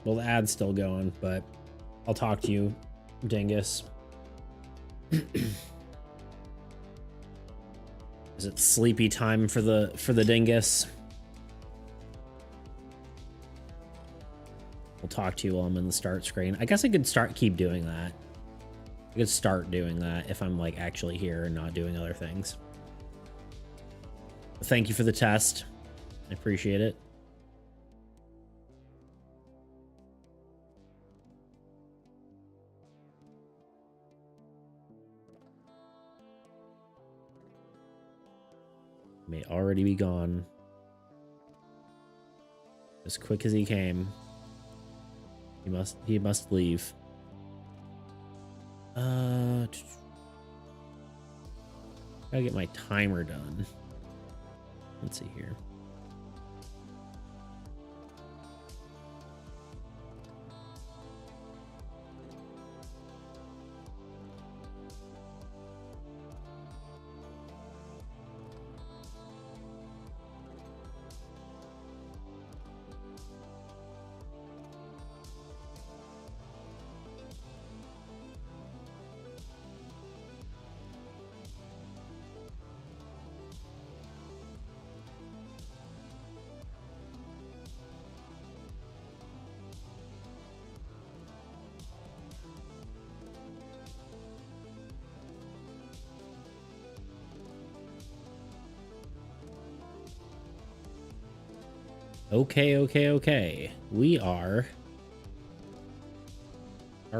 Well, the ad's still going, but I'll talk to you, dingus. Is it sleepy time for the dingus? We'll talk to you while I'm in the start screen. I guess I could keep doing that. I could start doing that if I'm like actually here and not doing other things. But thank you for the test. I appreciate it. May already be gone. As quick as he came. He must leave. Gotta get my timer done. Let's see here. Okay. We are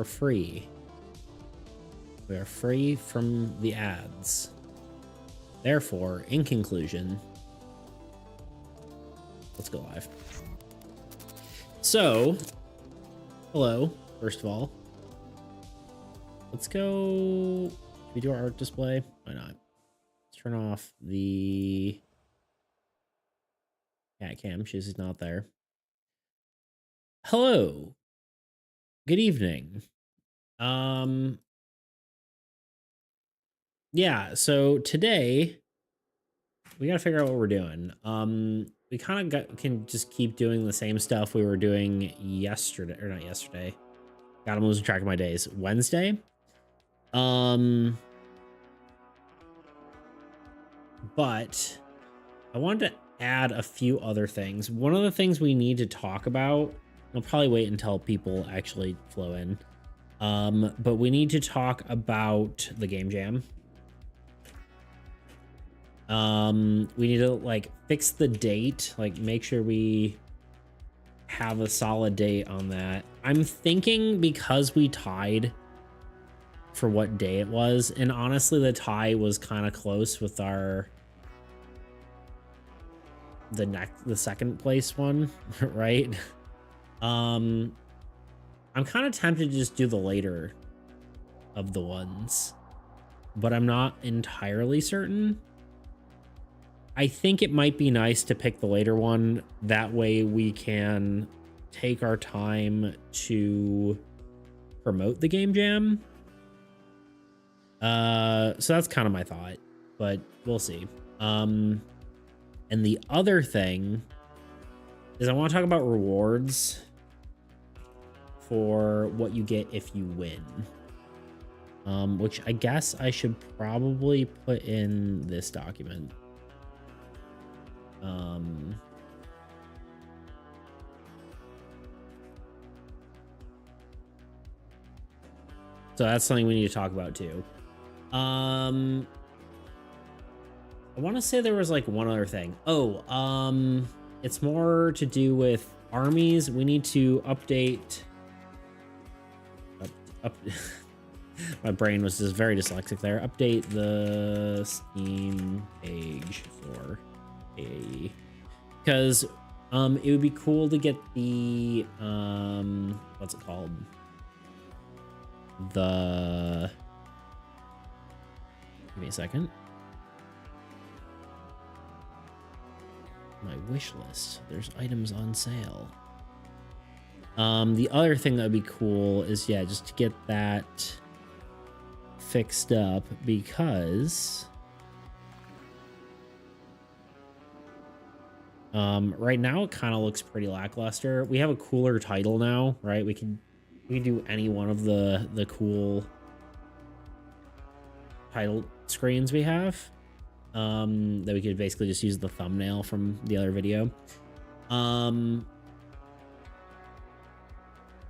free. We are free from the ads. Therefore, in conclusion, let's go live. So, hello, first of all. Let's go. Should we do our art display? Why not? Let's turn off the cat cam. She's not there. Hello. Good evening. Yeah, so today we gotta figure out what we're doing. We kind of can just keep doing the same stuff we were doing yesterday, or not yesterday. God, I'm losing track of my days. Wednesday. But I wanted to add a few other things. One of the things we need to talk about, I'll probably wait until people actually flow in. But we need to talk about the game jam. We need to like fix the date, like make sure we have a solid date on that. I'm thinking because we tied for what day it was, and honestly the tie was kind of close with our the second place one, right? I'm kind of tempted to just do the later of the ones, but I'm not entirely certain. I think it might be nice to pick the later one. That way we can take our time to promote the game jam. So that's kind of my thought, but we'll see. And the other thing is I want to talk about rewards for what you get if you win. Which I guess I should probably put in this document. So that's something we need to talk about too. I want to say there was like one other thing. Oh, it's more to do with armies. We need to update. My brain was just very dyslexic there. Update the Steam page for a, because it would be cool to get the what's it called? The, give me a second. My wish list. There's items on sale. The other thing that would be cool is, yeah, just to get that fixed up, because Right now it kind of looks pretty lackluster. We have a cooler title now, right? We can do any one of the cool title screens we have. That we could basically just use the thumbnail from the other video. And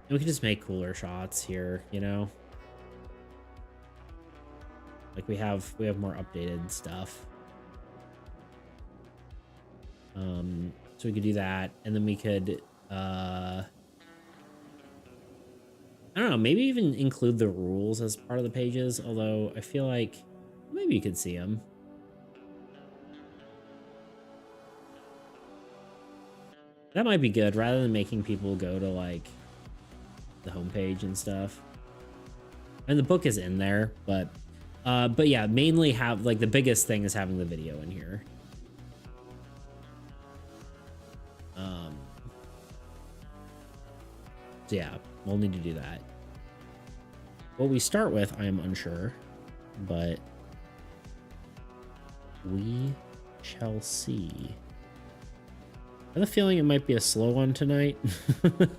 we could just make cooler shots here, you know? Like we have more updated stuff. So we could do that, and then we could I don't know, maybe even include the rules as part of the pages, although I feel like maybe you could see them. That might be good rather than making people go to like the homepage and stuff. And the book is in there, but yeah, mainly have like the biggest thing is having the video in here. So yeah, we'll need to do that. What we start with, I am unsure, but we shall see. I have a feeling it might be a slow one tonight. It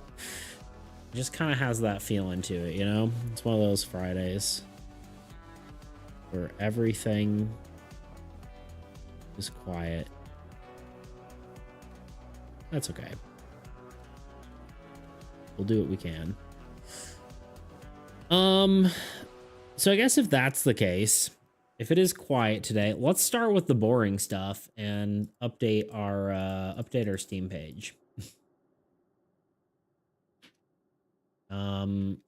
just kind of has that feeling to it, you know? It's one of those Fridays where everything is quiet. That's okay. We'll do what we can. So I guess if that's the case, if it is quiet today, let's start with the boring stuff and update our Steam page. Now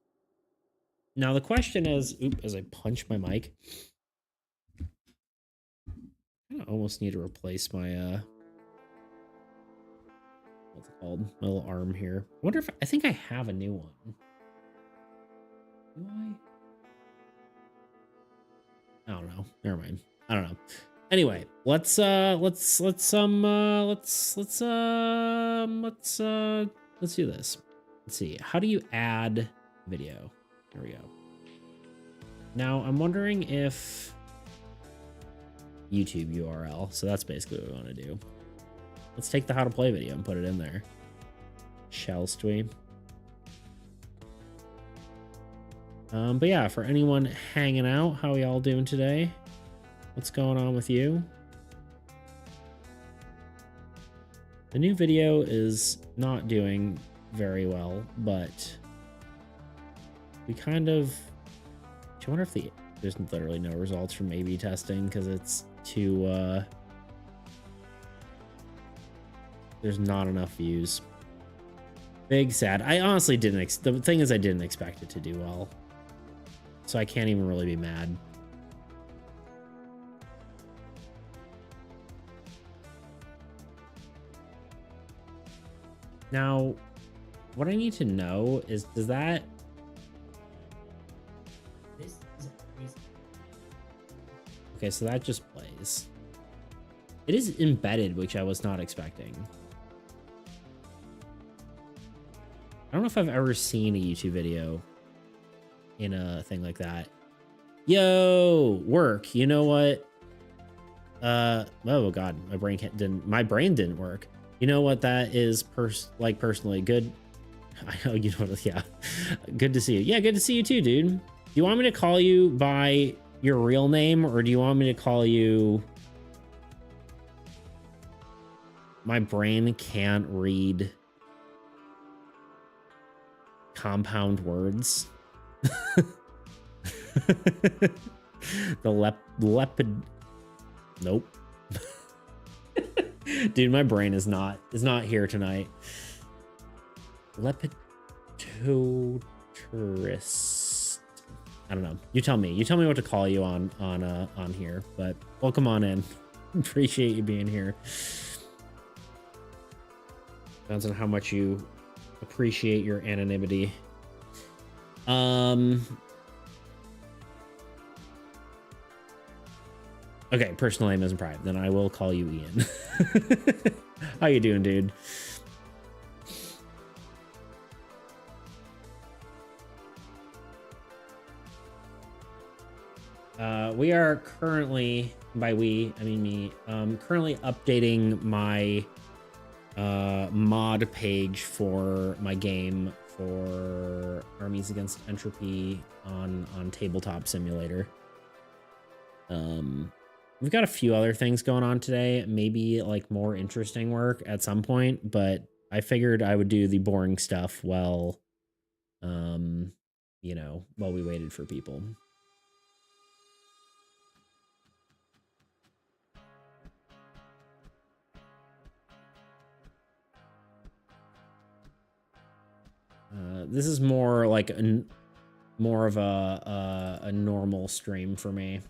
the question is, as I punch my mic, I almost need to replace my what's it called? My little arm here. I wonder if I think I have a new one. Do I don't know. Never mind. I don't know. Anyway, let's do this. Let's see. How do you add video? There we go. Now I'm wondering if YouTube URL. So that's basically what we want to do. Let's take the how to play video and put it in there. Shallst we? But yeah, for anyone hanging out, how are y'all doing today? What's going on with you? The new video is not doing very well, but we kind of... I wonder if there's literally no results from A/B testing because it's too... there's not enough views. Big sad. I honestly didn't... The thing is I didn't expect it to do well. So I can't even really be mad. Now, what I need to know is, does that... This is crazy. Okay, so that just plays. It is embedded, which I was not expecting. I don't know if I've ever seen a YouTube video in a thing like that. Yo, work. You know what? Oh god, my brain didn't work. You know what that is personally good. I know, you know what, yeah. Good to see you. Yeah, good to see you too, dude. Do you want me to call you by your real name, or do you want me to call you... My brain can't read compound words. The lepid... Nope. Dude, my brain is not here tonight. Lepidopterist. I don't know. You tell me. You tell me what to call you on here. But welcome on in. Appreciate you being here. Depends on how much you appreciate your anonymity. Okay, personal name isn't private. Then I will call you Ian. How you doing, dude? We are currently, by we, I mean me, currently updating my mod page for my game for Armies Against Entropy on Tabletop Simulator. We've got a few other things going on today, maybe like more interesting work at some point, but I figured I would do the boring stuff while you know, while we waited for people. This is more like more of a normal stream for me,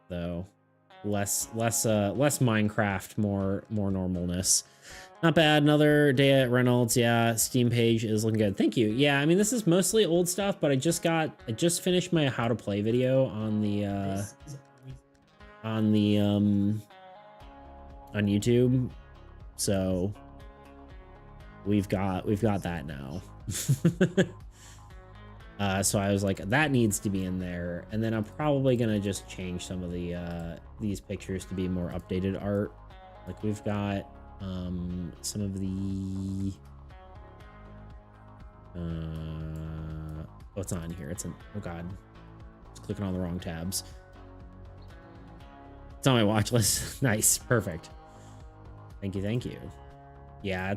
though. Less Minecraft, more normalness. Not bad. Another day at Reynolds. Yeah, Steam page is looking good. Thank you. Yeah, I mean, this is mostly old stuff, but I just finished my how to play video on the on YouTube. So we've got that now. So I was like, that needs to be in there. And then I'm probably gonna just change some of the these pictures to be more updated art. Like we've got some of the what's on here? It's an oh god, it's clicking on the wrong tabs. It's on my watch list. Nice, perfect. Thank you. Yeah,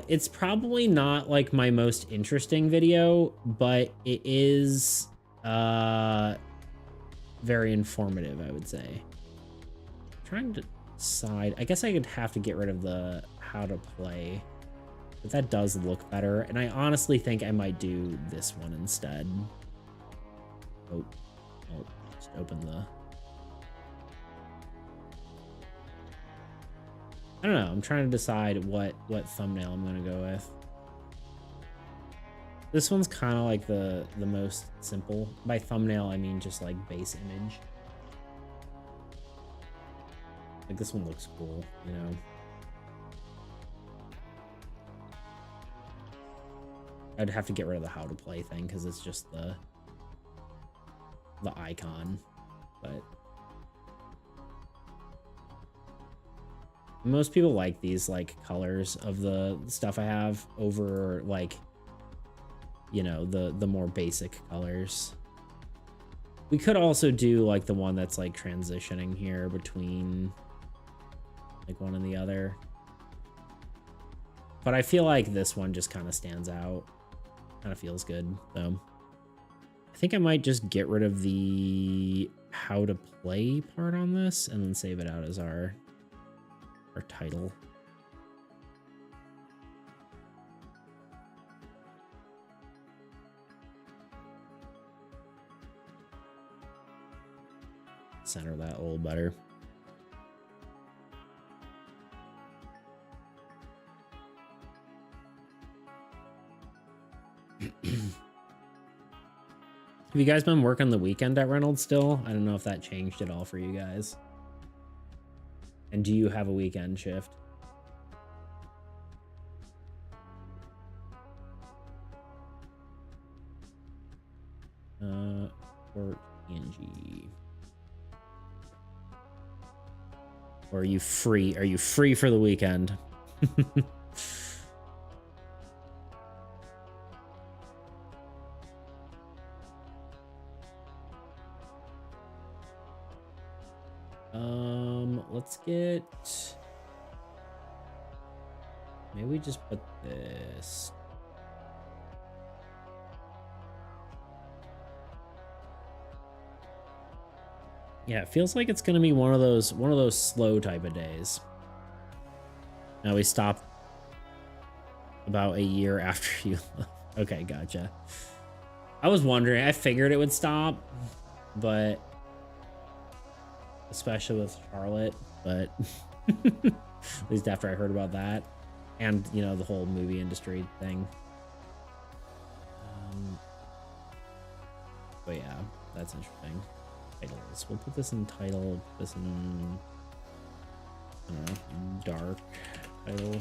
it's probably not like my most interesting video, but it is very informative, I would say. I'm trying to decide. I guess I could have to get rid of the how to play, but that does look better, and I honestly think I might do this one instead. Oh, I'll just open the... I don't know. I'm trying to decide what thumbnail I'm gonna go with. This one's kind of like the most simple. By thumbnail, I mean just like base image. Like this one looks cool, you know. I'd have to get rid of the how to play thing because it's just the icon, but. Most people like these like colors of the stuff I have over like, you know, the more basic colors. We could also do like the one that's like transitioning here between like one and the other. But I feel like this one just kind of stands out. Kind of feels good. So I think I might just get rid of the how to play part on this and then save it out as our title. Center that a little better. Have you guys been working the weekend at Reynolds still? I don't know if that changed at all for you guys. And do you have a weekend shift? Or PNG. Or are you free? Are you free for the weekend? Let's get... Maybe we just put this... Yeah, it feels like it's gonna be one of those slow type of days. Now we stopped about a year after you left. Okay, gotcha. I was wondering, I figured it would stop, but especially with Charlotte, but at least after I heard about that and, you know, the whole movie industry thing. But yeah, that's interesting. Titles. We'll put this in title, put this in, I don't know, dark title.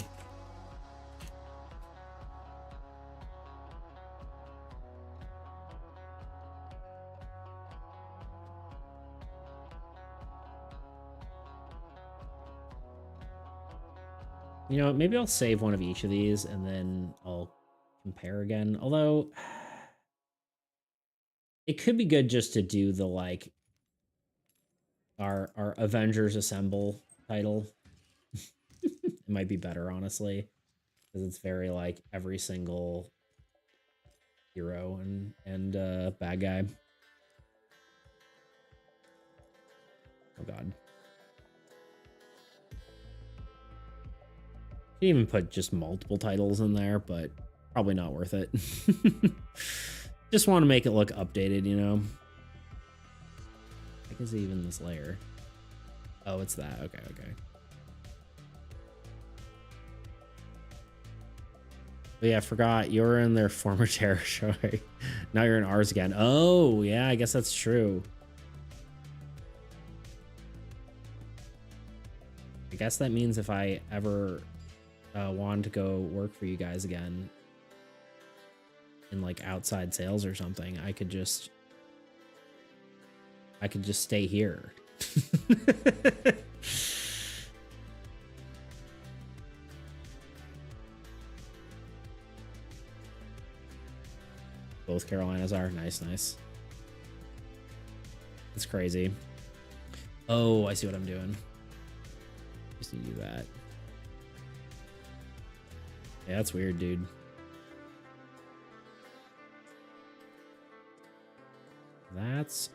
You know, maybe I'll save one of each of these and then I'll compare again. Although it could be good just to do the like our Avengers Assemble title. It might be better, honestly, because it's very like every single hero and bad guy. Oh god. You can even put just multiple titles in there, but probably not worth it. Just want to make it look updated, you know? Like, is it even this layer? Oh, it's that. Okay, okay. But yeah, I forgot you were in their former territory. Now you're in ours again. Oh, yeah, I guess that's true. I guess that means if I ever wanted to go work for you guys again in like outside sales or something, I could just stay here. Both Carolinas are nice. It's crazy. Oh, I see what I'm doing. Just need to do that. Yeah, that's weird, dude. That's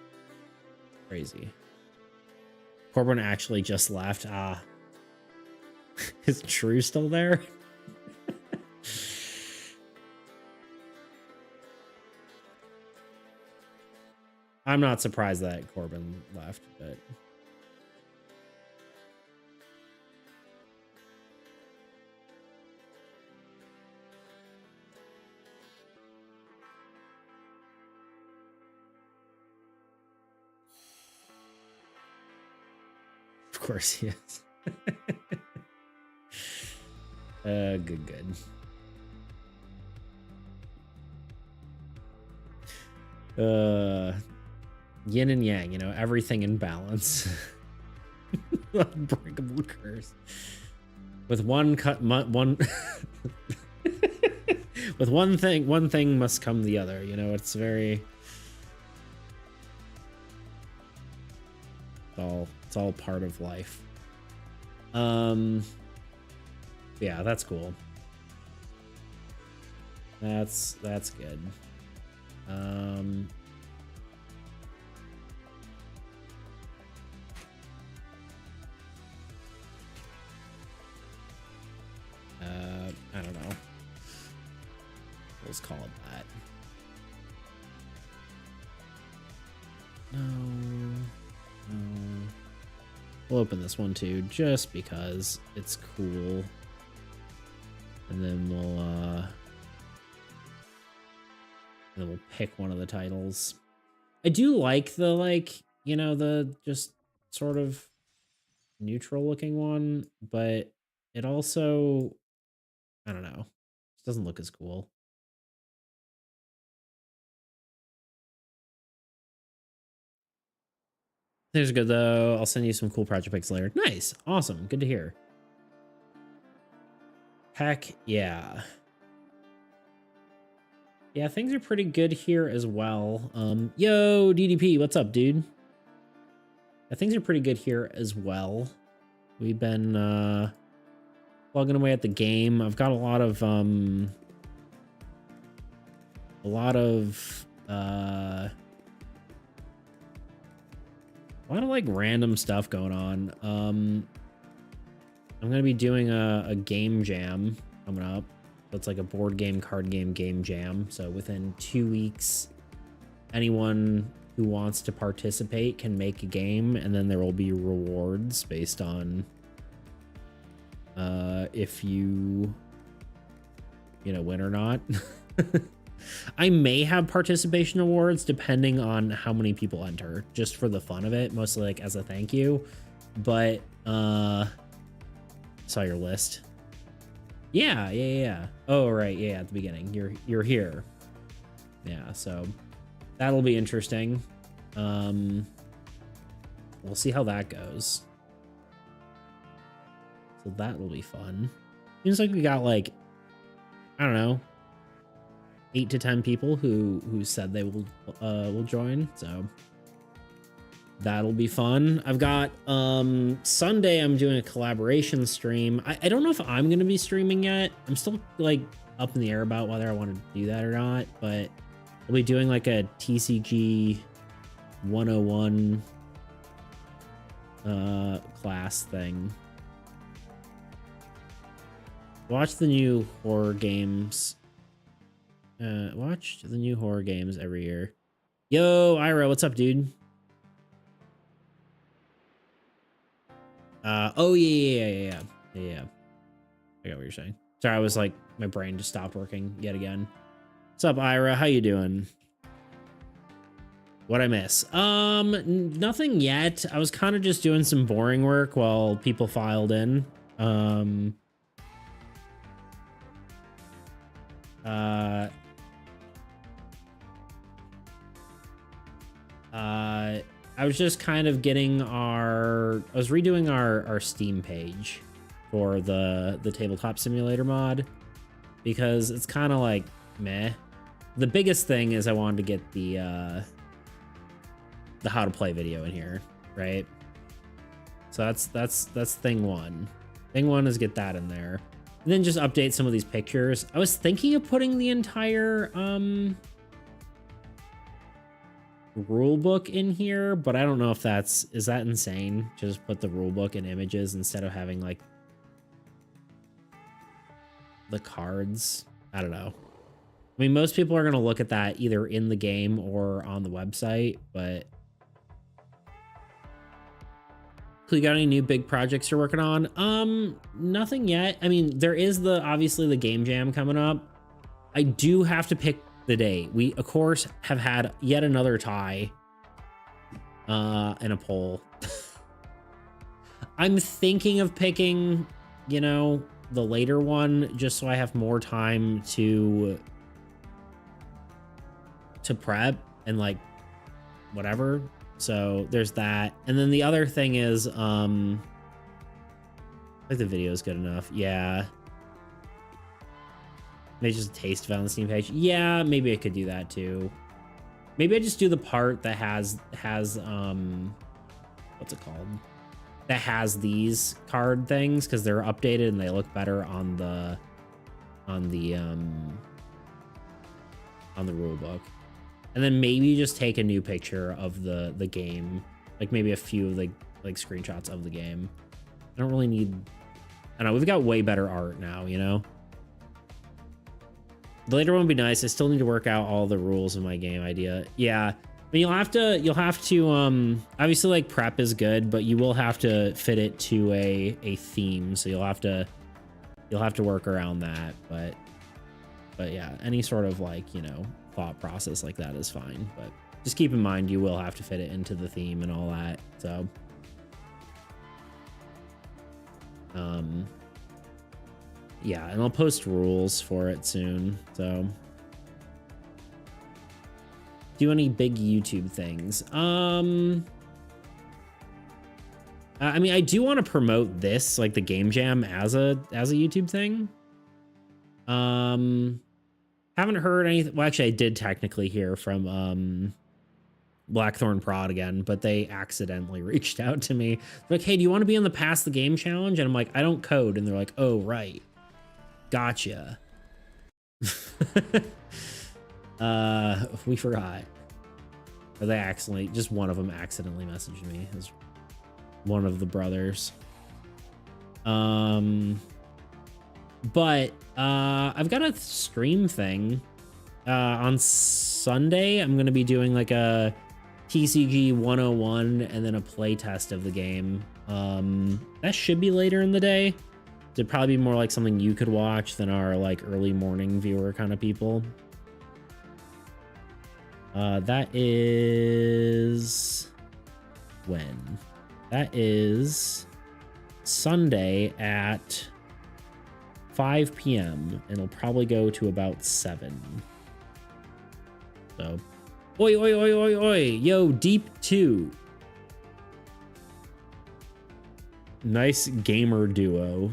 crazy. Corbin actually just left. Ah. Is True still there? I'm not surprised that Corbin left, but of course he is. Good. Yin and yang, you know, everything in balance. Unbreakable curse. With one with one thing must come the other, you know, it's very it's all part of life. Yeah, that's cool. That's good. I don't know. Let's call it that. No. We'll open this one too, just because it's cool. And then we'll pick one of the titles. I do like the, like, you know, the just sort of neutral looking one, but it also, I don't know, it doesn't look as cool. There's good though. I'll send you some cool project pics later. Nice. Awesome. Good to hear. Heck yeah. Yeah, things are pretty good here as well. Yo, DDP, what's up, dude? Yeah, things are pretty good here as well. We've been plugging away at the game. I've got a lot of like random stuff going on. I'm gonna be doing a game jam coming up. So it's like a board game, card game, game jam. So within 2 weeks, anyone who wants to participate can make a game, and then there will be rewards based on if you know, win or not. I may have participation awards depending on how many people enter, just for the fun of it, mostly like as a thank you. But saw your list. Yeah. Oh, right. Yeah, at the beginning. You're here. Yeah, so that'll be interesting. We'll see how that goes. So that will be fun. Seems like we got like, I don't know, 8 to 10 people who said they will join. So that'll be fun. I've got Sunday I'm doing a collaboration stream. I don't know if I'm gonna be streaming yet. I'm still like up in the air about whether I want to do that or not, but I'll be doing like a TCG 101 class thing. Watch the new horror games. Watch the new horror games every year. Yo, Ira, what's up, dude? Oh yeah. I got what you're saying. Sorry, I was like, my brain just stopped working yet again. What's up, Ira? How you doing? What'd I miss? Nothing yet. I was kind of just doing some boring work while people filed in. I was just kind of getting I was redoing our Steam page for the tabletop simulator mod because it's kind of like meh. The biggest thing is I wanted to get the how to play video in here, right? So that's thing one. Thing one is get that in there. And then just update some of these pictures. I was thinking of putting the entire rule book in here, but I don't know if is that insane? Just put the rule book in images instead of having like the cards. I don't know. I mean, most people are going to look at that either in the game or on the website, but you got any new big projects you're working on? Nothing yet. I mean, there is obviously the game jam coming up. I do have to pick the day. We of course have had yet another tie and a poll. I'm thinking of picking, you know, the later one just so I have more time to prep and like whatever. So there's that. And then the other thing is like the video is good enough. Yeah. Maybe just a taste of it on the Steam page. Yeah, maybe I could do that too. Maybe I just do the part that has what's it called? That has these card things because they're updated and they look better on the rule book. And then maybe just take a new picture of the game, like maybe a few of the like screenshots of the game. I don't really need. I don't know. We've got way better art now, you know. The later one would be nice. I still need to work out all the rules of my game idea. Yeah, but you'll have to obviously like prep is good, but you will have to fit it to a theme. So you'll have to work around that. But yeah, any sort of like, you know, thought process like that is fine, but just keep in mind you will have to fit it into the theme and all that. So yeah, and I'll post rules for it soon. So do any big YouTube things? I mean, I do want to promote this, like the game jam as a YouTube thing. Haven't heard anything. Well, actually, I did technically hear from Blackthorn Prod again, but they accidentally reached out to me. They're like, hey, do you want to be on the Pass the Game challenge? And I'm like, I don't code. And they're like, oh, right. Gotcha. We forgot. Or they accidentally, just one of them accidentally messaged me. It was one of the brothers. But I've got a stream thing on Sunday. I'm gonna be doing like a TCG 101 and then a play test of the game. That should be later in the day. It'd probably be more like something you could watch than our like early morning viewer kind of people. That is when? That is Sunday at 5 p.m. and it'll probably go to about 7. So, oi, oi, oi, oi, oi, yo, Deep 2. Nice gamer duo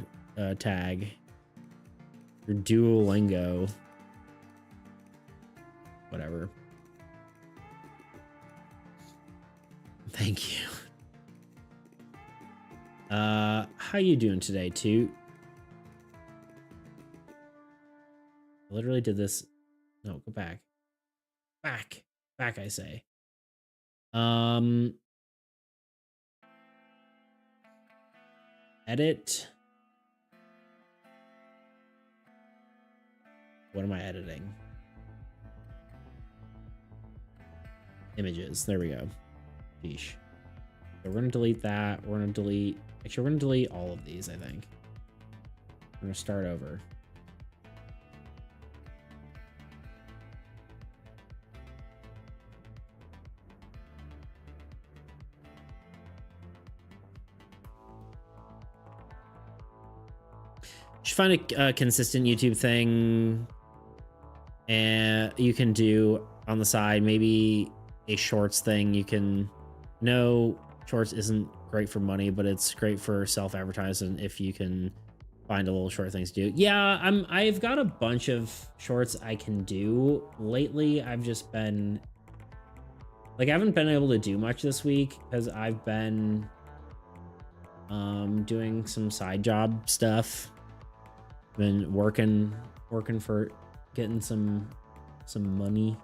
tag. Your Duolingo. Whatever. Thank you. How you doing today, Toot? I literally did this. No, go back. Back. Back, I say. Edit. What am I editing? Images. There we go. Sheesh. So we're gonna delete that. We're gonna delete. Actually, we're gonna delete all of these, I think. We're gonna start over. Should find a consistent YouTube thing, and you can do on the side. Maybe a shorts thing. You can. No, shorts isn't great for money, but it's great for self-advertising if you can find a little short things to do. Yeah, I've got a bunch of shorts I can do. Lately, I've just been like, I haven't been able to do much this week because I've been doing some side job stuff. Been working for getting some money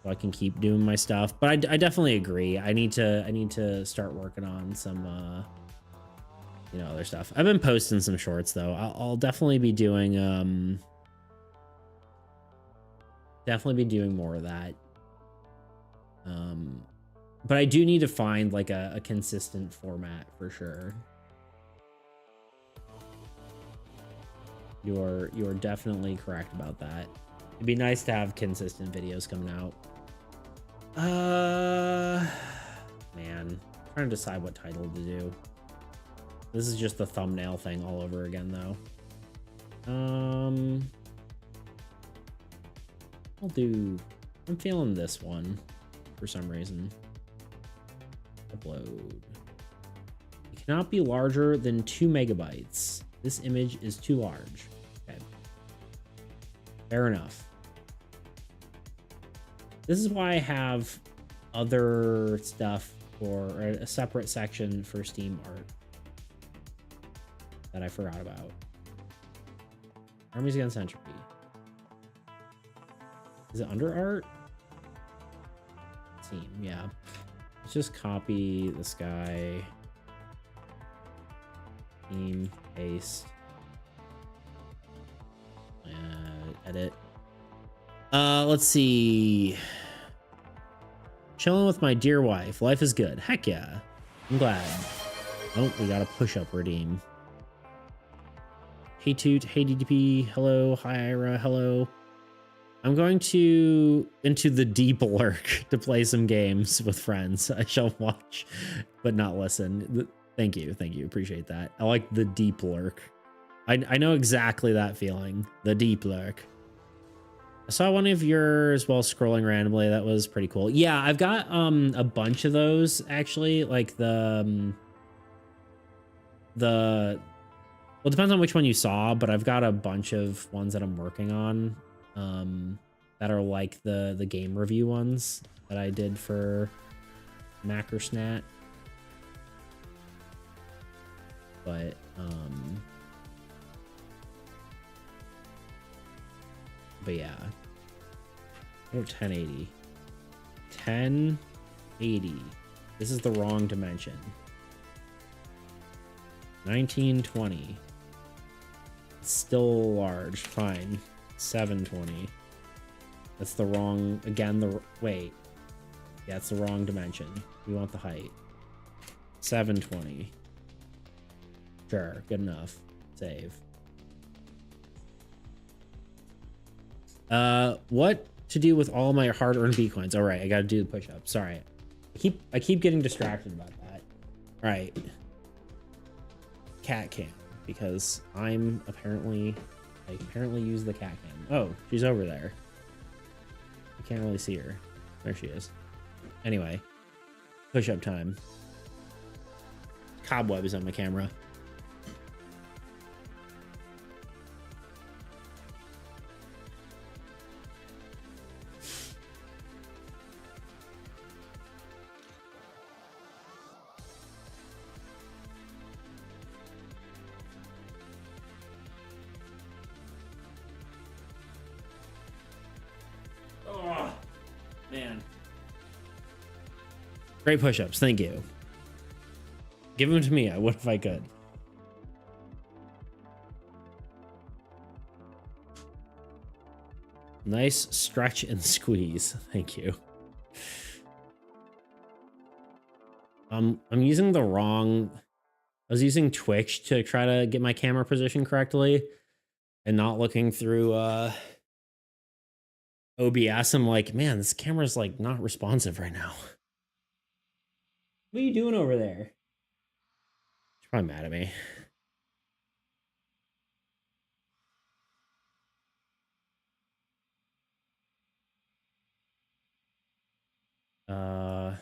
so I can keep doing my stuff. But I definitely agree. I need to start working on some other stuff. I've been posting some shorts though. I'll definitely be doing more of that. But I do need to find like a consistent format for sure. You're definitely correct about that. It'd be nice to have consistent videos coming out. Man, I'm trying to decide what title to do. This is just the thumbnail thing all over again, though. I'm feeling this one for some reason. Upload. It cannot be larger than 2 megabytes. This image is too large. Okay. Fair enough. This is why I have other stuff for a separate section for Steam art that I forgot about. Armies Against Entropy. Is it under art? Team, yeah. Let's just copy this guy. Team, paste. Edit. Let's see. Chilling with my dear wife. Life is good. Heck yeah. I'm glad. Oh, we got a push-up redeem. Hey Toot, hey DDP, hello, hi Ira, hello. I'm going into the deep lurk to play some games with friends. I shall watch, but not listen. Thank you, appreciate that. I like the deep lurk. I know exactly that feeling, the deep lurk. I saw one of yours while scrolling randomly. That was pretty cool. Yeah, I've got a bunch of those actually. Like well, it depends on which one you saw, but I've got a bunch of ones that I'm working on that are like the game review ones that I did for Mackersnat. But yeah. Oh, 1080. 1080. This is the wrong dimension. 1920. It's still large. Fine. 720. That's the wrong, again, wait. Yeah, it's the wrong dimension. We want the height. 720. Sure, good enough. Save. What to do with all my hard-earned Bitcoins? All right, I gotta do the push-up. Sorry. I keep getting distracted about that. All right. Cat cam, because I apparently use the cat cam. Oh, she's over there. I can't really see her. There she is. Anyway, push-up time. Cobwebs on my camera. Great push-ups. Thank you. Give them to me. I would if I could. Nice stretch and squeeze. Thank you. I'm using the wrong... I was using Twitch to try to get my camera position correctly and not looking through OBS. I'm like, man, this camera's like not responsive right now. What are you doing over there? She's probably mad at me. Oh.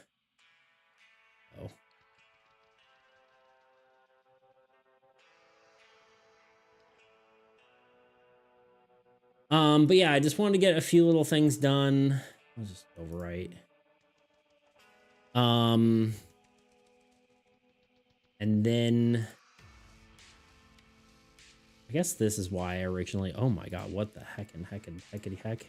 But yeah, I just wanted to get a few little things done. I'll just overwrite. And then I guess this is why I originally, oh my god, what the heck and heckity heck.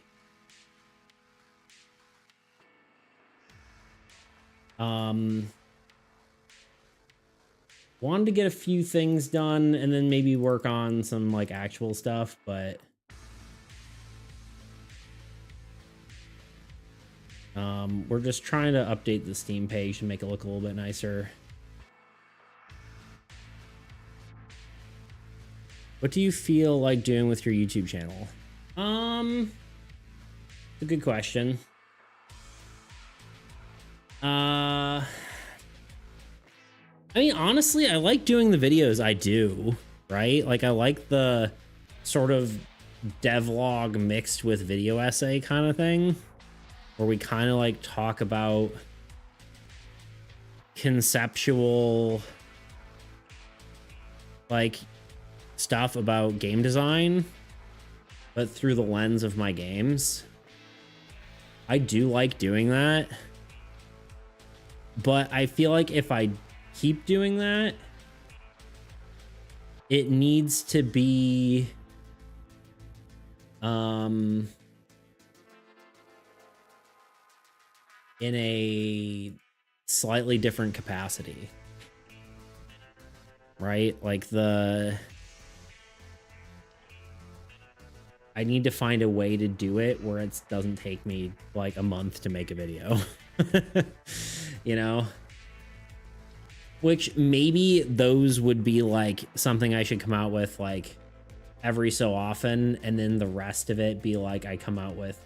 Wanted to get a few things done and then maybe work on some like actual stuff, but we're just trying to update the Steam page to make it look a little bit nicer. What do you feel like doing with your YouTube channel? It's a good question. I mean, honestly, I like doing the videos I do, right? Like, I like the sort of devlog mixed with video essay kind of thing, where we kind of like talk about conceptual, like, stuff about game design, but through the lens of my games. I do like doing that, but I feel like if I keep doing that, it needs to be in a slightly different capacity, right? Like I need to find a way to do it where it doesn't take me like a month to make a video. You know? Which maybe those would be like something I should come out with like every so often, and then the rest of it be like I come out with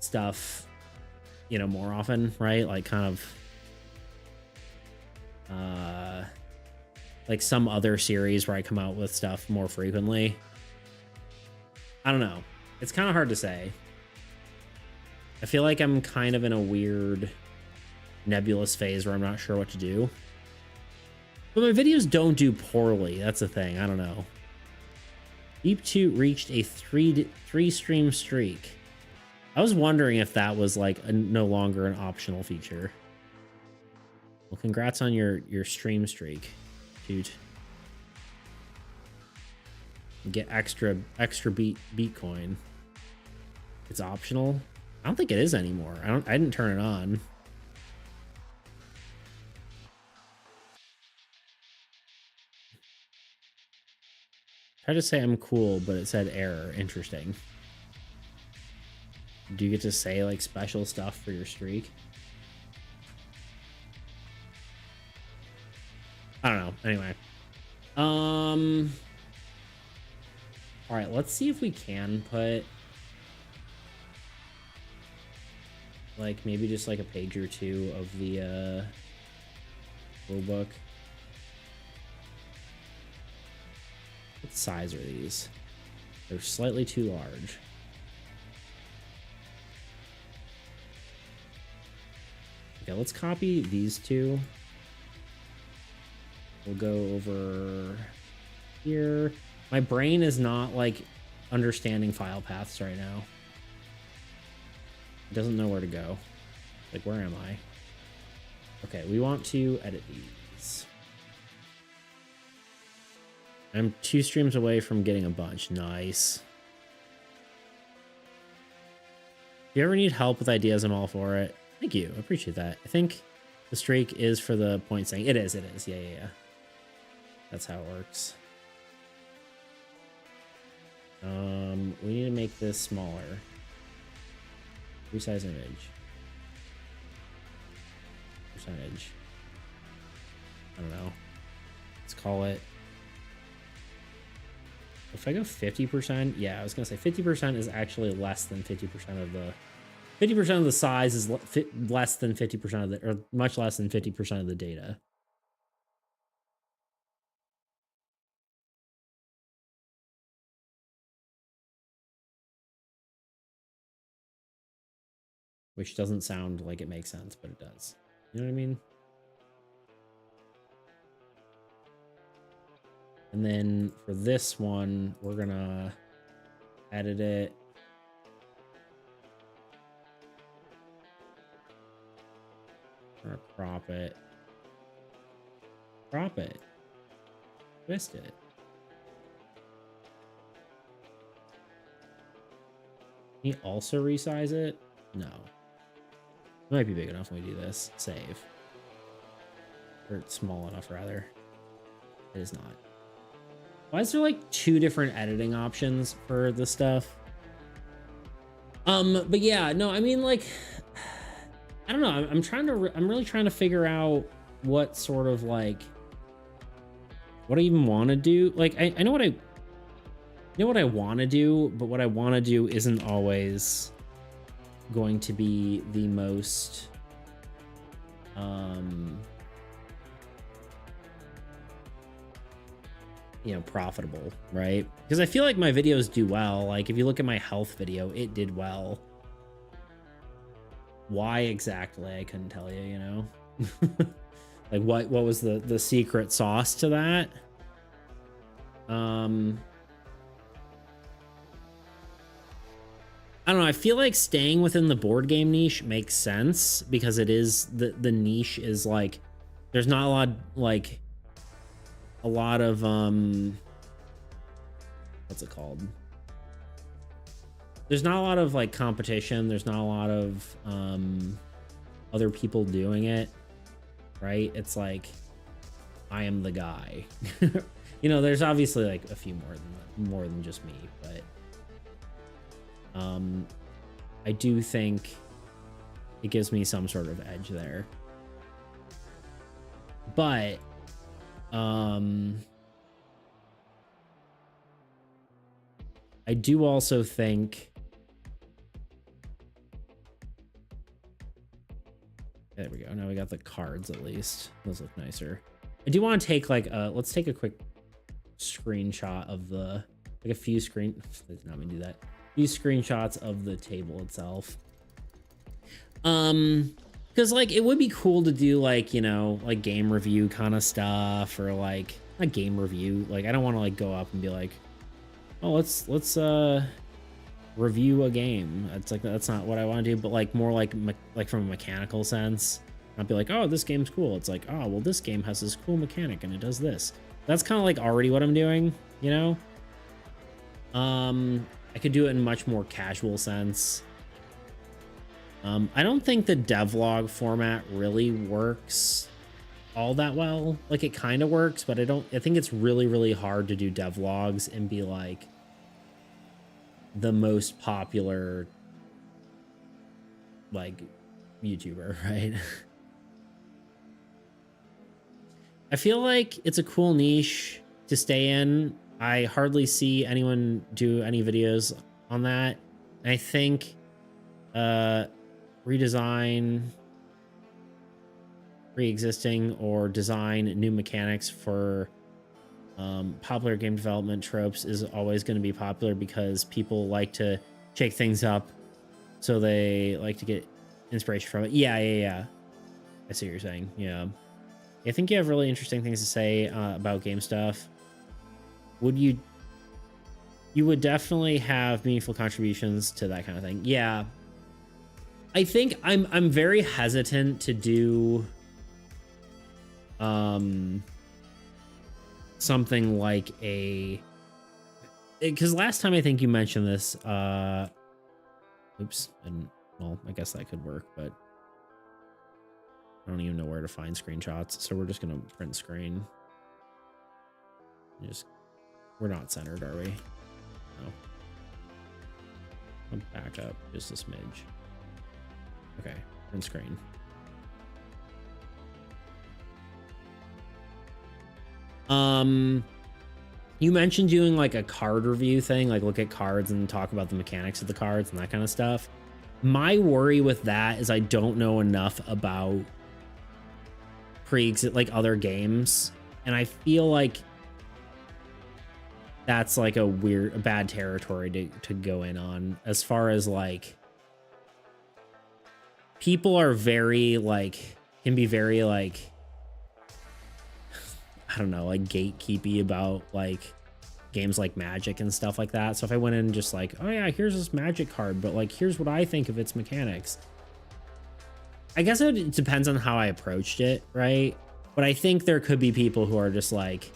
stuff, you know, more often, right? Like kind of like some other series where I come out with stuff more frequently. I don't know. It's kind of hard to say. I feel like I'm kind of in a weird nebulous phase where I'm not sure what to do. But my videos don't do poorly. That's the thing. I don't know. Deep 2 reached a three stream streak. I was wondering if that was like no longer an optional feature. Well, congrats on your stream streak, dude. Get extra Bitcoin. It's optional. I don't think it is anymore. I didn't turn it on. Tried to say I'm cool, but it said error. Interesting. Do you get to say like special stuff for your streak? I don't know. Anyway. All right, let's see if we can put like maybe just like a page or two of the rulebook. What size are these? They're slightly too large. Okay, let's copy these two. We'll go over here. My brain is not like understanding file paths right now. It doesn't know where to go. Like, where am I? Okay, we want to edit these. I'm 2 streams away from getting a bunch. Nice. If you ever need help with ideas, I'm all for it. Thank you. I appreciate that. I think The streak is for the point saying it is. Yeah. That's how it works. We need to make this smaller. Resize image. Percentage. I don't know. Let's call it. If I go 50%, yeah, I was gonna say 50% is actually less than 50% of the 50% of the size is less than 50% of the, or much less than 50% of the data. Which doesn't sound like it makes sense, but it does. You know what I mean? And then for this one, we're gonna edit it. We're gonna crop it. Crop it. Twist it. Can you also resize it? No. It might be big enough when we do this. Save. Or it's small enough, rather. It is not. Why is there like 2 different editing options for this stuff? But yeah, no, I mean, like, I don't know. I'm really trying to figure out what sort of like, what I even want to do. Like, I know what I want to do, but what I want to do isn't always going to be the most, you know, profitable, right? Because I feel like my videos do well. Like if you look at my health video, it did well. Why exactly, I couldn't tell you, you know. Like what was the secret sauce to that? I don't know. I feel like staying within the board game niche makes sense because it is the niche is like there's not a lot of what's it called? There's not a lot of like competition. There's not a lot of other people doing it, right? It's like I am the guy. You know, there's obviously like a few more than just me, but I do think it gives me some sort of edge there. But I do also think, there we go. Now we got the cards at least. Those look nicer. I do want to take like let's take a quick screenshot of the like a few not me do that. Few screenshots of the table itself. Because like it would be cool to do like, you know, like game review kind of stuff, or like a game review. Like I don't want to like go up and be like, oh, let's review a game. It's like that's not what I want to do, but like more like from a mechanical sense. Not be like, oh, this game's cool. It's like, oh, well, this game has this cool mechanic and it does this. That's kind of like already what I'm doing, you know? I could do it in much more casual sense. I don't think the devlog format really works all that well. Like it kind of works, but I think it's really, really hard to do devlogs and be like the most popular like YouTuber, right? I feel like it's a cool niche to stay in. I hardly see anyone do any videos on that. I think redesign pre-existing or design new mechanics for popular game development tropes is always going to be popular because people like to shake things up, so they like to get inspiration from it. Yeah. I see what you're saying. Yeah. I think you have really interesting things to say about game stuff. You would definitely have meaningful contributions to that kind of thing. Yeah. I think I'm very hesitant to do something like because last time I think you mentioned this, oops, and well, I guess that could work, but I don't even know where to find screenshots, so we're just gonna print screen. We're not centered, are we? No. I'll back up just a smidge. Okay, print screen. You mentioned doing like a card review thing, like look at cards and talk about the mechanics of the cards and that kind of stuff. My worry with that is I don't know enough about like other games, and I feel like that's like a bad territory to go in on, as far as like people are very like, can be very like, I don't know, like gatekeepy about like games like Magic and stuff like that. So if I went in just like, oh yeah, here's this Magic card, but like here's what I think of its mechanics, I guess it depends on how I approached it, right? But I think there could be people who are just like,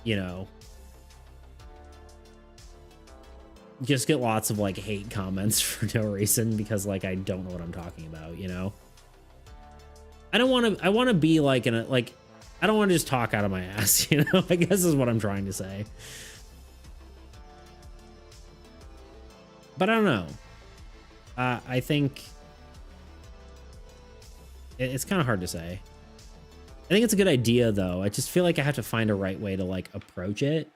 you know, just get lots of like hate comments for no reason because like I don't know what I'm talking about, you know? I want to be like I don't want to just talk out of my ass, you know? I guess is what I'm trying to say. But I don't know. I think it's kind of hard to say. I think it's a good idea though. I just feel like I have to find a right way to like approach it,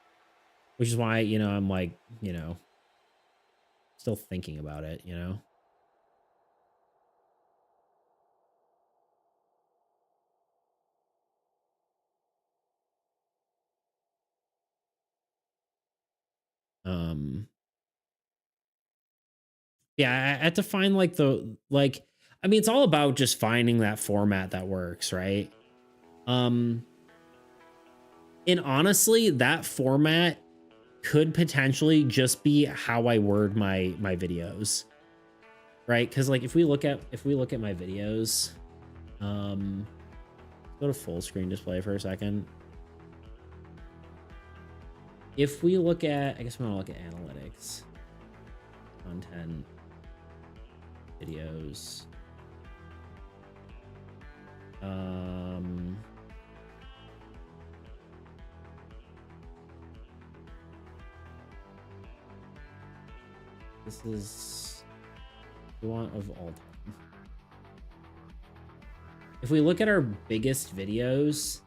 which is why, you know, I'm like, you know, still thinking about it, you know? Yeah, I had to find like I mean, it's all about just finding that format that works, right? And honestly, that format could potentially just be how I word my videos, right? Because like if we look at my videos, go to full screen display for a second. If we look at, I guess we want to look at analytics, content, videos. This is we want of all time. If we look at our biggest videos,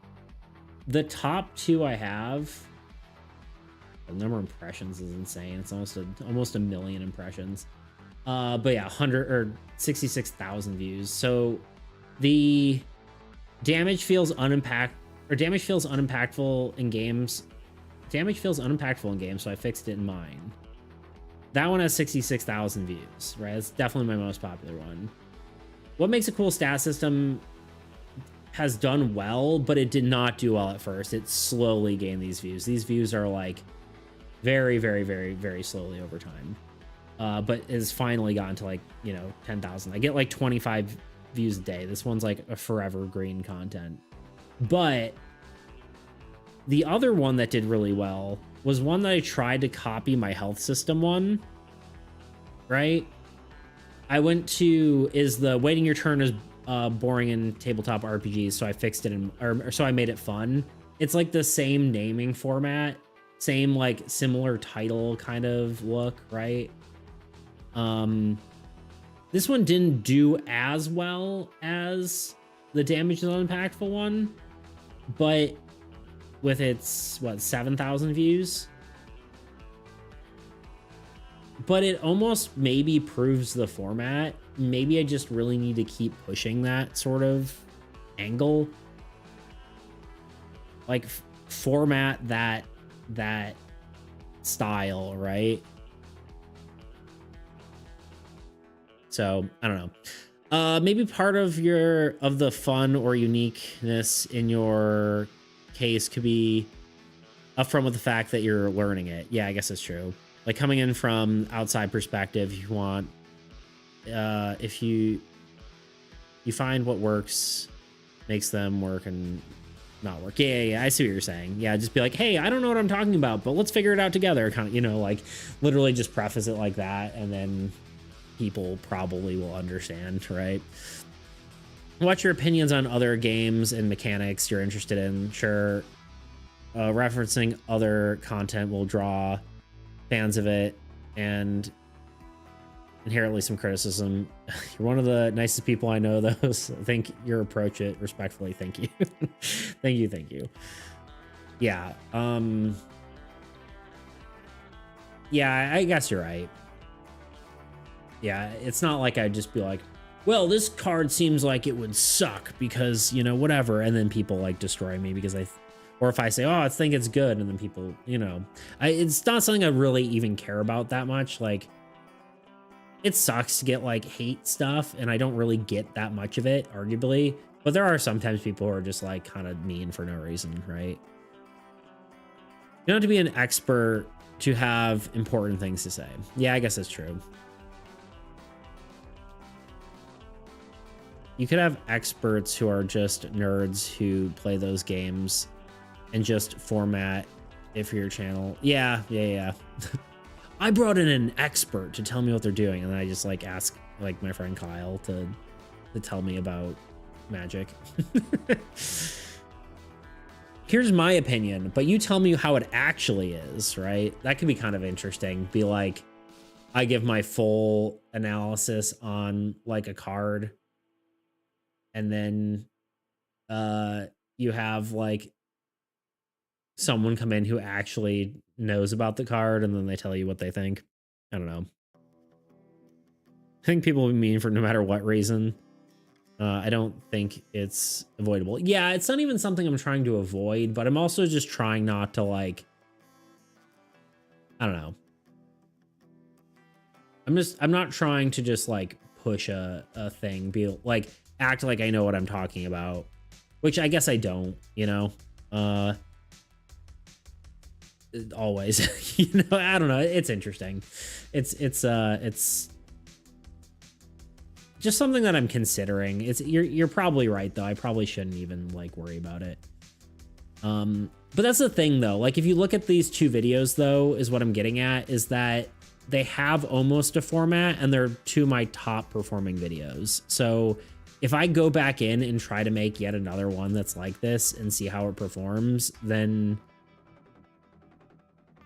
the top two I have, the number of impressions is insane. It's almost a million impressions. But yeah, 100 or 66,000 views. So the damage feels unimpactful in games. Damage feels unimpactful in games, so I fixed it in mine. That one has 66,000 views, right? It's definitely my most popular one. What makes a cool stat system has done well, but it did not do well at first. It slowly gained these views. These views are like very, very, very, very slowly over time. But has finally gotten to like, you know, 10,000. I get like 25 views a day. This one's like a forever green content. But the other one that did really well was one that I tried to copy my health system one, right? I went to, is the waiting your turn is boring in tabletop RPGs, so I fixed it or so I made it fun. It's like the same naming format, same like similar title kind of look, right? This one didn't do as well as the damage is unimpactful one, but with its, what, 7,000 views? But it almost maybe proves the format. Maybe I just really need to keep pushing that sort of angle. Like, format that style, right? So, I don't know. Maybe part of the fun or uniqueness in your case could be upfront with the fact that you're learning it. Yeah, I guess that's true. Like coming in from outside perspective, you want, if you find what works, makes them work and not work. Yeah, I see what you're saying. Yeah, just be like, hey, I don't know what I'm talking about, but let's figure it out together. Kind of, you know, like literally just preface it like that, and then people probably will understand, right? What's your opinions on other games and mechanics you're interested in? Sure. Referencing other content will draw fans of it and inherently some criticism. You're one of the nicest people I know, though. So I think your approach it respectfully. Thank you. Thank you. Yeah. Yeah, I guess you're right. Yeah, it's not like I'd just be like, well, this card seems like it would suck because, you know, whatever. And then people like destroy me because or if I say, oh, I think it's good. And then people, you know, it's not something I really even care about that much. Like, it sucks to get like hate stuff. And I don't really get that much of it, arguably. But there are sometimes people who are just like kind of mean for no reason, right? You don't have to be an expert to have important things to say. Yeah, I guess that's true. You could have experts who are just nerds who play those games and just format it for your channel. Yeah. I brought in an expert to tell me what they're doing, and then I just like ask like my friend Kyle to tell me about Magic. Here's my opinion, but you tell me how it actually is, right? That could be kind of interesting. Be like, I give my full analysis on like a card, and then you have like someone come in who actually knows about the card, and then they tell you what they think. I don't know. I think people will be mean for no matter what reason. I don't think it's avoidable. Yeah, it's not even something I'm trying to avoid, but I'm also just trying not to like, I don't know. I'm not trying to just like push a thing, be like, act like I know what I'm talking about, which I guess I don't, you know, always, you know, I don't know. It's interesting. It's just something that I'm considering. You're probably right though. I probably shouldn't even like worry about it. But that's the thing though. Like if you look at these two videos though, is what I'm getting at, is that they have almost a format and they're two of my top performing videos. So if I go back in and try to make yet another one that's like this and see how it performs, then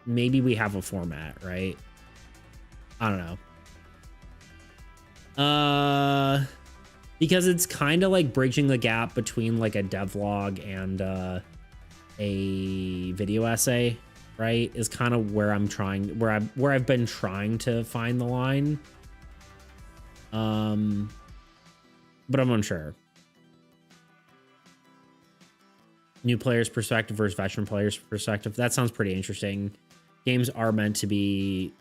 maybe we have a format, right? I don't know. Because it's kind of like bridging the gap between like a devlog and a video essay, right? Is kind of where I'm trying, where I've been trying to find the line. But I'm unsure. New players' perspective versus veteran players' perspective. That sounds pretty interesting. Games are meant to be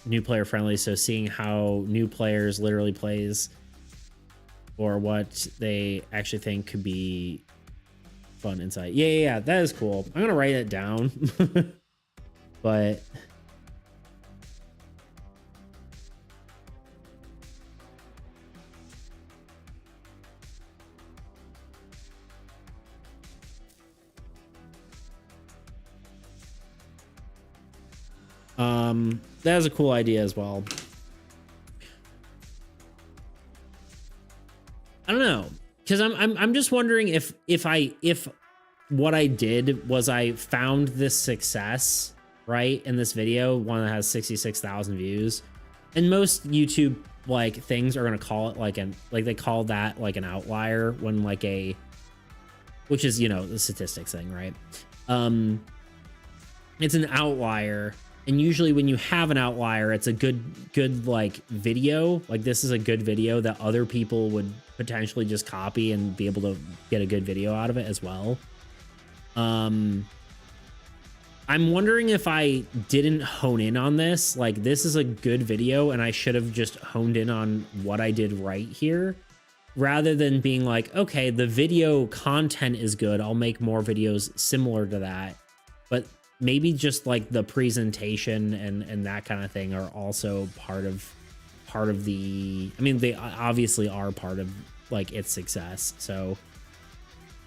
new player friendly, so seeing how new players literally plays or what they actually think could be fun insight. Yeah, that is cool. I'm gonna write it down. But that is a cool idea as well. I don't know, because I'm just wondering if what I did was I found this success, right, in this video, one that has 66,000 views, and most YouTube like things are gonna call it like they call that like an outlier when like which is, you know, the statistics thing, right? It's an outlier. And usually when you have an outlier, it's a good like video. Like this is a good video that other people would potentially just copy and be able to get a good video out of it as well. I'm wondering if I didn't hone in on this. Like this is a good video and I should have just honed in on what I did right here, rather than being like, okay, the video content is good, I'll make more videos similar to that. But maybe just like the presentation and that kind of thing are also part of the, I mean, they obviously are part of like its success. So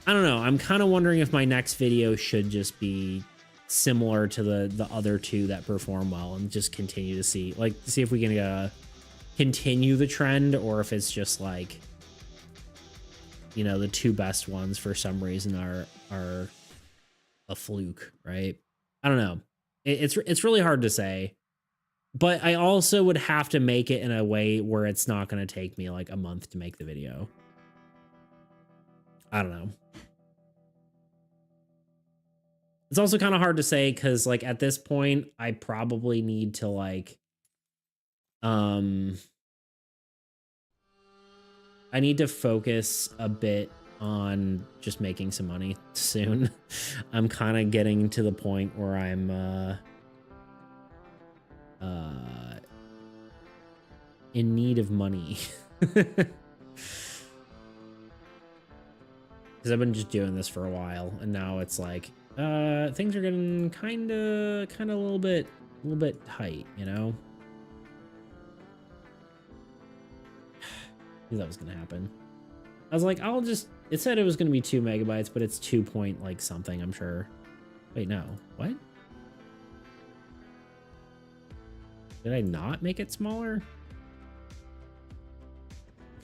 I don't know. I'm kind of wondering if my next video should just be similar to the other two that perform well and just continue to see if we can continue the trend, or if it's just like, you know, the two best ones for some reason are a fluke, right? I don't know. It's really hard to say, but I also would have to make it in a way where it's not going to take me like a month to make the video. I don't know. It's also kind of hard to say because like at this point, I probably need to like, I need to focus a bit on just making some money soon. I'm kind of getting to the point where I'm in need of money. Because I've been just doing this for a while, and now it's like things are getting kind of a little bit tight, you know. I knew that was gonna happen. I was like, I'll just. It said it was gonna be 2 megabytes, but it's 2 point like something. I'm sure. Wait, no. What? Did I not make it smaller?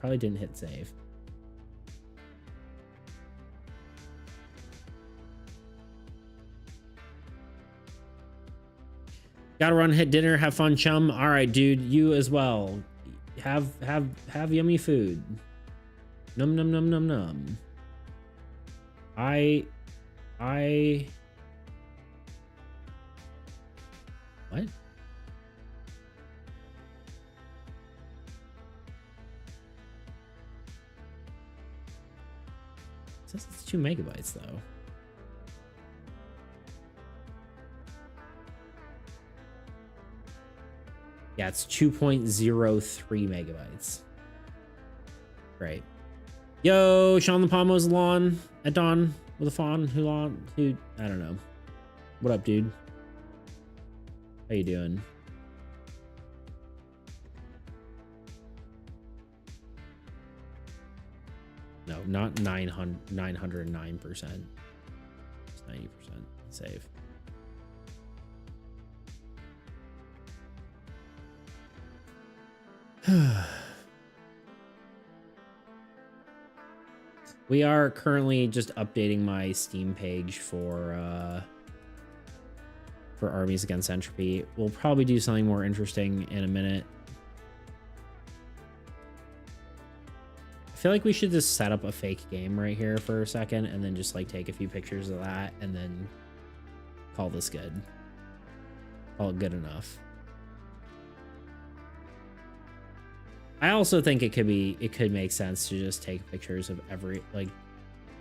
Probably didn't hit save. Gotta run, hit dinner, have fun, chum. All right, dude, you as well. Have yummy food. Num num num num num. What? It says it's 2 megabytes though. Yeah, it's 2.03 megabytes. Great. Yo, Sean the Palmo's lawn at dawn with a fawn who I don't know. What up, dude? How you doing? No, not 909%. It's 90% save. We are currently just updating my Steam page for Armies Against Entropy. We'll probably do something more interesting in a minute. I feel like we should just set up a fake game right here for a second and then just like take a few pictures of that and then call this good. Call it good enough. I also think it could make sense to just take pictures of every, like,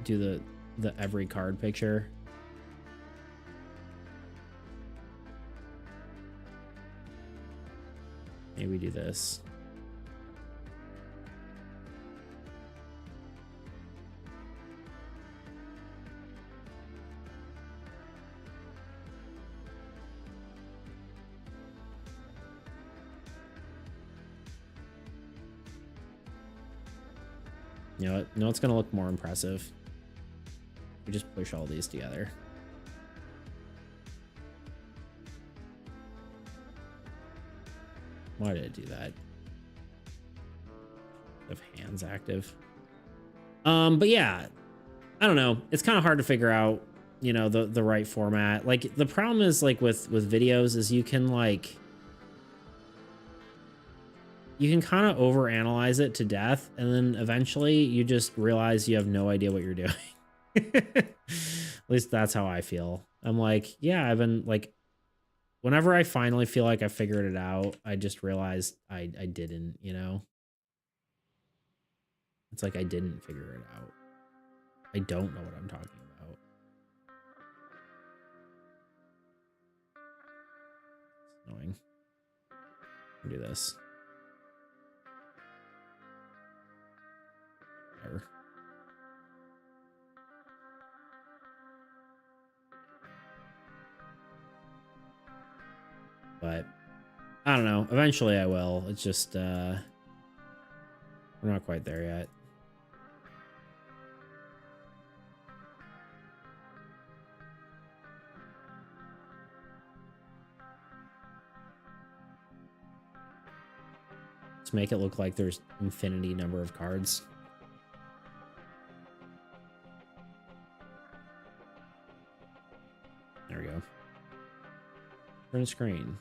do the every card picture. Maybe do this. You know what's gonna look more impressive? We just push all these together. Why did it do that? Of hands active. But yeah, I don't know. It's kind of hard to figure out, you know, the right format. Like the problem is like with videos is you can kind of overanalyze it to death, and then eventually you just realize you have no idea what you're doing. At least that's how I feel. I'm like, yeah, I've been like, whenever I finally feel like I figured it out, I just realized I didn't, you know? It's like I didn't figure it out. I don't know what I'm talking about. It's annoying. I'll do this. Whatever. But I don't know. Eventually I will. It's just we're not quite there yet. To make it look like there's infinity number of cards. Turn screen.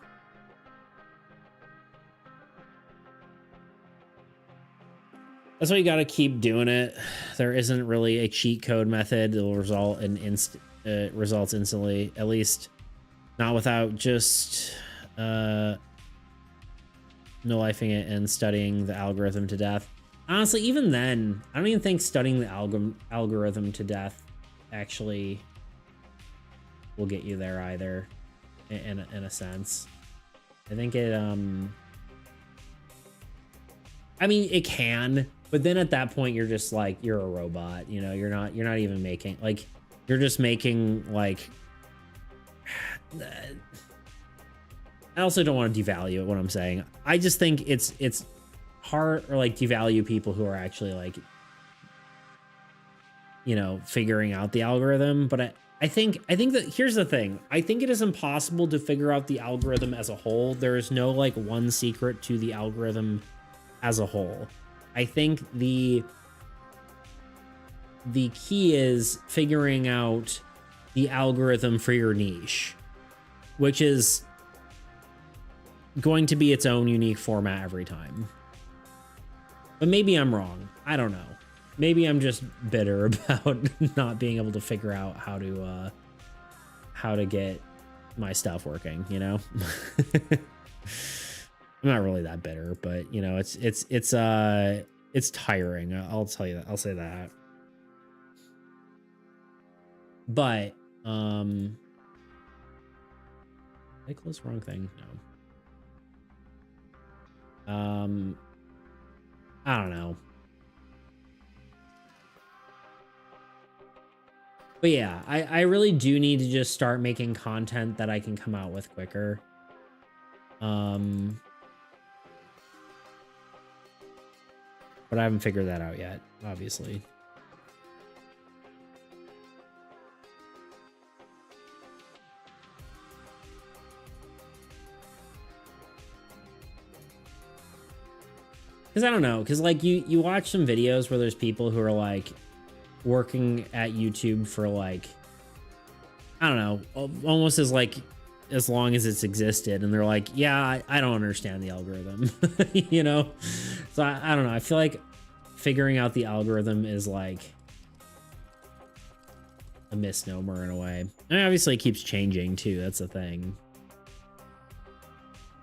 That's why you got to keep doing it. There isn't really a cheat code method that will result in results instantly, at least not without just no lifing it and studying the algorithm to death. Honestly, even then, I don't even think studying the algorithm to death actually will get you there either, in a sense. I think it, I mean, it can, but then at that point, you're just like, you're a robot, you know, you're not even making, like, you're just making, like, I also don't want to devalue it, what I'm saying. I just think it's hard, or like devalue people who are actually like, you know, figuring out the algorithm. But I think that here's the thing. I think it is impossible to figure out the algorithm as a whole. There is no like one secret to the algorithm as a whole. I think the key is figuring out the algorithm for your niche, which is going to be its own unique format every time. But maybe I'm wrong. I don't know. Maybe I'm just bitter about not being able to figure out how to get my stuff working, you know? I'm not really that bitter, but you know, it's tiring. I'll tell you that. I'll say that. But did I close the wrong thing? No. I don't know. But yeah, I really do need to just start making content that I can come out with quicker. But I haven't figured that out yet, obviously. Because I don't know, because like you watch some videos where there's people who are like working at YouTube for like, I don't know, almost as long as it's existed, and they're like, yeah, I don't understand the algorithm. You know? So I don't know, I feel like figuring out the algorithm is like a misnomer in a way. And obviously it keeps changing too, that's the thing.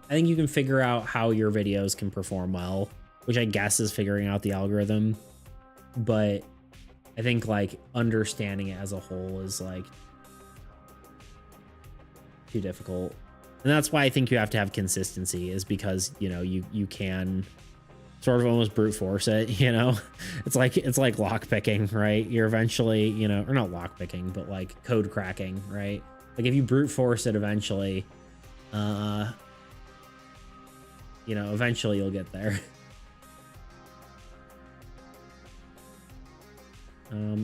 I think you can figure out how your videos can perform well, which I guess is figuring out the algorithm, but I think like understanding it as a whole is like too difficult. And that's why I think you have to have consistency, is because, you know, you can sort of almost brute force it, you know? It's like lock picking, right? You're eventually, you know, or not lock picking, but like code cracking, right? Like if you brute force it eventually, you know, eventually you'll get there.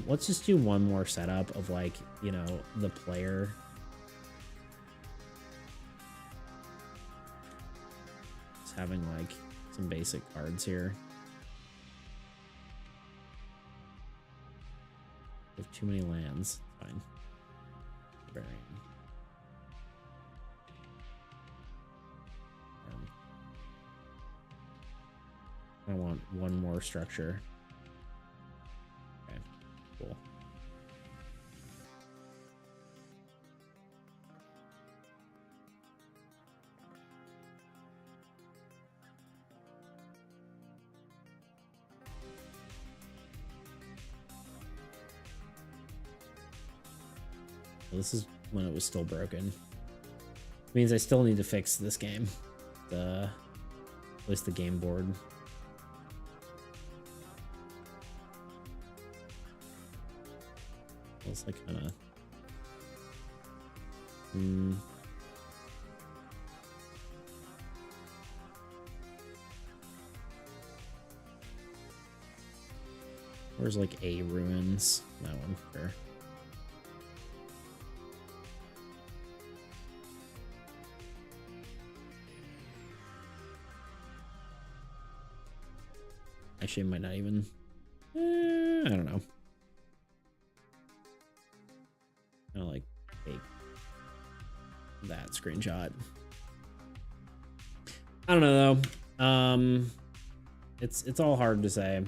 Let's just do one more setup of like, you know, the player. Just having like some basic cards here. We have too many lands. Fine. Barbarian. I want one more structure. Okay, cool. This is when it was still broken. It means I still need to fix this game. At least the game board. It's like kind of where's like A ruins? That one, sure. Actually, it might not even. I don't know. Kind of like take that screenshot. I don't know though. It's all hard to say.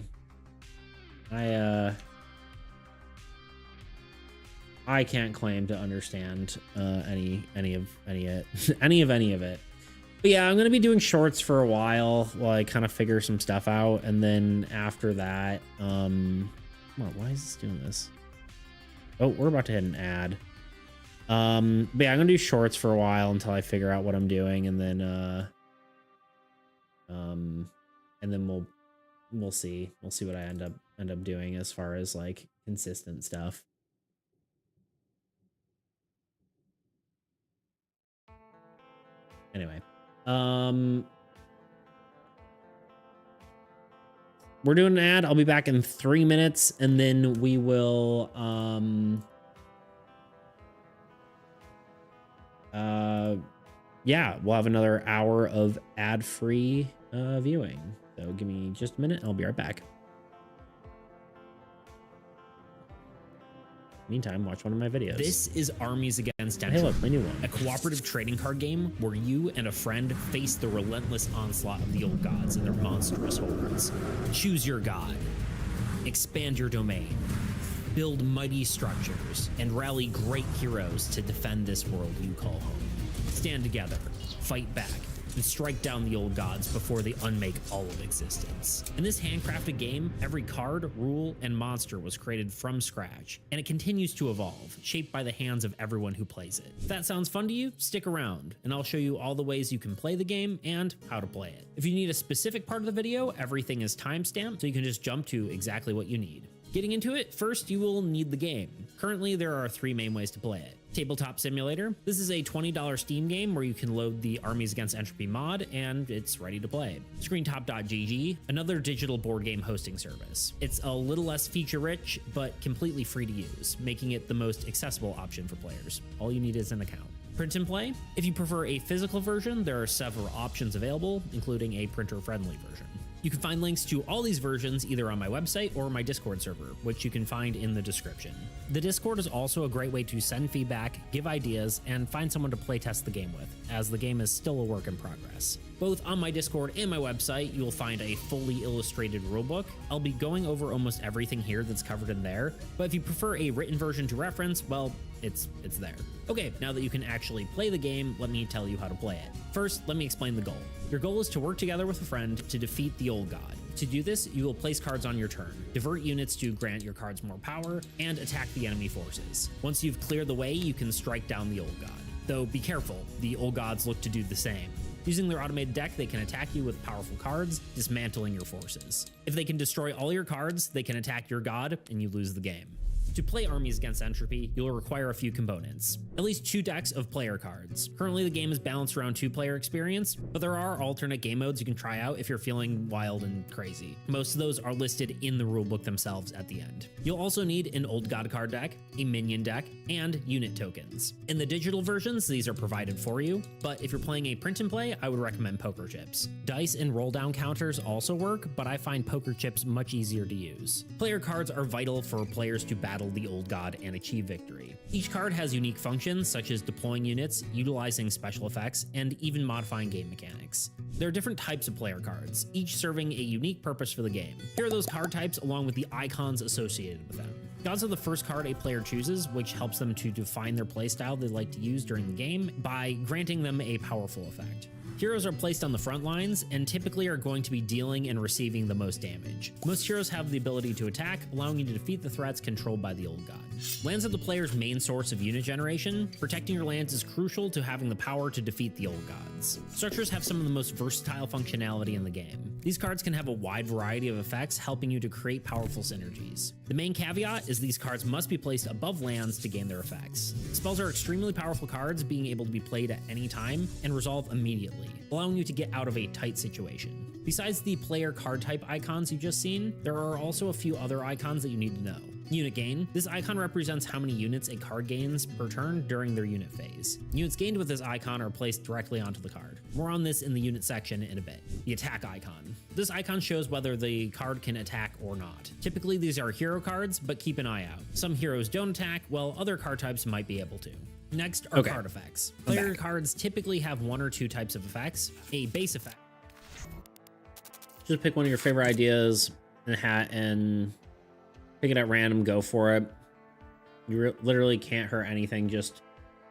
I can't claim to understand any of it. But yeah, I'm gonna be doing shorts for a while I kind of figure some stuff out, and then after that, come on, why is this doing this? Oh, we're about to hit an ad. But yeah, I'm gonna do shorts for a while until I figure out what I'm doing, and then we'll see what I end up doing as far as like consistent stuff. Anyway, we're doing an ad. I'll be back in 3 minutes, and then we will yeah, we'll have another hour of ad-free viewing. So give me just a minute. I'll be right back. Meantime, watch one of my videos. This is Armies Against Entropy. Hey, look, my new one. A cooperative trading card game where you and a friend face the relentless onslaught of the old gods and their monstrous hordes. Choose your god, expand your domain, build mighty structures, and rally great heroes to defend this world you call home. Stand together, fight back, and strike down the old gods before they unmake all of existence. In this handcrafted game, every card, rule, and monster was created from scratch, and it continues to evolve, shaped by the hands of everyone who plays it. If that sounds fun to you, stick around, and I'll show you all the ways you can play the game and how to play it. If you need a specific part of the video, everything is timestamped, so you can just jump to exactly what you need. Getting into it, first you will need the game. Currently, there are 3 main ways to play it. Tabletop Simulator. This is a $20 Steam game where you can load the Armies Against Entropy mod, and it's ready to play. ScreenTop.gg, another digital board game hosting service. It's a little less feature-rich, but completely free to use, making it the most accessible option for players. All you need is an account. Print and play. If you prefer a physical version, there are several options available, including a printer-friendly version. You can find links to all these versions either on my website or my Discord server, which you can find in the description. The Discord is also a great way to send feedback, give ideas, and find someone to playtest the game with, as the game is still a work in progress. Both on my Discord and my website, you will find a fully illustrated rulebook. I'll be going over almost everything here that's covered in there, but if you prefer a written version to reference, well, it's there. Okay, now that you can actually play the game, let me tell you how to play it. First, let me explain the goal. Your goal is to work together with a friend to defeat the old god. To do this, you will place cards on your turn, divert units to grant your cards more power, and attack the enemy forces. Once you've cleared the way, you can strike down the old god. Though be careful, the old gods look to do the same. Using their automated deck, they can attack you with powerful cards, dismantling your forces. If they can destroy all your cards, they can attack your god, and you lose the game. To play Armies Against Entropy, you'll require a few components. At least 2 decks of player cards. Currently, the game is balanced around 2-player experience, but there are alternate game modes you can try out if you're feeling wild and crazy. Most of those are listed in the rulebook themselves at the end. You'll also need an old god card deck, a minion deck, and unit tokens. In the digital versions, these are provided for you, but if you're playing a print and play, I would recommend poker chips. Dice and roll down counters also work, but I find poker chips much easier to use. Player cards are vital for players to battle the old god and achieve victory. Each card has unique functions such as deploying units, utilizing special effects, and even modifying game mechanics. There are different types of player cards, each serving a unique purpose for the game. Here are those card types along with the icons associated with them. Gods are the first card a player chooses, which helps them to define their playstyle they like to use during the game by granting them a powerful effect. Heroes are placed on the front lines and typically are going to be dealing and receiving the most damage. Most heroes have the ability to attack, allowing you to defeat the threats controlled by the old god. Lands are the player's main source of unit generation. Protecting your lands is crucial to having the power to defeat the old gods. Structures have some of the most versatile functionality in the game. These cards can have a wide variety of effects, helping you to create powerful synergies. The main caveat is these cards must be placed above lands to gain their effects. Spells are extremely powerful cards, being able to be played at any time and resolve immediately, allowing you to get out of a tight situation. Besides the player card type icons you've just seen, there are also a few other icons that you need to know. Unit gain. This icon represents how many units a card gains per turn during their unit phase. Units gained with this icon are placed directly onto the card. More on this in the unit section in a bit. The attack icon. This icon shows whether the card can attack or not. Typically these are hero cards, but keep an eye out. Some heroes don't attack, while other card types might be able to. Next are Okay. card effects. I'm Player back. cards typically have one or two types of effects. A base effect. Just pick one of your favorite ideas in a hat and pick it at random, go for it. You literally can't hurt anything just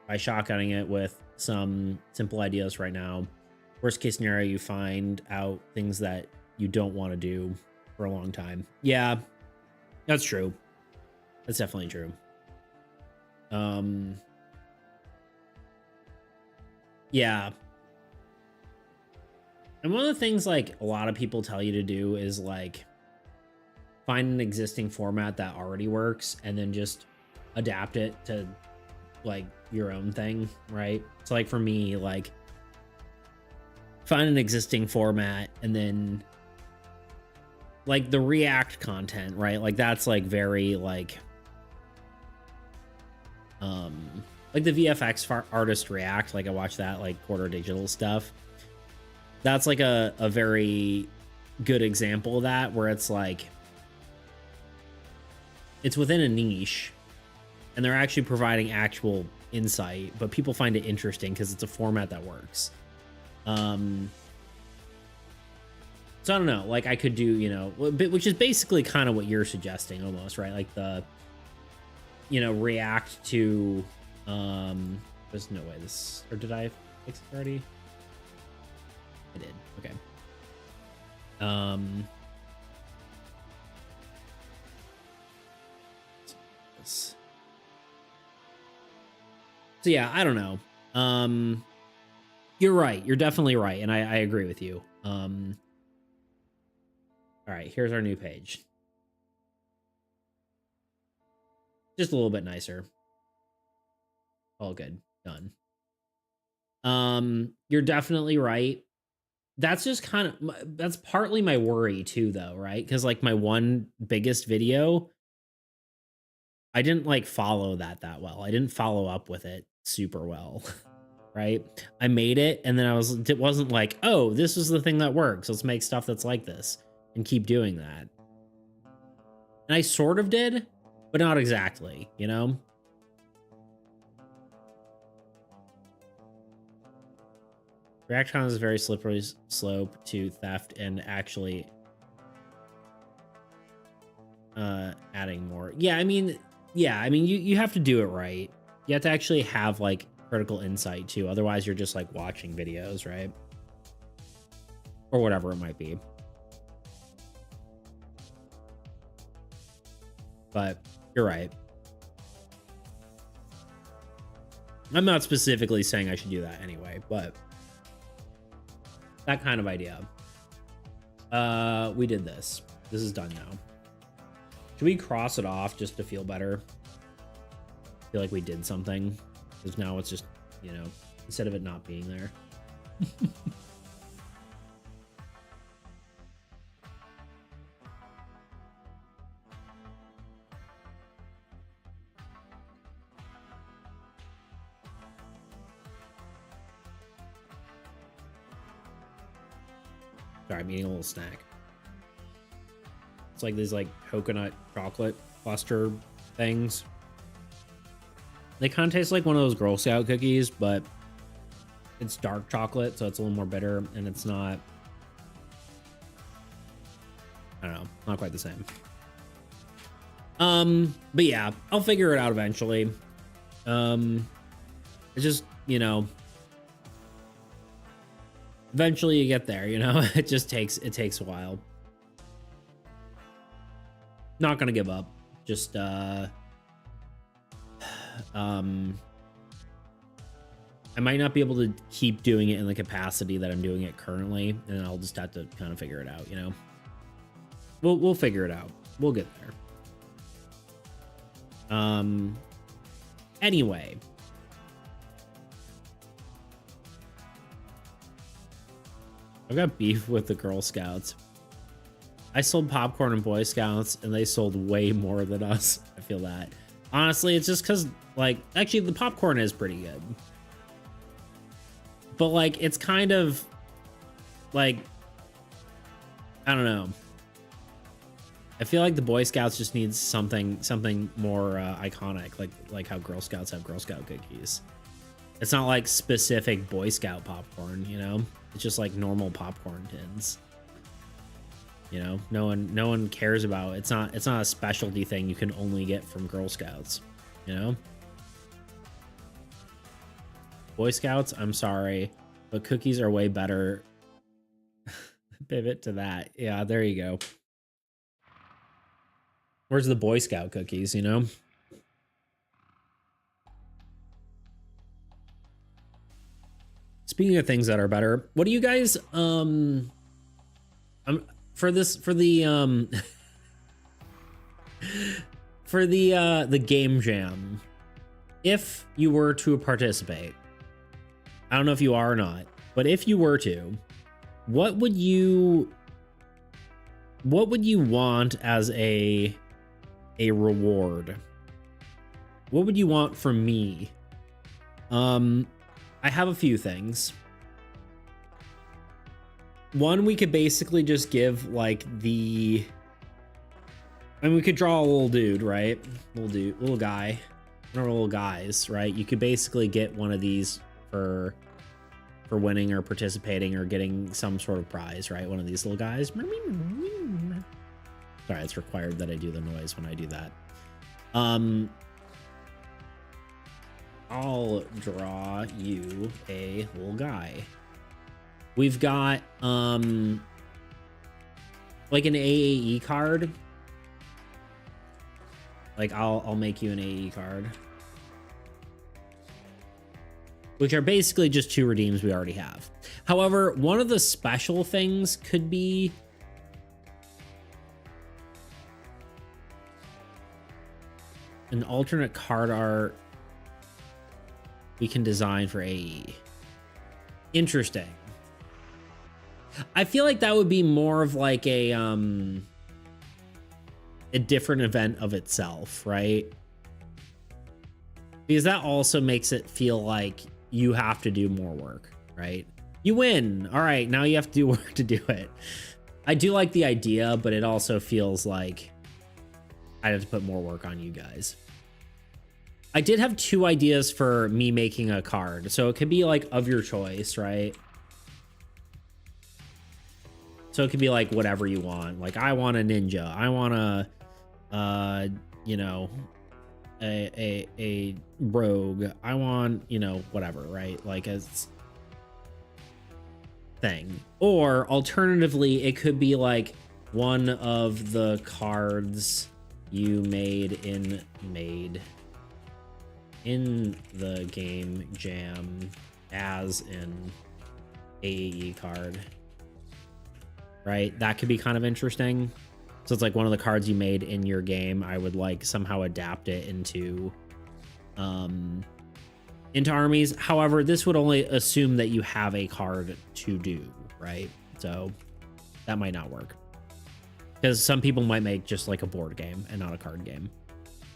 by shotgunning it with some simple ideas right now. Worst case scenario, you find out things that you don't want to do for a long time. Yeah, that's true. That's definitely true. Yeah. And one of the things like a lot of people tell you to do is like find an existing format that already works and then just adapt it to like your own thing, right? So like for me, like find an existing format and then like the React content, right? Like that's like very like the VFX artist React, like I watch that like Quarter Digital stuff. That's like a very good example of that, where it's like it's within a niche and they're actually providing actual insight, but people find it interesting because it's a format that works. So I don't know, like I could do, you know, which is basically kind of what you're suggesting almost, right? Like the, you know, react to, there's no way this, or did I fix it already? I did, okay. So yeah, I don't know. You're right. You're definitely right. And I agree with you. All right, here's our new page. Just a little bit nicer. All good. Done. You're definitely right. That's just kind of, that's partly my worry too, though, right? Because like my one biggest video, I didn't like follow that well. I didn't follow up with it super well. Right? I made it and then it wasn't like, oh, this is the thing that works. Let's make stuff that's like this and keep doing that. And I sort of did, but not exactly, you know? ReactCon is a very slippery slope to theft and actually adding more. Yeah, I mean, you have to do it right. You have to actually have like critical insight too. Otherwise, you're just like watching videos, right? Or whatever it might be. But you're right. I'm not specifically saying I should do that anyway, but that kind of idea. We did this. This is done now. Should we cross it off just to feel better? Feel like we did something. Because now it's just, you know, instead of it not being there. Sorry, I'm eating a little snack. It's like these like coconut chocolate cluster things. They kind of taste like one of those Girl Scout cookies, but it's dark chocolate, so it's a little more bitter, and it's not, I don't know, not quite the same. But yeah, I'll figure it out eventually. It's just, you know, eventually you get there, you know? It takes a while. Not gonna give up. Just I might not be able to keep doing it in the capacity that I'm doing it currently, and I'll just have to kind of figure it out, you know? We'll figure it out. We'll get there. Anyway. I've got beef with the Girl Scouts. I sold popcorn in Boy Scouts, and they sold way more than us. I feel that. Honestly, it's just because, like, actually, the popcorn is pretty good. But, like, it's kind of, like, I don't know. I feel like the Boy Scouts just needs something more iconic, like how Girl Scouts have Girl Scout cookies. It's not like specific Boy Scout popcorn, you know? It's just like normal popcorn tins. You know, no one cares about it. It's not a specialty thing you can only get from Girl Scouts, you know? Boy Scouts, I'm sorry, but cookies are way better. Pivot to that. Yeah, there you go. Where's the Boy Scout cookies, you know? Speaking of things that are better, what do you guys for the for the game jam, if you were to participate, I don't know if you are or not, but if you were to, what would you want as a reward? What would you want from me? I have a few things. One, we could basically just give like we could draw a little dude, right? Little guy, or little guys, right? You could basically get one of these for winning or participating or getting some sort of prize, right? One of these little guys. Sorry, it's required that I do the noise when I do that. I'll draw you a little guy. We've got like an AAE card. Like I'll make you an AAE card, which are basically just 2 redeems we already have. However, one of the special things could be an alternate card art we can design for AE. Interesting. I feel like that would be more of like a different event of itself, right? Because that also makes it feel like you have to do more work, right? You win. All right, now you have to do work to do it. I do like the idea, but it also feels like I have to put more work on you guys. I did have 2 ideas for me making a card. So it could be like of your choice, right? So it could be like whatever you want. Like I want a ninja. I want a, you know, a rogue. I want, you know, whatever, right? Like a thing. Or alternatively, it could be like one of the cards you made in the game jam as an AAE card, right? That could be kind of interesting. So it's like one of the cards you made in your game, I would like somehow adapt it into armies. However, this would only assume that you have a card to do, right? So that might not work, because some people might make just like a board game and not a card game,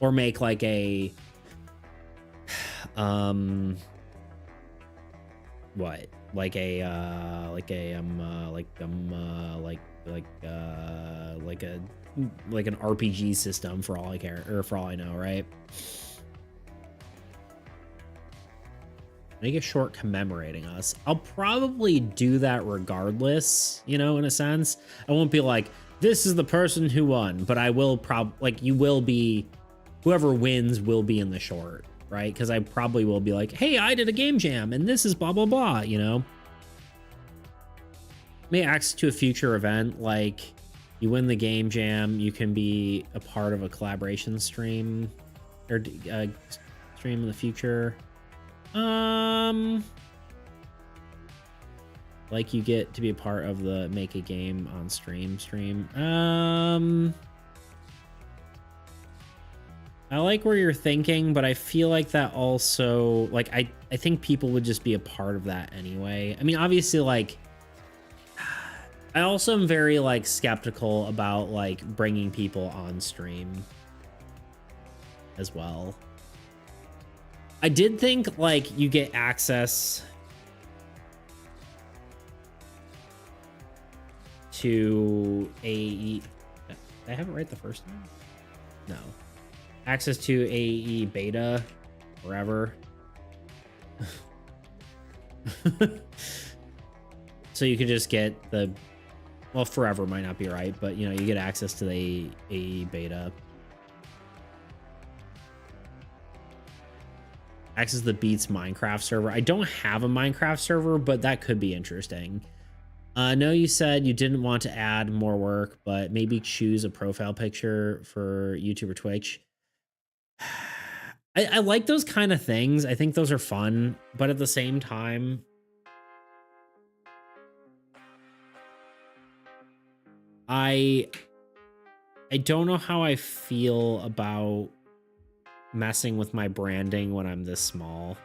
or make like a what, like a like an RPG system for all I care, or for all I know, right? Make a short commemorating us. I'll probably do that regardless, you know, in a sense. I won't be like, this is the person who won, but I will like, you will be, whoever wins will be in the short, right? Because I probably will be like, hey, I did a game jam and this is blah blah blah, you know. May access to a future event, like you win the game jam, you can be a part of a collaboration stream or stream in the future. Like you get to be a part of the make a game on stream. I like where you're thinking, but I feel like that also, like, I think people would just be a part of that anyway. I mean, obviously, like, I also am very, like, skeptical about, like, bringing people on stream as well. I did think, like, you get access to Did I have it right the first time? No. Access to AE beta forever. So you could just get the, well, forever might not be right, but you know, you get access to the AE beta. Access the Beats Minecraft server. I don't have a Minecraft server, but that could be interesting. I know you said you didn't want to add more work, but maybe choose a profile picture for YouTube or Twitch. I like those kind of things. I think those are fun, but at the same time, I don't know how I feel about messing with my branding when I'm this small.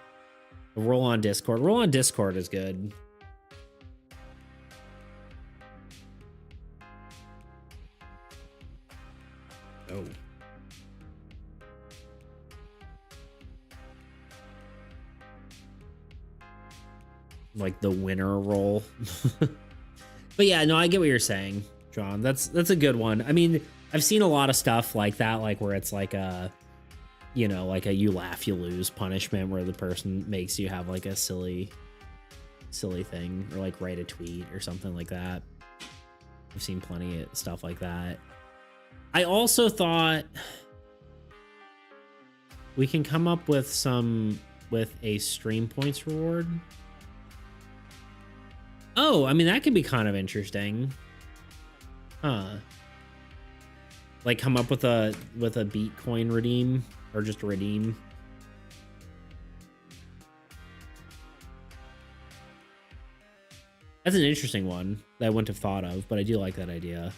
Roll on Discord. Roll on Discord is good. Oh. Like the winner roll. But yeah, no, I get what you're saying, John. That's a good one. I mean, I've seen a lot of stuff like that, like where it's like a, you know, like a you laugh, you lose punishment where the person makes you have like a silly thing or like write a tweet or something like that. I've seen plenty of stuff like that. I also thought we can come up with a stream points reward. Oh, I mean, that could be kind of interesting. Huh. Like come up with a Bitcoin redeem or just redeem. That's an interesting one that I wouldn't have thought of, but I do like that idea.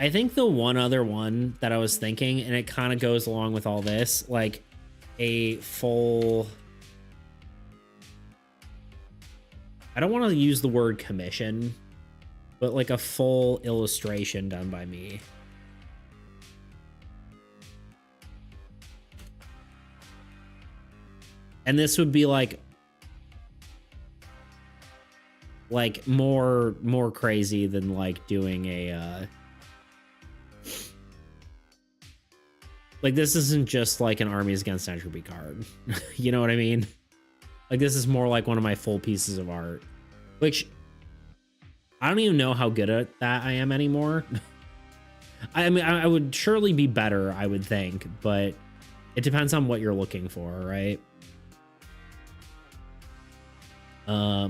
I think the one other one that I was thinking, and it kind of goes along with all this, like a full, I don't want to use the word commission, but like a full illustration done by me. And this would be like more crazy than like doing a like this isn't just like an Armies Against Entropy card. You know what I mean? Like this is more like one of my full pieces of art, which I don't even know how good at that I am anymore. I mean, I would surely be better, I would think, but it depends on what you're looking for, right? I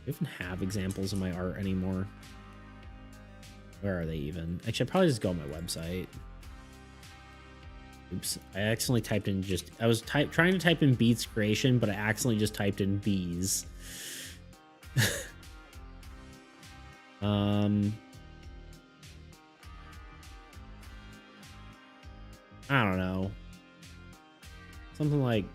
even have examples of my art anymore. Where are they even? Actually, I'd probably just go on my website. Oops, I accidentally typed in just, I was trying to type in Beats creation, but I accidentally just typed in bees. I don't know. Something like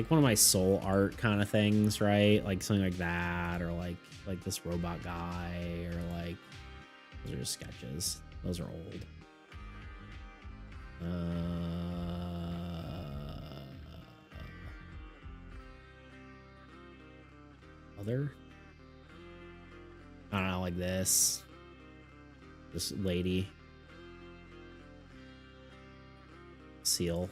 one of my soul art kind of things, right? Like something like that, or like this robot guy, or like, those are just sketches. Those are old. Other? I don't know, like this lady. Seal.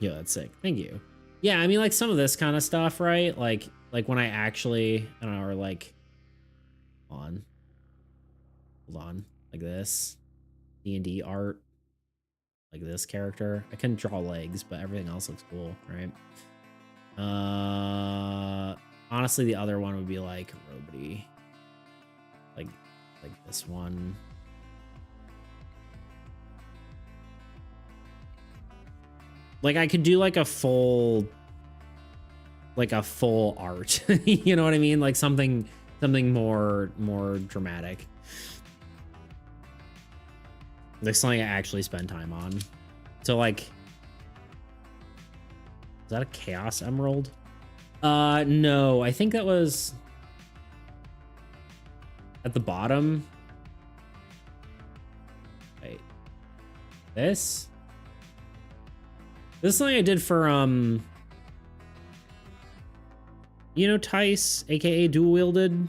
Yeah, that's sick. Thank you. Yeah, I mean, like some of this kind of stuff, right? Like when I actually, I don't know, or like, hold on, like this D&D art, like this character. I couldn't draw legs, but everything else looks cool, right? Honestly, the other one would be like Robody, like this one. Like I could do like a full art. You know what I mean? Like something more dramatic. Like something I actually spend time on. So like, is that a Chaos Emerald? No, I think that was at the bottom. Wait, This is something I did for you know, Tice, aka Dual Wielded.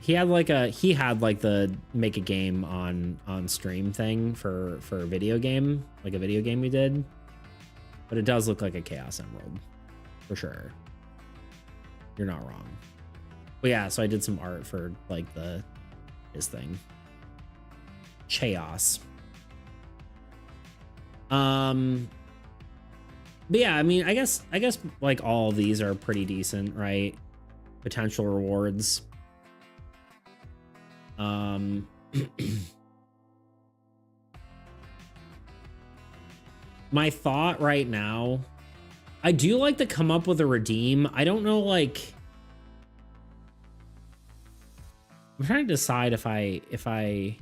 He had like the make a game on stream thing for a video game, like a video game we did. But it does look like a Chaos Emerald, for sure. You're not wrong. But yeah, so I did some art for like his thing. Chaos. But yeah, I mean, I guess like all of these are pretty decent, right? Potential rewards. My thought right now, I do like to come up with a redeem. I don't know, like, I'm trying to decide if I'd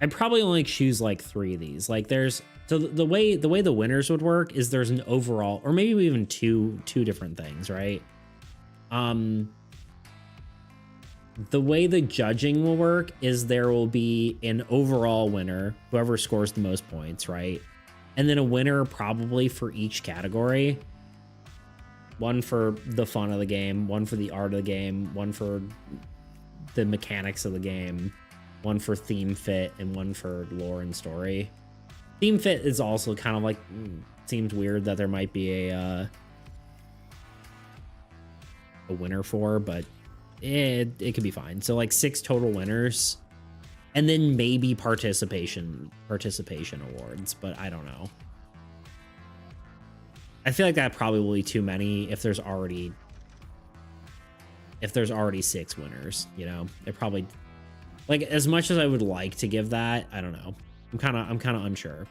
probably only choose like 3 of these. Like there's, so the way the winners would work is there's an overall, or maybe even two different things, right? The way the judging will work is there will be an overall winner, whoever scores the most points, right? And then a winner probably for each category. One for the fun of the game, one for the art of the game, one for the mechanics of the game, one for theme fit, and one for lore and story. Theme fit is also kind of like, seems weird that there might be a winner for, but it could be fine. So like 6 total winners, and then maybe participation awards, but I don't know. I feel like that probably will be too many if there's already 6 winners, you know. It probably, like, as much as I would like to give that, I don't know. I'm kind of unsure.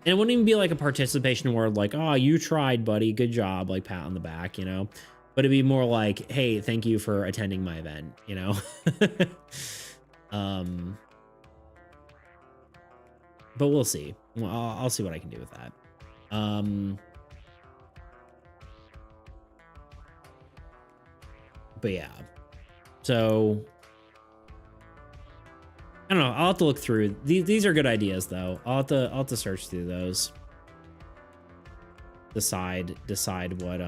And it wouldn't even be like a participation award, like, oh, you tried, buddy, good job, like pat on the back, you know. But it'd be more like, hey, thank you for attending my event, you know. But we'll see. Well, I'll see what I can do with that. But yeah, so I don't know. I'll have to look through these. Are good ideas though. I'll have to search through those. Decide what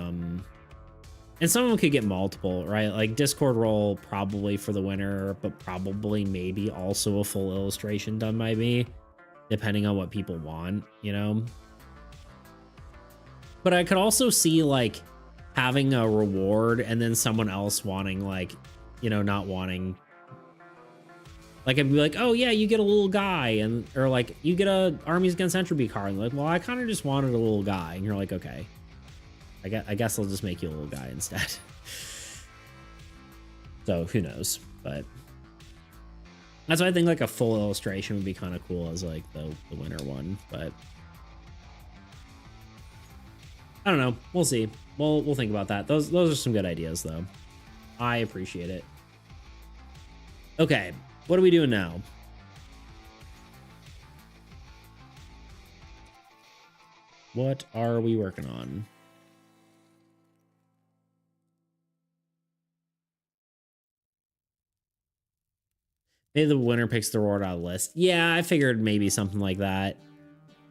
and some of them could get multiple, right? Like Discord roll probably for the winner, but probably maybe also a full illustration done by me, depending on what people want, you know. But I could also see like having a reward and then someone else wanting, like, you know, not wanting, like, I'd be like, oh yeah, you get a little guy, and or like you get a Armies Against Entropy card, and like, well, I kind of just wanted a little guy, and you're like, okay, I guess I'll just make you a little guy instead. So who knows? But that's why I think like a full illustration would be kind of cool as like the winner one, but I don't know. We'll see. We'll think about that. Those are some good ideas though. I appreciate it. Okay, what are we doing now? What are we working on? Maybe the winner picks the reward out of the list. Yeah, I figured maybe something like that.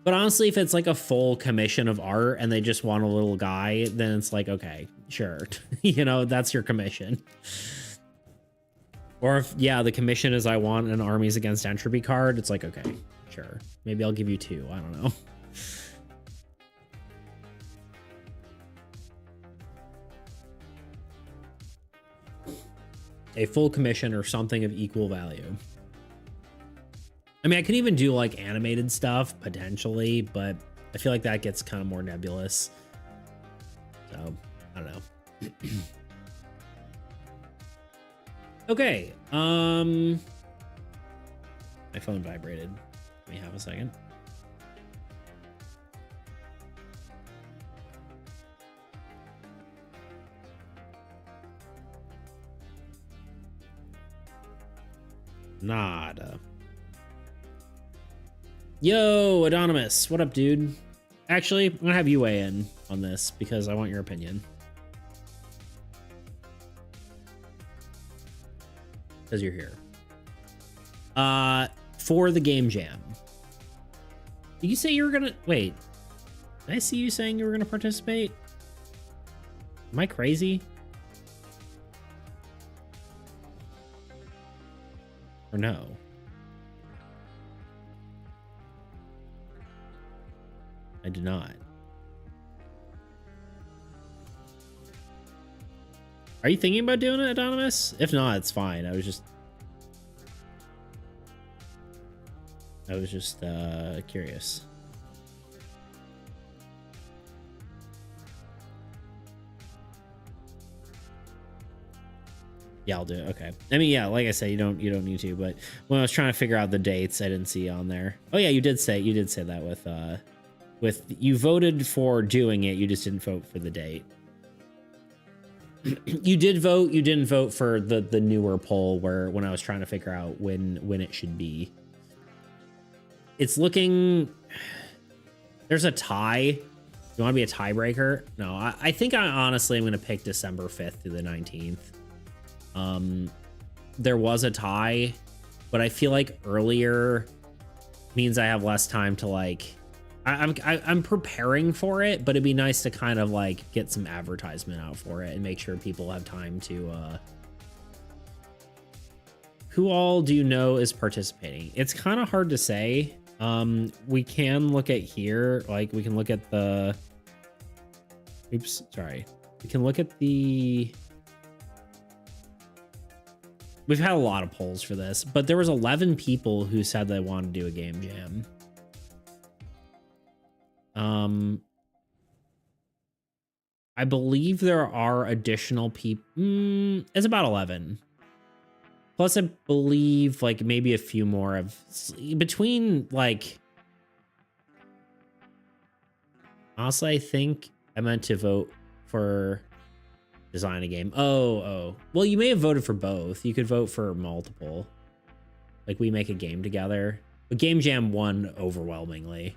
But honestly, if it's like a full commission of art and they just want a little guy, then it's like, okay, sure. You know, that's your commission. Or if, yeah, the commission is I want an Armies Against Entropy card, it's like, okay, sure. Maybe I'll give you 2. I don't know. A full commission or something of equal value. I mean, I could even do like animated stuff potentially, but I feel like that gets kind of more nebulous. So I don't know. Okay. My phone vibrated. Let me have a second. Nada. Yo, Anonymous, what up, dude? Actually, I'm gonna have you weigh in on this because I want your opinion. Because you're here. For the game jam. Did you say you were gonna wait? Did I see you saying you were gonna participate? Am I crazy? Or no? I did not. Are you thinking about doing it, Anonymous? If not, it's fine. I was just curious. Yeah, I'll do it. Okay. I mean, yeah, like I said, you don't need to, but when I was trying to figure out the dates, I didn't see on there. Oh yeah, you did say that with you voted for doing it, you just didn't vote for the date. You did vote, you didn't vote for the newer poll where when I was trying to figure out when it should be. It's looking, there's a tie. You want to be a tiebreaker? No, I think I honestly am going to pick December 5th through the 19th. There was a tie, but I feel like earlier means I have less time to like, I'm preparing for it, but it'd be nice to kind of like get some advertisement out for it and make sure people have time to, who all do you know is participating? It's kind of hard to say. We can look at here, like we can look at the, oops, sorry. We can look at the, we've had a lot of polls for this, but there was 11 people who said they wanted to do a game jam. I believe there are additional people. It's about 11. Plus, I believe like maybe a few more of between like. Honestly, I think I meant to vote for design a game. Oh. Well, you may have voted for both. You could vote for multiple. Like we make a game together. But Game Jam won overwhelmingly.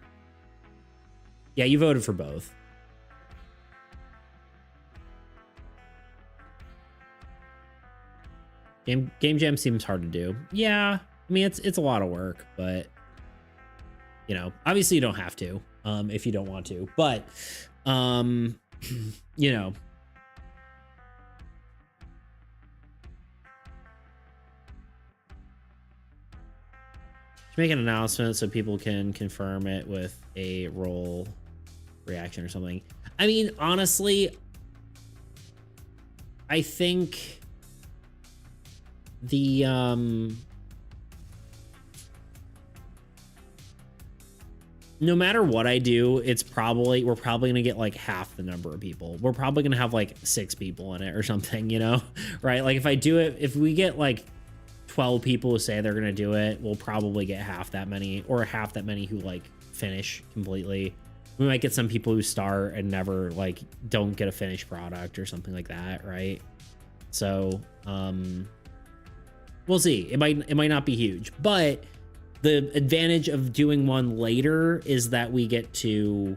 Yeah, you voted for both. Game Jam seems hard to do. Yeah, I mean it's a lot of work, but you know, obviously you don't have to if you don't want to. But you know, to make an announcement so people can confirm it with a roll reaction or something. I mean, honestly, I think the no matter what I do, we're probably gonna get like half the number of people. We're probably gonna have like 6 people in it or something, you know, right? Like if I do it, if we get like 12 people who say they're gonna do it, we'll probably get half that many, or half that many who like finish completely. We might get some people who start and never like don't get a finished product or something like that, right? So we'll see. It might not be huge, but the advantage of doing one later is that we get to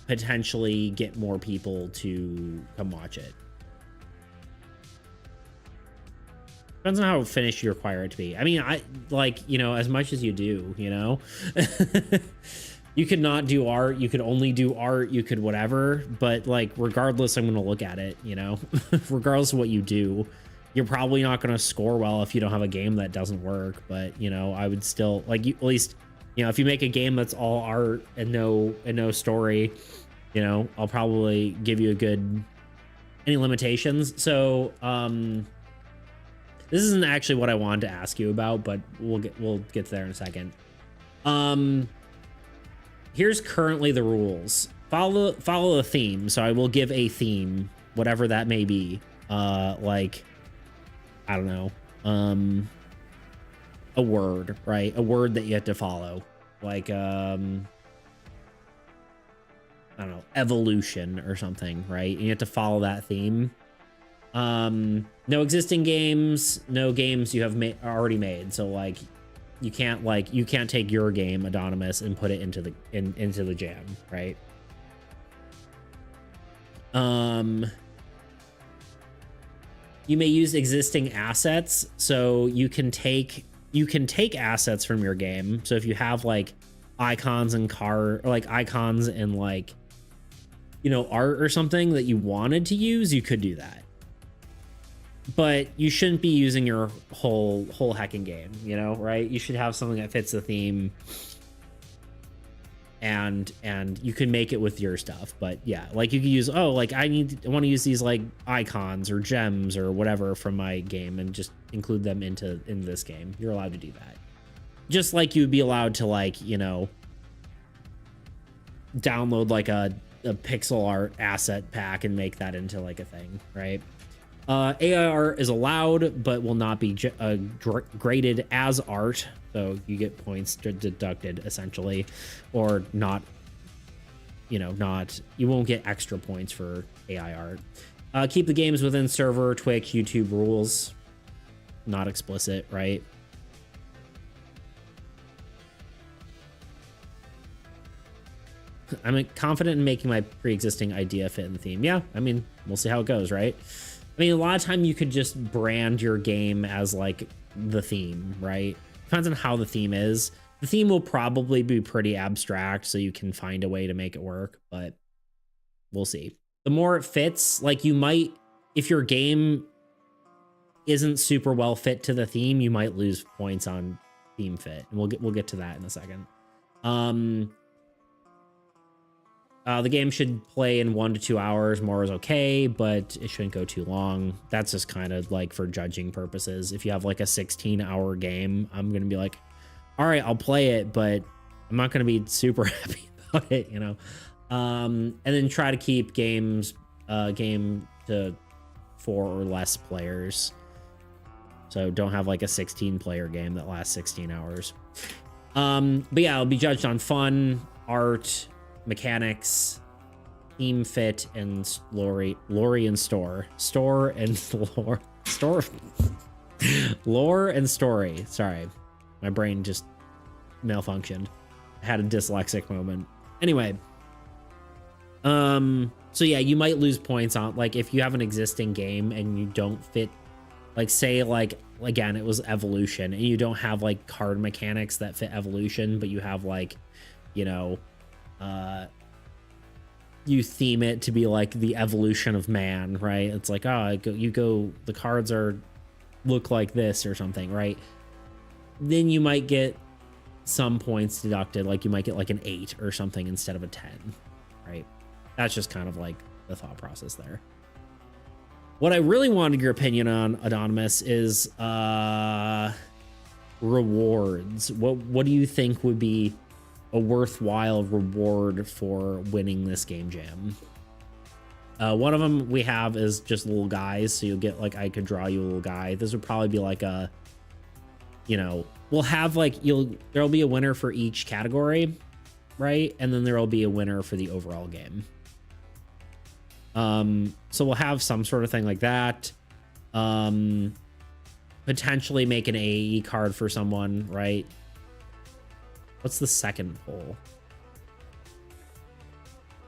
potentially get more people to come watch it. Depends on how finished you require it to be. I mean, I like, you know, as much as you do, you know, you could not do art. You could only do art. You could whatever. But like, regardless, I'm going to look at it, you know, regardless of what you do. You're probably not going to score well if you don't have a game that doesn't work. But, you know, I would still like you, at least, you know, if you make a game that's all art and no story, you know, I'll probably give you a good, any limitations. So, this isn't actually what I wanted to ask you about, but we'll get there in a second. Here's currently the rules. Follow a theme. So I will give a theme, whatever that may be. Like, I don't know, a word, right? A word that you have to follow. Like, I don't know, evolution or something, right? And you have to follow that theme. No existing games, no games you have already made. So like, you can't take your game, Anonymous, and put it into the jam, right? You may use existing assets, so you can take assets from your game. So if you have like icons and icons and like, you know, art or something that you wanted to use, you could do that. But you shouldn't be using your whole hecking game, you know, right? You should have something that fits the theme, and you can make it with your stuff. But yeah, like you could use, oh, like I want to use these like icons or gems or whatever from my game and just include them in this game. You're allowed to do that. Just like you'd be allowed to, like, you know, download like a pixel art asset pack and make that into like a thing, right? AI art is allowed, but will not be graded as art. So you get points deducted essentially, or not, you know, you won't get extra points for AI art. Keep the games within server, Twitch, YouTube rules. Not explicit, right? I'm confident in making my pre-existing idea fit in the theme. Yeah, I mean, we'll see how it goes, right? I mean, a lot of time you could just brand your game as like the theme, right? Depends on how the theme is. The theme will probably be pretty abstract, so you can find a way to make it work, but we'll see. The more it fits, like you might, if your game isn't super well fit to the theme, you might lose points on theme fit. And we'll get to that in a second. The game should play in 1 to 2 hours. More is okay, but it shouldn't go too long. That's just kind of like for judging purposes. If you have like a 16-hour game, I'm going to be like, all right, I'll play it, but I'm not going to be super happy about it, you know? And then try to keep game to 4 or less players. So don't have like a 16-player game that lasts 16 hours. But yeah, it'll be judged on fun, art, mechanics, theme fit, and lore and store and lore and story. Sorry, my brain just malfunctioned. I had a dyslexic moment. Anyway, so yeah, you might lose points on, like, if you have an existing game and you don't fit, like, say, like, again, it was Evolution, and you don't have like card mechanics that fit Evolution, but you have like, you know, you theme it to be like the evolution of man, right? It's like, oh, the cards look like this or something, right? Then you might get some points deducted, like you might get like an 8 or something instead of a 10, right? That's just kind of like the thought process there. What I really wanted your opinion on, Anonymous, is rewards. What do you think would be a worthwhile reward for winning this game jam? One of them we have is just little guys, so you'll get like, I could draw you a little guy. This would probably be like a, you know, we'll have like, there'll be a winner for each category, right? And then there'll be a winner for the overall game. So we'll have some sort of thing like that. Potentially make an AE card for someone, right? What's the second poll?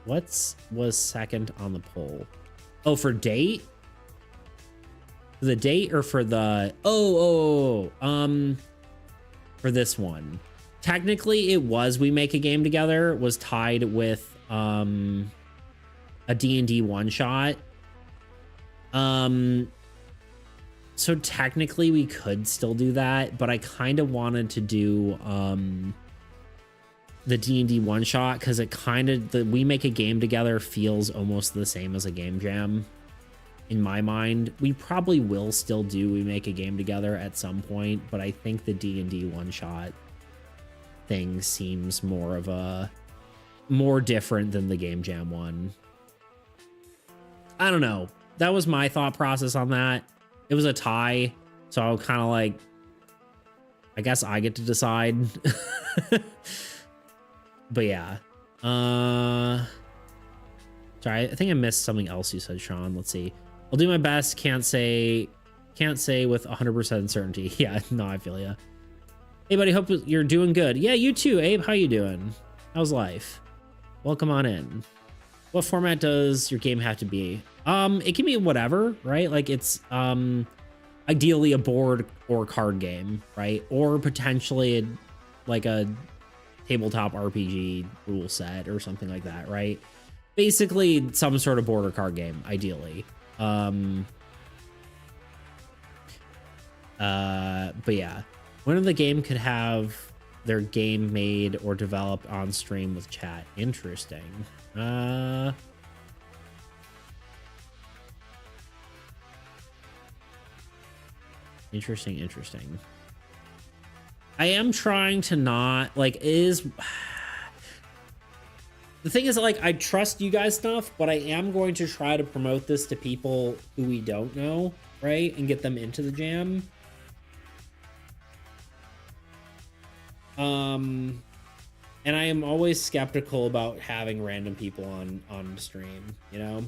Was second on the poll? Oh, for date? For the date or for the... for this one. Technically, it was We Make a Game Together was tied with a D&D one-shot. So technically we could still do that, but I kind of wanted to do the D&D one-shot because it kind of, the We Make a Game Together feels almost the same as a game jam in my mind. We probably will still do We Make a Game Together at some point, but I think the D&D one-shot thing seems more different than the game jam one. I don't know. That was my thought process on that. It was a tie, so I was kind of like, I guess I get to decide. But yeah. Sorry, I think I missed something else you said, Sean. Let's see. I'll do my best. Can't say with 100% certainty. Yeah, no, I feel ya. Hey, buddy, hope you're doing good. Yeah, you too, Abe. How you doing? How's life? Welcome on in. What format does your game have to be? It can be whatever, right? Like it's ideally a board or card game, right? Or potentially like a tabletop RPG rule set or something like that, right? Basically some sort of board or card game, ideally. But yeah, one of the game could have their game made or developed on stream with chat. Interesting. Interesting. I am trying to not like the thing is, like, I trust you guys enough, but I am going to try to promote this to people who we don't know, right? And get them into the jam. And I am always skeptical about having random people on stream, you know?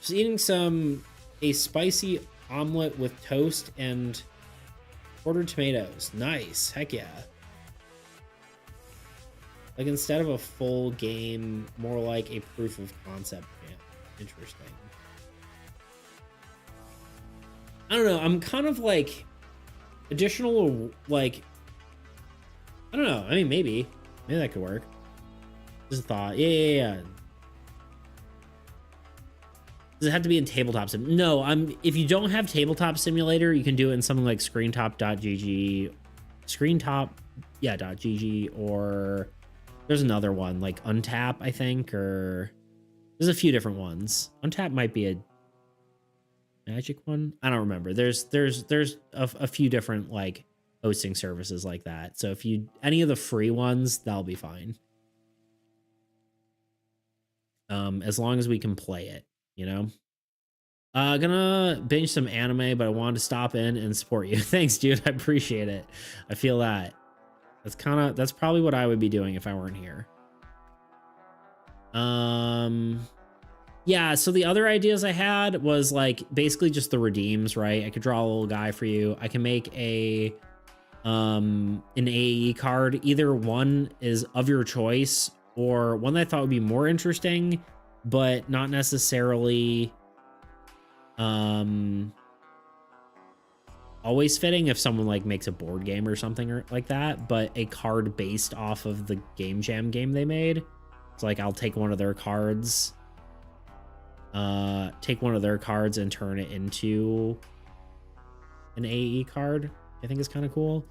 Just eating a spicy omelet with toast and quartered tomatoes. Nice. Heck yeah. Like, instead of a full game, more like a proof of concept jam. Interesting. I don't know. I'm kind of like additional, like, I don't know. I mean, maybe that could work. Just a thought. Yeah. Does it have to be in Tabletop Sim? No, if you don't have Tabletop Simulator, you can do it in something like screentop.gg, .gg, or there's another one like Untap, I think, or there's a few different ones. Untap might be a Magic one. I don't remember. There's a few different like hosting services like that. So if you any of the free ones, that'll be fine. As long as we can play it, you know. Gonna binge some anime, but I wanted to stop in and support you. Thanks, dude. I appreciate it. I feel that. That's probably what I would be doing if I weren't here. Yeah, so the other ideas I had was like basically just the redeems, right? I could draw a little guy for you. I can make an AE card. Either one is of your choice, or one that I thought would be more interesting, but not necessarily always fitting if someone like makes a board game or something or like that, but a card based off of the Game Jam game they made. So like I'll take one of their cards, and turn it into an AE card. I think is kind of cool.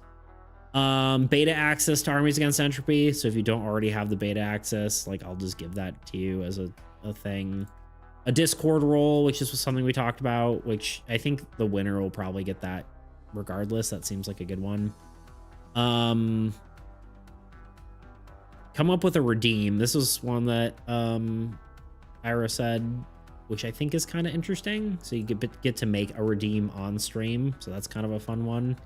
Beta access to Armies Against Entropy. So if you don't already have the beta access, like I'll just give that to you as a thing. A Discord role, which is something we talked about, which I think the winner will probably get that regardless. That seems like a good one. Come up with a redeem. This was one that Ira said, which I think is kind of interesting. So you get to make a redeem on stream. So that's kind of a fun one.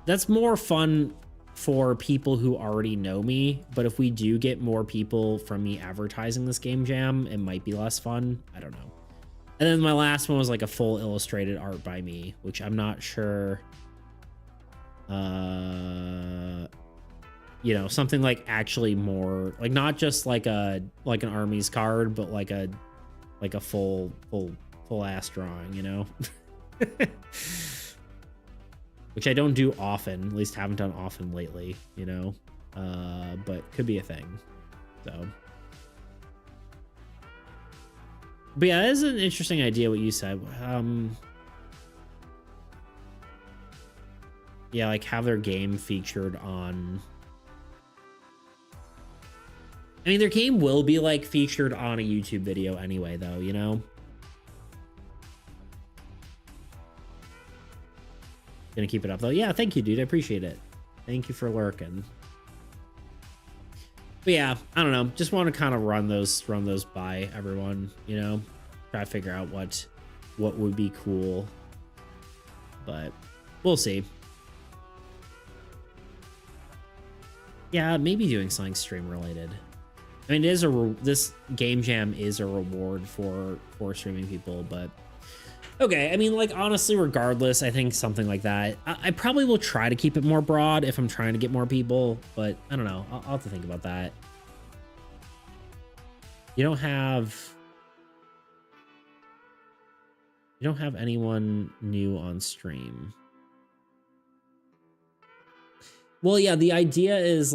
That's more fun for people who already know me, but if we do get more people from me advertising this game jam, it might be less fun. I don't know. And then my last one was like a full illustrated art by me, which I'm not sure, you know, something like actually more like not just like an Armies card, but like a full ass drawing, you know. Which I don't do often, at least haven't done often lately, you know, but could be a thing. So, but yeah, that is an interesting idea what you said. Yeah, like have their game featured on. I mean, their game will be like featured on a YouTube video anyway, though, you know. Gonna keep it up though. Yeah, thank you, dude. I appreciate it. Thank you for lurking. But yeah, I don't know. Just want to kind of run those by everyone, you know. Try to figure out what would be cool. But we'll see. Yeah, maybe doing something stream related. I mean, this game jam is a reward for streaming people, but okay, I mean, like, honestly, regardless, I think something like that. I probably will try to keep it more broad if I'm trying to get more people, but I don't know. I'll have to think about that. You don't have anyone new on stream. Well, yeah, the idea is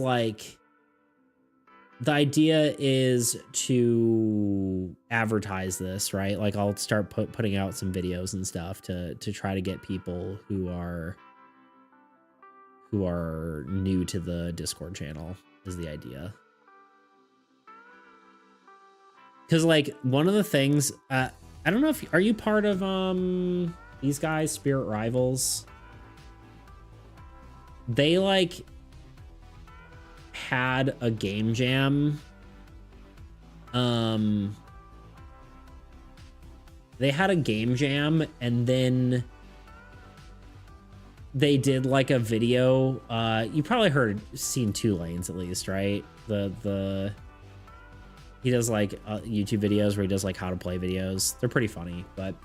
to advertise this, right? Like I'll start putting out some videos and stuff to try to get people who are new to the Discord channel is the idea. Because like one of the things, I don't know if are you part of these guys, Spirit Rivals? They like had a game jam. They had a game jam and then they did like a video. You probably seen 2 Lanes at least, right? He does like YouTube videos where he does like how to play videos. They're pretty funny, but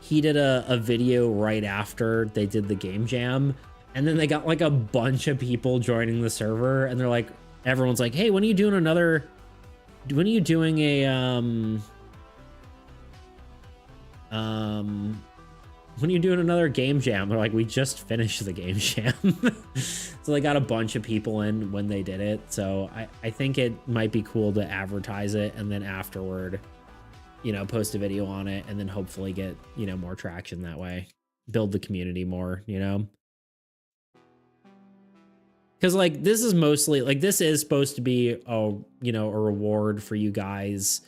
he did a video right after they did the game jam, and then they got like a bunch of people joining the server, and they're like, everyone's like, hey, when are you doing a when are you doing another game jam? They're like, we just finished the game jam. So they got a bunch of people in when they did it. So I think it might be cool to advertise it and then afterward, you know, post a video on it and then hopefully get, you know, more traction that way. Build the community more, you know? Because like this is mostly like this is supposed to be a, you know, a reward for you guys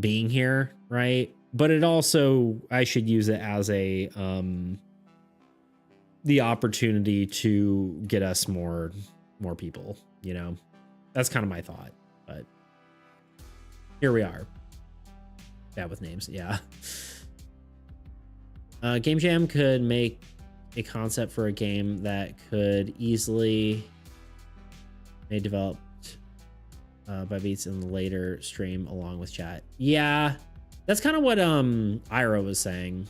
being here, right? But it also, I should use it as a the opportunity to get us more people, you know. That's kind of my thought, but here we are. Bad with names, yeah. Game Jam could make a concept for a game that could easily be developed by Beats in the later stream along with chat. Yeah, that's kind of what Ira was saying.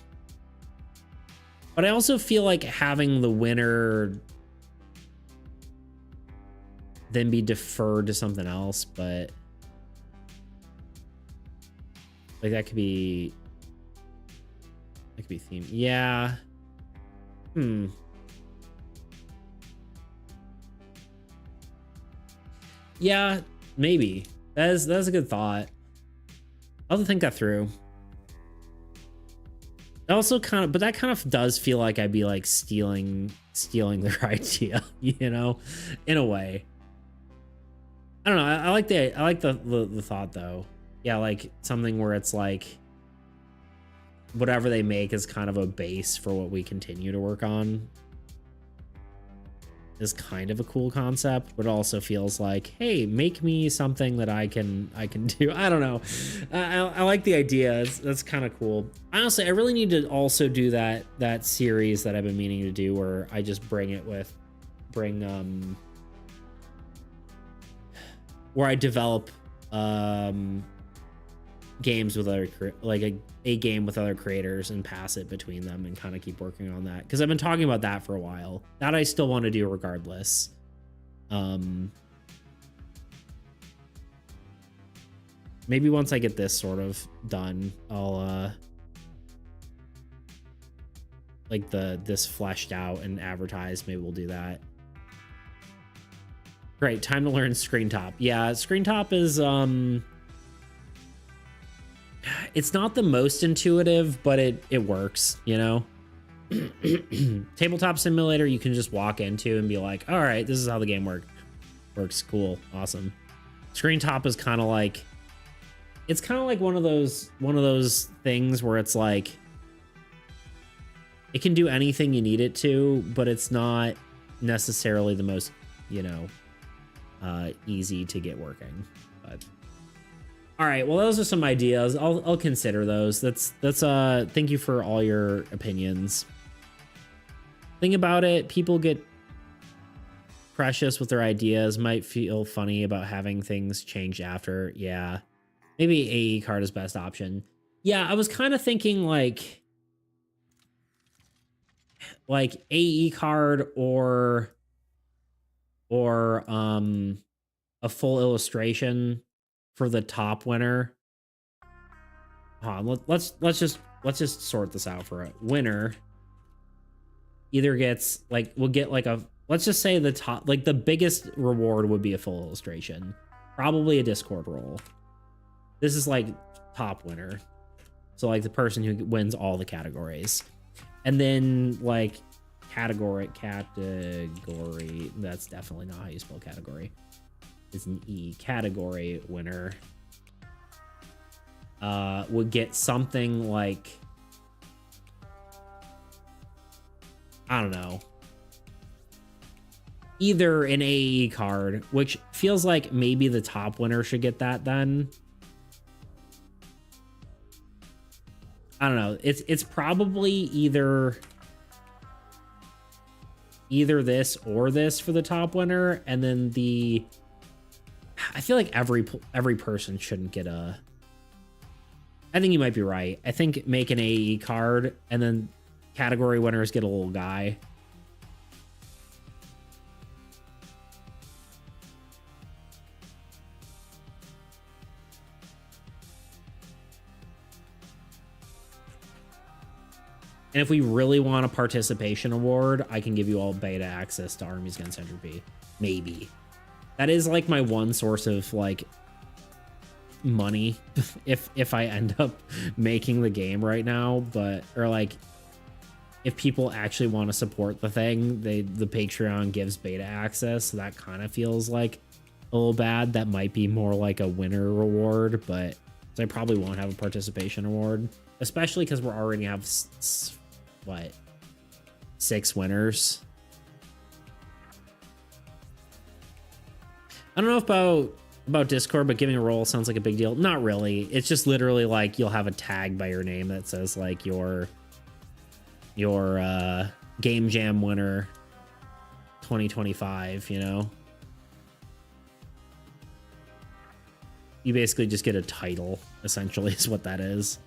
But I also feel like having the winner then be deferred to something else, but like that could be themed. Yeah. Yeah, maybe. That's a good thought. I'll have to think that through. Also kind of, but that kind of does feel like I'd be like stealing their idea, you know, in a way. I don't know. I like the thought though. Yeah, like something where it's like whatever they make is kind of a base for what we continue to work on. Is kind of a cool concept, but also feels like, hey, make me something that I can do. I don't know. I like the idea. That's kind of cool. Honestly, I really need to also do that series that I've been meaning to do, where I just bring where I develop games with other like a game with other creators and pass it between them and kind of keep working on that, because I've been talking about that for a while. That I still want to do regardless. Maybe once I get this sort of done, I'll like this fleshed out and advertised. Maybe we'll do that. Great, time to learn screen top. Yeah, screen top is it's not the most intuitive, but it works, you know. Tabletop simulator you can just walk into and be like, all right, this is how the game works. Cool, awesome. Screen top is kind of like, it's kind of like one of those things where it's like it can do anything you need it to, but it's not necessarily the most, you know, easy to get working. But all right, well, those are some ideas. I'll consider those. That's thank you for all your opinions. Think about it. People get precious with their ideas, might feel funny about having things change after. Yeah. Maybe AE card is best option. Yeah, I was kind of thinking like AE card or a full illustration for the top winner. Let's just sort this out for a winner. Either gets like, we'll get like a, let's just say the top, like the biggest reward would be a full illustration, probably a Discord role. This is like top winner. So like the person who wins all the categories. And then like category, that's definitely not how you spell category. It's an E. Category winner would get something like, I don't know, either an AE card, which feels like maybe the top winner should get that then. I don't know. It's probably either this or this for the top winner, and then I feel like every person shouldn't get a. I think you might be right. I think make an AE card, and then category winners get a little guy. And if we really want a participation award, I can give you all beta access to Armies Against Entropy. Maybe. That is like my one source of like money if I end up making the game right now, but or like if people actually want to support the thing, the Patreon gives beta access, so that kind of feels like a little bad. That might be more like a winner reward, but so I probably won't have a participation award, especially because we're already have what, 6 winners. I don't know about Discord, but giving a role sounds like a big deal. Not really. It's just literally like you'll have a tag by your name that says like your Game Jam winner 2025, you know? You basically just get a title, essentially, is what that is.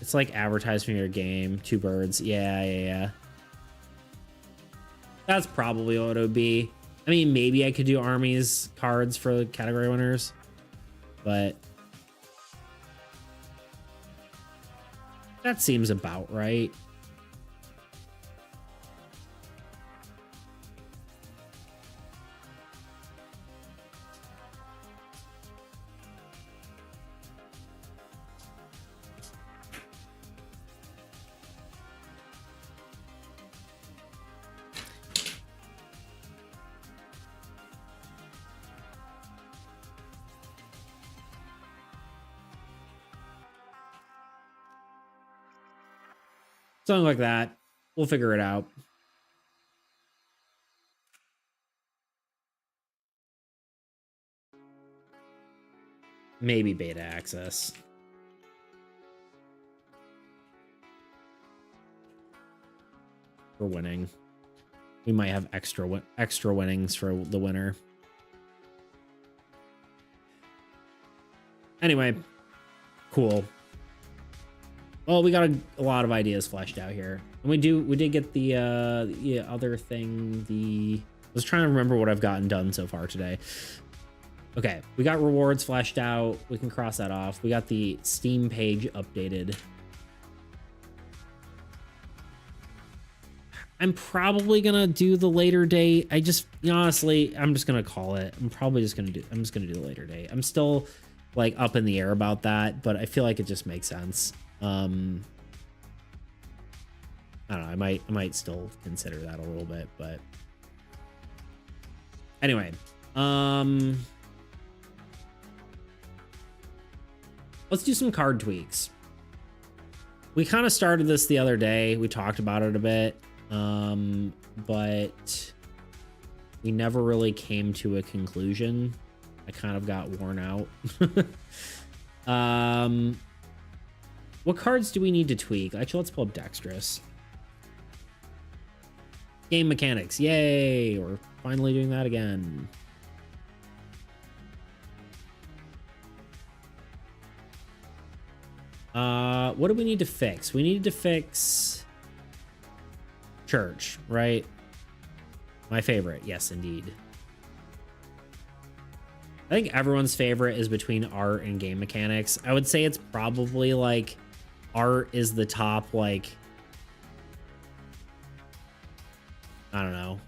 It's like advertising your game. 2 birds. Yeah. That's probably what it would be. I mean, maybe I could do armies cards for the category winners, but that seems about right. Something like that. We'll figure it out. Maybe beta access. For winning. We might have extra winnings for the winner. Anyway, cool. Well, we got a lot of ideas fleshed out here, and we did get the other thing. I was trying to remember what I've gotten done so far today. Okay, we got rewards fleshed out. We can cross that off. We got the Steam page updated. I'm probably gonna do the later date. Honestly, I'm just gonna call it. I'm just gonna do the later date. I'm still like up in the air about that, but I feel like it just makes sense. I don't know. I might still consider that a little bit, but anyway, let's do some card tweaks. We kind of started this the other day. We talked about it a bit, but we never really came to a conclusion. I kind of got worn out. What cards do we need to tweak? Actually, let's pull up Dexterous. Game mechanics. Yay! We're finally doing that again. What do we need to fix? We need to fix Church, right? My favorite, yes, indeed. I think everyone's favorite is between art and game mechanics. I would say it's probably like art is the top, like, I don't know,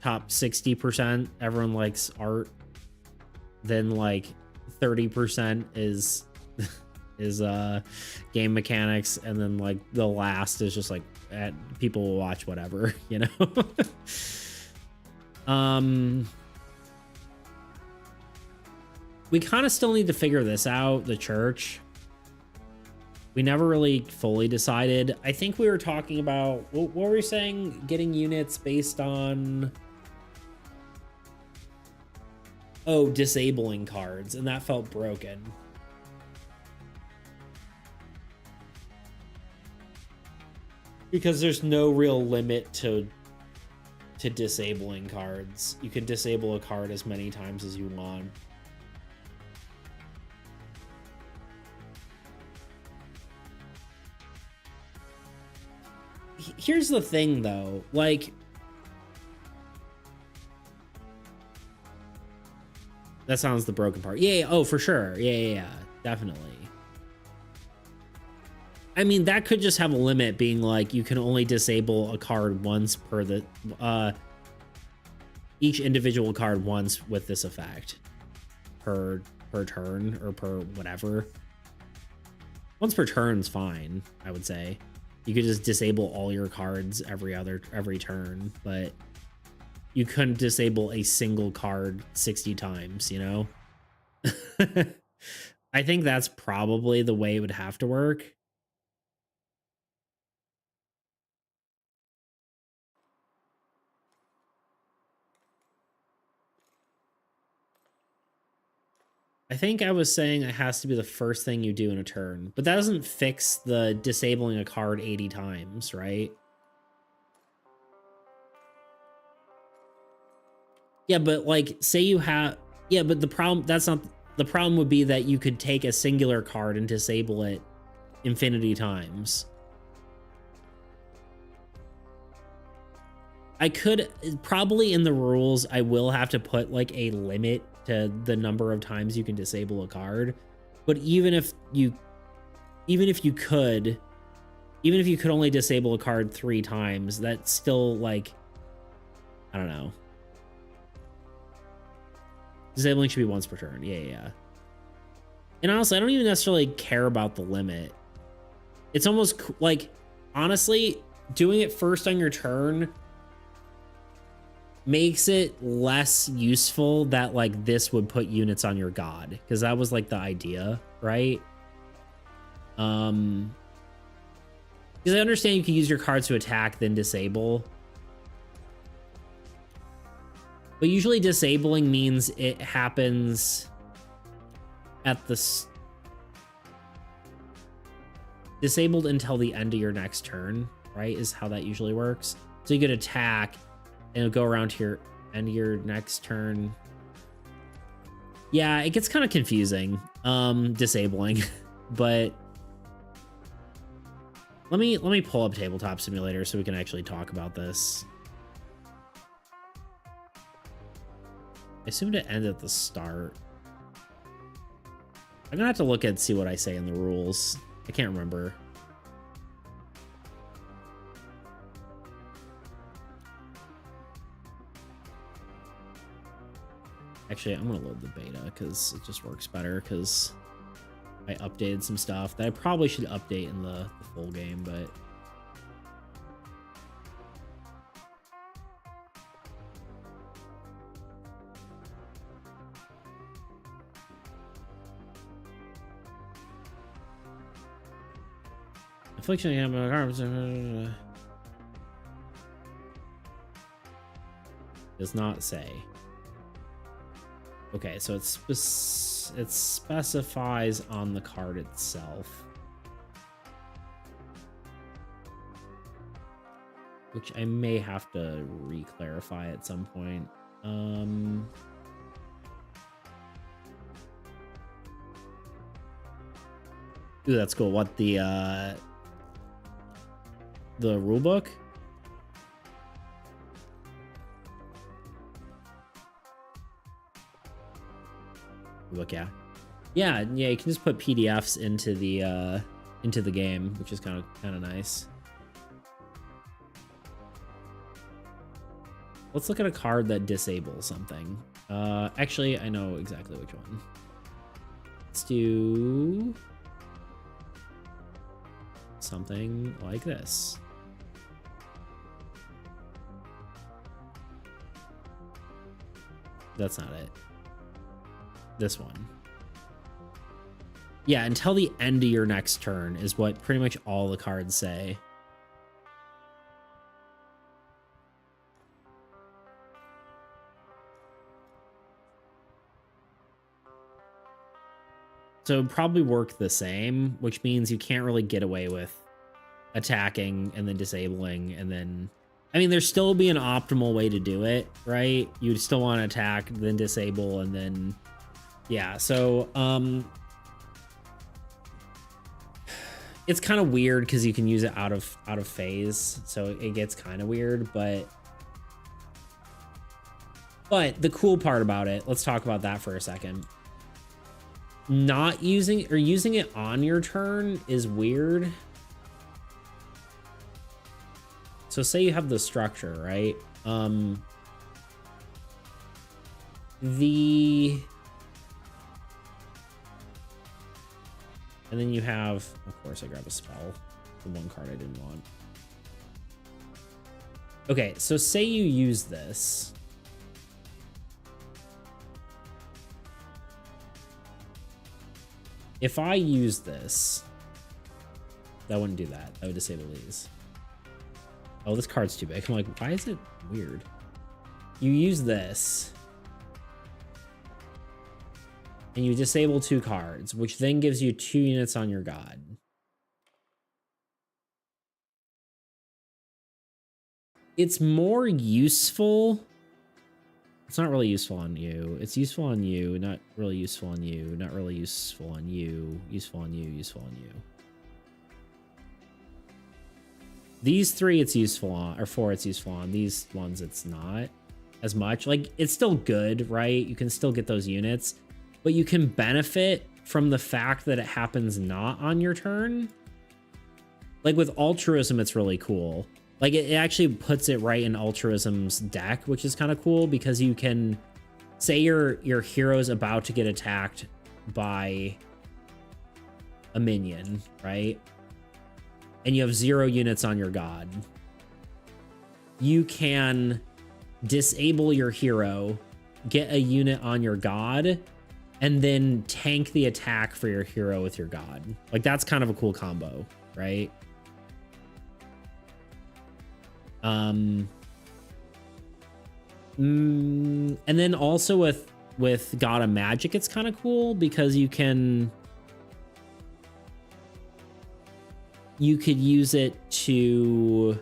top 60%. Everyone likes art. Then like 30% is is game mechanics, and then like the last is just like people will watch whatever, you know. We kind of still need to figure this out, the church. We never really fully decided. I think we were talking about, what were we saying? Getting units based on, oh, disabling cards, and that felt broken. Because there's no real limit to disabling cards. You can disable a card as many times as you want. Here's the thing, though. Like, that sounds the broken part. Yeah, oh, for sure. Yeah, definitely. I mean, that could just have a limit being like you can only disable a card once per the each individual card once with this effect per turn or per whatever. Once per turn's fine, I would say. You could just disable all your cards every turn, but you couldn't disable a single card 60 times, you know? I think that's probably the way it would have to work. I think I was saying it has to be the first thing you do in a turn, but that doesn't fix the disabling a card 80 times, right? Yeah, but like, say you have, yeah, but the problem, that's not, the problem would be that you could take a singular card and disable it infinity times. I could, probably in the rules, I will have to put like a limit to the number of times you can disable a card. But even if you could only disable a card 3 times, that's still like, I don't know. Disabling should be once per turn. Yeah. And honestly, I don't even necessarily care about the limit. It's almost like, honestly, doing it first on your turn makes it less useful that like this would put units on your god, because that was like the idea, right? Because I understand you can use your cards to attack then disable, but usually disabling means it happens at the disabled until the end of your next turn, right? Is how that usually works. So you could attack and it'll go around to your end of your next turn. Yeah, it gets kind of confusing, disabling, but let me pull up Tabletop Simulator so we can actually talk about this. I assumed it ended at the start. I'm gonna have to look and see what I say in the rules. I can't remember. Actually, I'm gonna load the beta because it just works better, because I updated some stuff that I probably should update in the full game, but affliction does not say. Okay, so it specifies on the card itself, which I may have to re-clarify at some point. Ooh, that's cool. What, the rule book? Look, yeah. Yeah, you can just put PDFs into the game, which is kind of nice. Let's look at a card that disables something. Actually, I know exactly which one. Let's do something like this. That's not it. This one. Yeah, until the end of your next turn is what pretty much all the cards say. So it'd probably work the same, which means you can't really get away with attacking and then disabling and then... I mean, there's still be an optimal way to do it, right? You'd still want to attack, then disable, and then... Yeah, so... It's kind of weird because you can use it out of phase, so it gets kind of weird, but the cool part about it, let's talk about that for a second. Not using or using it on your turn is weird. So say you have the structure, right? And then you have, of course, I grab a spell. The one card I didn't want. Okay, so say you use this. If I use this, that wouldn't do that. That would disable these. Oh, this card's too big. I'm like, why is it weird? You use this. And you disable 2 cards, which then gives you 2 units on your god. It's more useful. It's not really useful on you. It's useful on you, not really useful on you, not really useful on you, useful on you, useful on you. These 3 it's useful on, or 4 it's useful on. These ones it's not as much. Like, it's still good, right? You can still get those units. But you can benefit from the fact that it happens not on your turn. Like with Altruism, it's really cool. Like it actually puts it right in Altruism's deck, which is kind of cool because you can say your hero's about to get attacked by a minion, right? And you have 0 units on your god. You can disable your hero, get a unit on your god, and then tank the attack for your hero with your god. Like, that's kind of a cool combo, right? And then also with God of Magic, it's kind of cool because you could use it to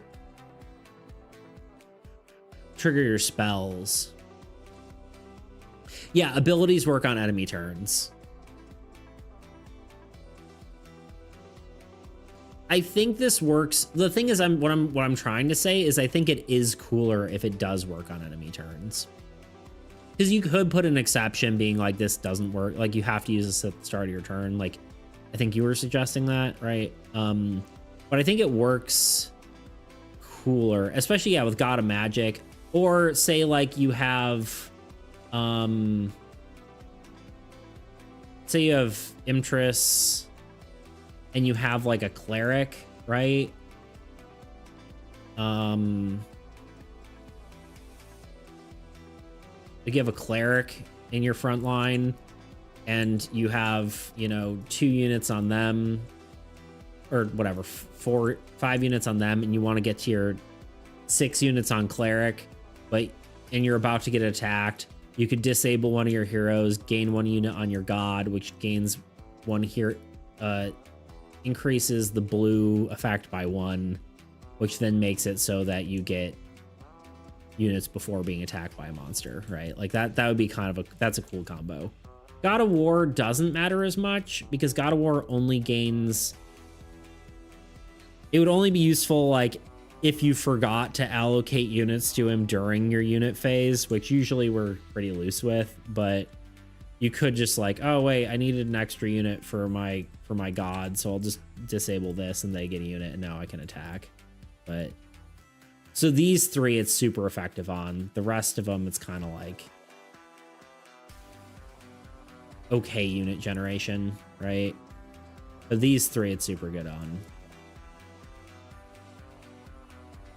trigger your spells. Yeah, abilities work on enemy turns. I think this works. The thing is, what I'm trying to say is I think it is cooler if it does work on enemy turns. Because you could put an exception being like, this doesn't work. Like, you have to use this at the start of your turn. Like, I think you were suggesting that, right? But I think it works cooler, especially, yeah, with God of Magic. Or say, like, you have... say you have Imtress... and you have like a cleric, right? Like you have a cleric in your front line and you have, you know, 2 units on them or whatever, 5 units on them, and you want to get to your 6 units on cleric, and you're about to get attacked. You could disable one of your heroes, gain 1 unit on your god, which gains 1 here, increases the blue effect by 1, which then makes it so that you get units before being attacked by a monster, right? Like that would be kind of that's a cool combo. God of War doesn't matter as much because God of War only gains... It would only be useful like if you forgot to allocate units to him during your unit phase, which usually we're pretty loose with, but you could just like, oh wait, I needed an extra unit for my god, so I'll just disable this and they get a unit and now I can attack. But so these three it's super effective on. The rest of them it's kind of like okay unit generation, right? But these three it's super good on.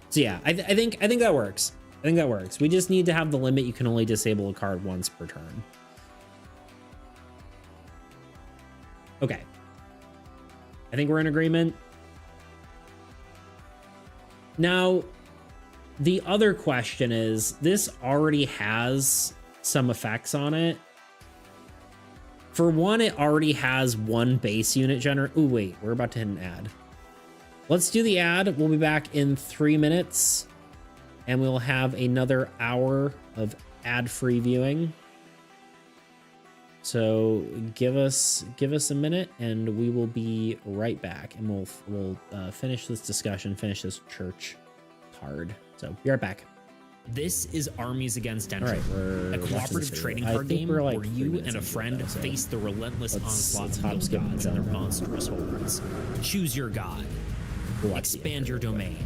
So yeah, I think that works. I think that works. We just need to have the limit you can only disable a card once per turn. Okay. I think we're in agreement. Now, the other question is, this already has some effects on it. For one, it already has one base unit generator. Oh, wait, we're about to hit an ad. Let's do the ad. We'll be back in 3 minutes and we'll have another hour of ad-free viewing. So give us a minute and we will be right back and we'll finish this discussion, finish this church card. So be right back. This is Armies Against Dendro, Right, a cooperative trading card game like where you and a friend face the relentless onslaught of those gods and their monstrous hordes. Choose your god, expand your domain,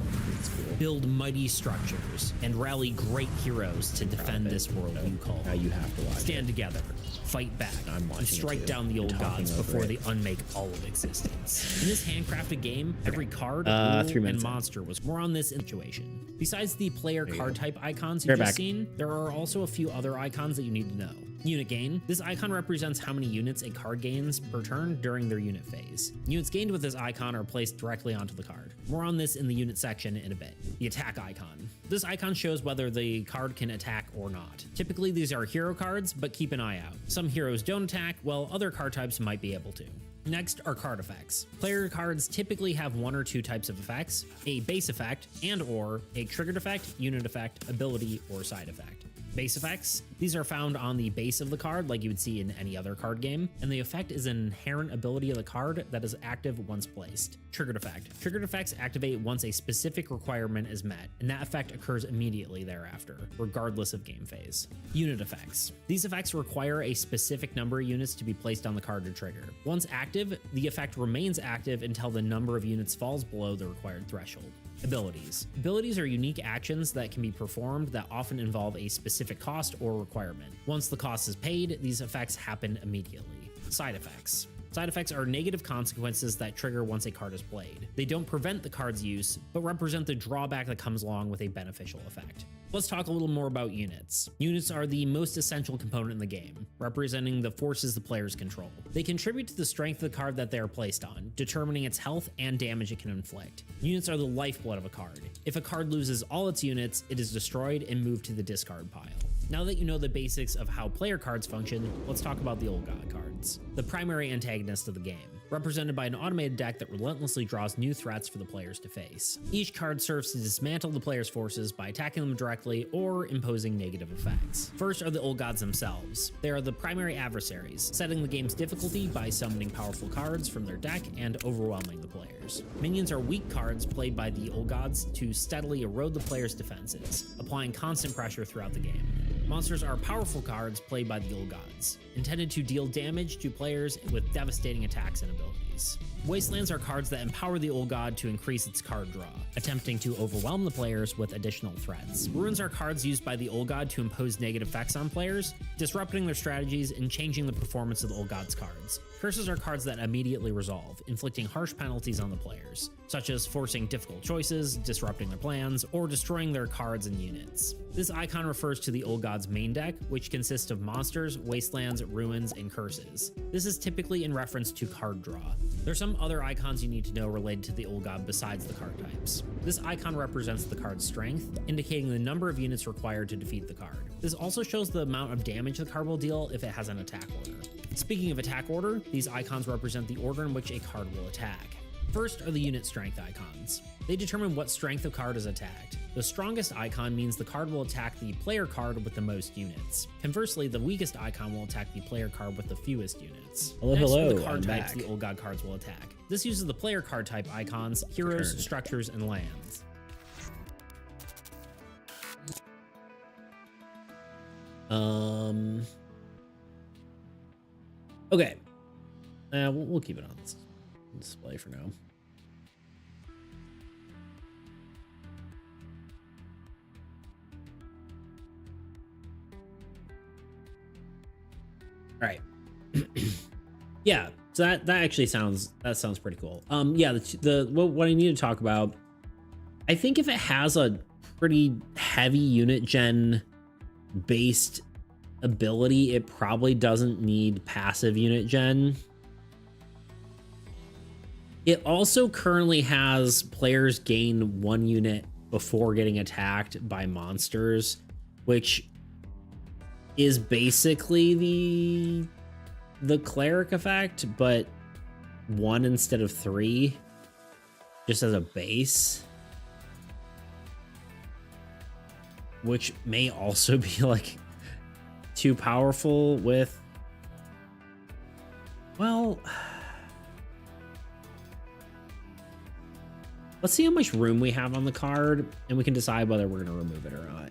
build mighty structures, and rally great heroes to defend this world you call home. You have to watch Stand together, fight back, and strike down the old gods before they unmake all of existence. In this handcrafted game, every card, rule, and monster was more on this situation. Besides the player card type icons you've just seen, there are also a few other icons that you need to know. Unit gain. This icon represents how many units a card gains per turn during their unit phase. Units gained with this icon are placed directly onto the card. More on this in the unit section in a bit. The attack icon. This icon shows whether the card can attack or not. Typically these are hero cards, but keep an eye out. Some heroes don't attack, while other card types might be able to. Next are card effects. Player cards typically have one or two types of effects, a base effect and/or a triggered effect, unit effect, ability, or side effect. Base effects, these are found on the base of the card like you would see in any other card game, and the effect is an inherent ability of the card that is active once placed. Triggered effect. Triggered effects activate once a specific requirement is met, and that effect occurs immediately thereafter, regardless of game phase. Unit effects. These effects require a specific number of units to be placed on the card to trigger. Once active, the effect remains active until the number of units falls below the required threshold. Abilities. Abilities are unique actions that can be performed that often involve a specific cost or requirement. Once the cost is paid, these effects happen immediately. Side effects. Side effects are negative consequences that trigger once a card is played. They don't prevent the card's use, but represent the drawback that comes along with a beneficial effect. Let's talk a little more about units. Units are the most essential component in the game, representing the forces the players control. They contribute to the strength of the card that they are placed on, determining its health and damage it can inflict. Units are the lifeblood of a card. If a card loses all its units, it is destroyed and moved to the discard pile. Now that you know the basics of how player cards function, let's talk about the Old God cards, the primary antagonist of the game, represented by an automated deck that relentlessly draws new threats for the players to face. Each card serves to dismantle the player's forces by attacking them directly or imposing negative effects. First are the Old Gods themselves. They are the primary adversaries, setting the game's difficulty by summoning powerful cards from their deck and overwhelming the players. Minions are weak cards played by the Old Gods to steadily erode the player's defenses, applying constant pressure throughout the game. Monsters are powerful cards played by the Old Gods, intended to deal damage to players with devastating attacks and abilities. Wastelands are cards that empower the Old God to increase its card draw, attempting to overwhelm the players with additional threats. Ruins are cards used by the Old God to impose negative effects on players, disrupting their strategies and changing the performance of the Old God's cards. Curses are cards that immediately resolve, inflicting harsh penalties on the players, such as forcing difficult choices, disrupting their plans, or destroying their cards and units. This icon refers to the Old God's main deck, which consists of monsters, wastelands, ruins, and curses. This is typically in reference to card draw. There's some other icons you need to know related to the Old God besides the card types. This icon represents the card's strength, indicating the number of units required to defeat the card. This also shows the amount of damage the card will deal if it has an attack order. Speaking of attack order, these icons represent the order in which a card will attack. First are the unit strength icons. They determine what strength of card is attacked. The strongest icon means the card will attack the player card with the most units. Conversely, the weakest icon will attack the player card with the fewest units. Next are the card types the Old God cards will attack. This uses the player card type icons, heroes, structures, and lands. Okay. We'll keep it on this display for now. All right. Yeah, so that actually sounds pretty cool. Yeah, what I need to talk about, I think if it has a pretty heavy unit gen based ability, it probably doesn't need passive unit gen. It also currently has players gain 1 unit before getting attacked by monsters, which is basically the cleric effect, but 1 instead of 3, just as a base, which may also be like too powerful with, well, let's see how much room we have on the card and we can decide whether we're going to remove it or not.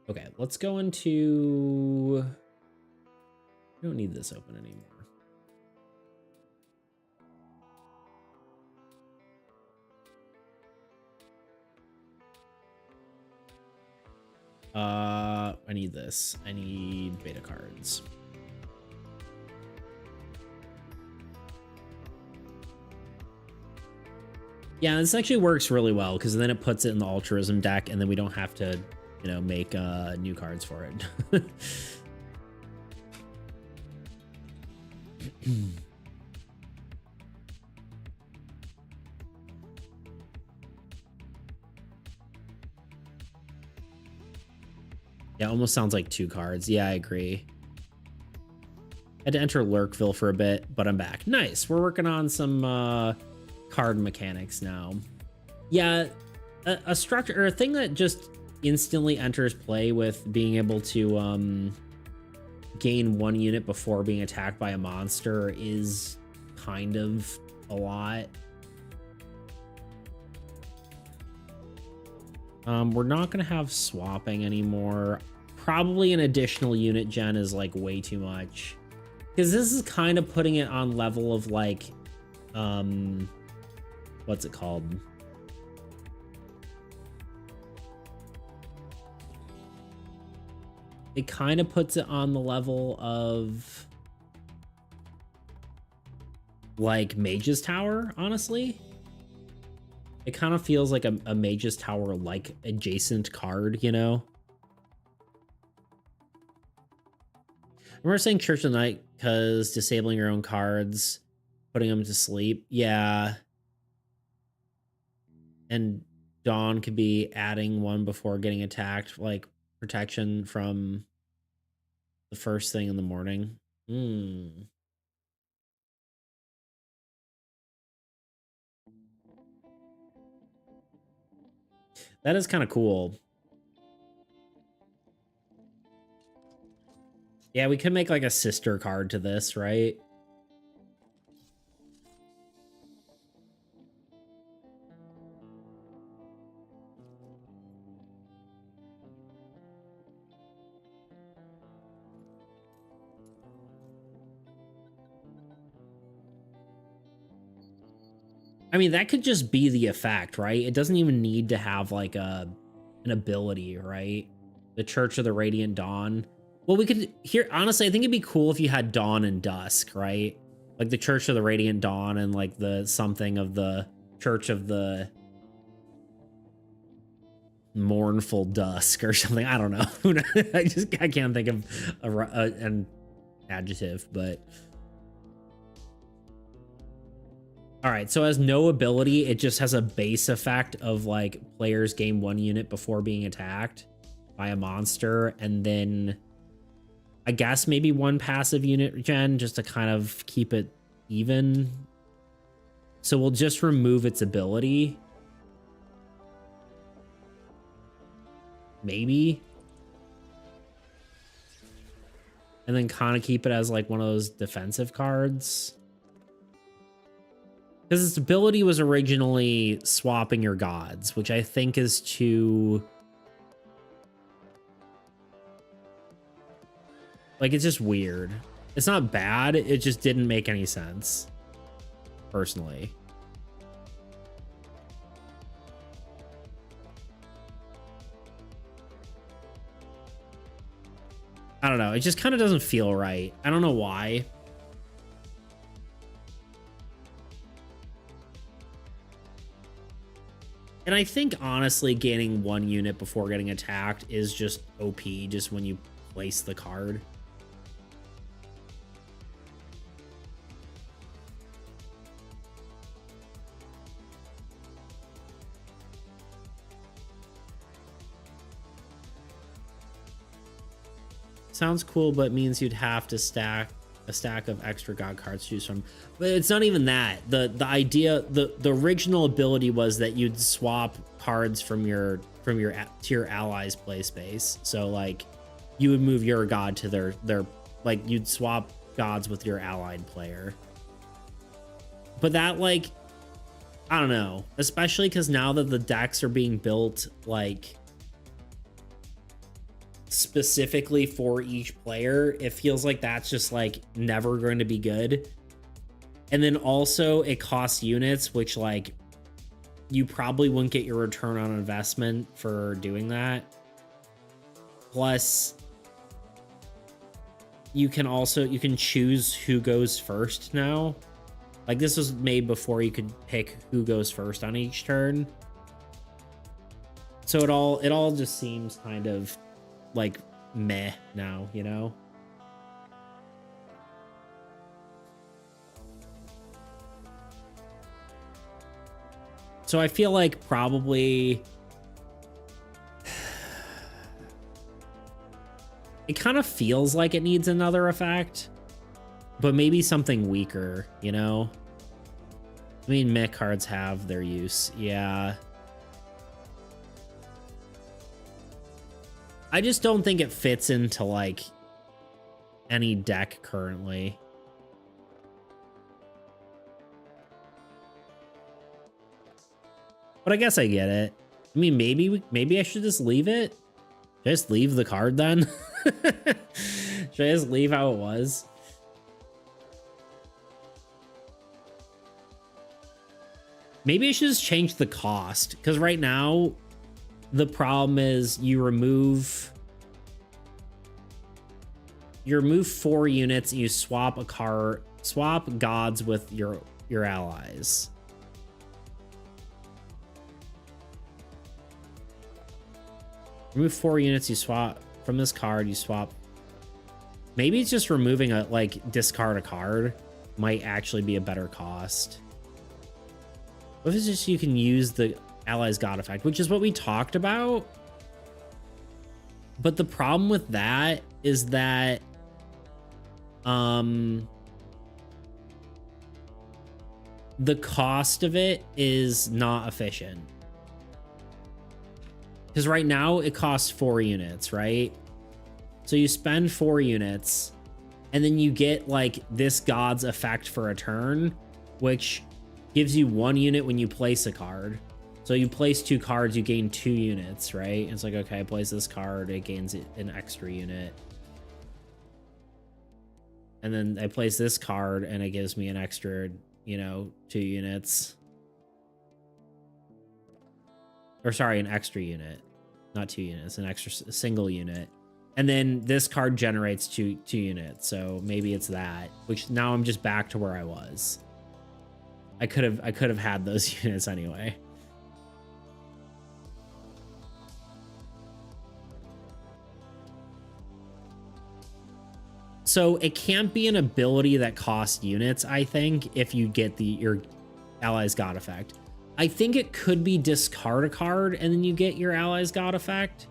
Okay, let's go into... I don't need this open anymore. I need this. I need beta cards. Yeah, this actually works really well because then it puts it in the Altruism deck and then we don't have to, you know, make new cards for it. Yeah, almost sounds like 2 cards. Yeah, I agree. Had to enter Lurkville for a bit, but I'm back. Nice. We're working on some card mechanics now. Yeah, a structure or a thing that just instantly enters play with being able to gain 1 unit before being attacked by a monster is kind of a lot. We're not going to have swapping anymore. Probably an additional unit gen is like way too much. Because this is kind of putting it on level of like, what's it called? It kind of puts it on the level of like Mage's Tower, honestly. It kind of feels like a Mage's Tower like adjacent card, you know? Remember saying Church of the Night because disabling your own cards, putting them to sleep? Yeah. And Dawn could be adding 1 before getting attacked, like protection from the first thing in the morning. That is kind of cool. Yeah, we could make like a sister card to this, right? I mean, that could just be the effect, right? It doesn't even need to have like an ability, right? The Church of the Radiant Dawn. Well, we could here, honestly, I think it'd be cool if you had Dawn and Dusk, right? Like the Church of the Radiant Dawn and like the something of the Church of the Mournful Dusk or something. I don't know. I can't think of an adjective, but all right, so it has no ability. It just has a base effect of like players gain 1 unit before being attacked by a monster, and then I guess maybe 1 passive unit gen just to kind of keep it even. So we'll just remove its ability. Maybe. And then kind of keep it as like one of those defensive cards. Because its ability was originally swapping your gods, which I think is too Like, it's just weird. It's not bad. It just didn't make any sense, personally. I don't know. It just kind of doesn't feel right. I don't know why. And I think, honestly, gaining 1 unit before getting attacked is just OP, just when you place the card. Sounds cool, but means you'd have to stack a stack of extra god cards to choose from. But it's not even that. The idea, the original ability was that you'd swap cards from your to your allies' play space. So like you would move your god to their like you'd swap gods with your allied player. But that, like, I don't know, especially because now that the decks are being built like specifically for each player, it feels like that's just like never going to be good. And then also it costs units, which like you probably wouldn't get your return on investment for doing that. Plus you can choose who goes first now. Like, this was made before you could pick who goes first on each turn. So it all just seems kind of like meh now, you know? So I feel like probably it kind of feels like it needs another effect, but maybe something weaker, you know? I mean, mech cards have their use. Yeah. I just don't think it fits into like any deck currently. But I guess I get it. I mean, maybe I should just leave it. Should I just leave the card then? Should I just leave how it was? Maybe I should just change the cost, because right now the problem is you remove 4 units, you swap gods with your allies. Remove 4 units, you swap from this card, you swap. Maybe it's just removing a, like, discard a card might actually be a better cost. What if it's just you can use the allies god effect, which is what we talked about? But the problem with that is that the cost of it is not efficient. Because right now it costs 4 units, right? So you spend 4 units and then you get like this god's effect for a turn, which gives you 1 unit when you place a card. So you place 2 cards, you gain 2 units, right? And it's like, okay, I place this card, it gains an extra unit. And then I place this card and it gives me an extra, you know, 2 units. Or sorry, an extra unit. Not 2 units, a single unit. And then this card generates 2 units. So maybe it's that, which now I'm just back to where I was. I could have had those units anyway. So it can't be an ability that costs units, I think, if you get your allies god effect. I think it could be discard a card and then you get your allies god effect.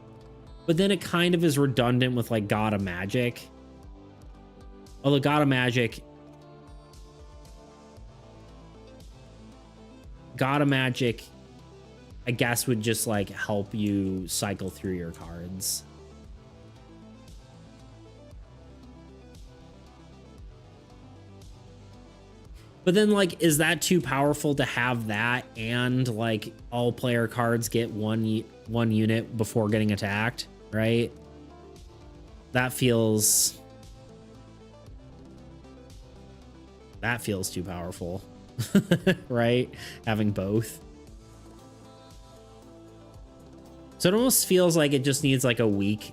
But then it kind of is redundant with like God of Magic. Although God of Magic, I guess, would just like help you cycle through your cards. But then, like, is that too powerful to have that and like all player cards get one unit before getting attacked, right? That feels That feels too powerful, right? Having both. So it almost feels like it just needs like a weak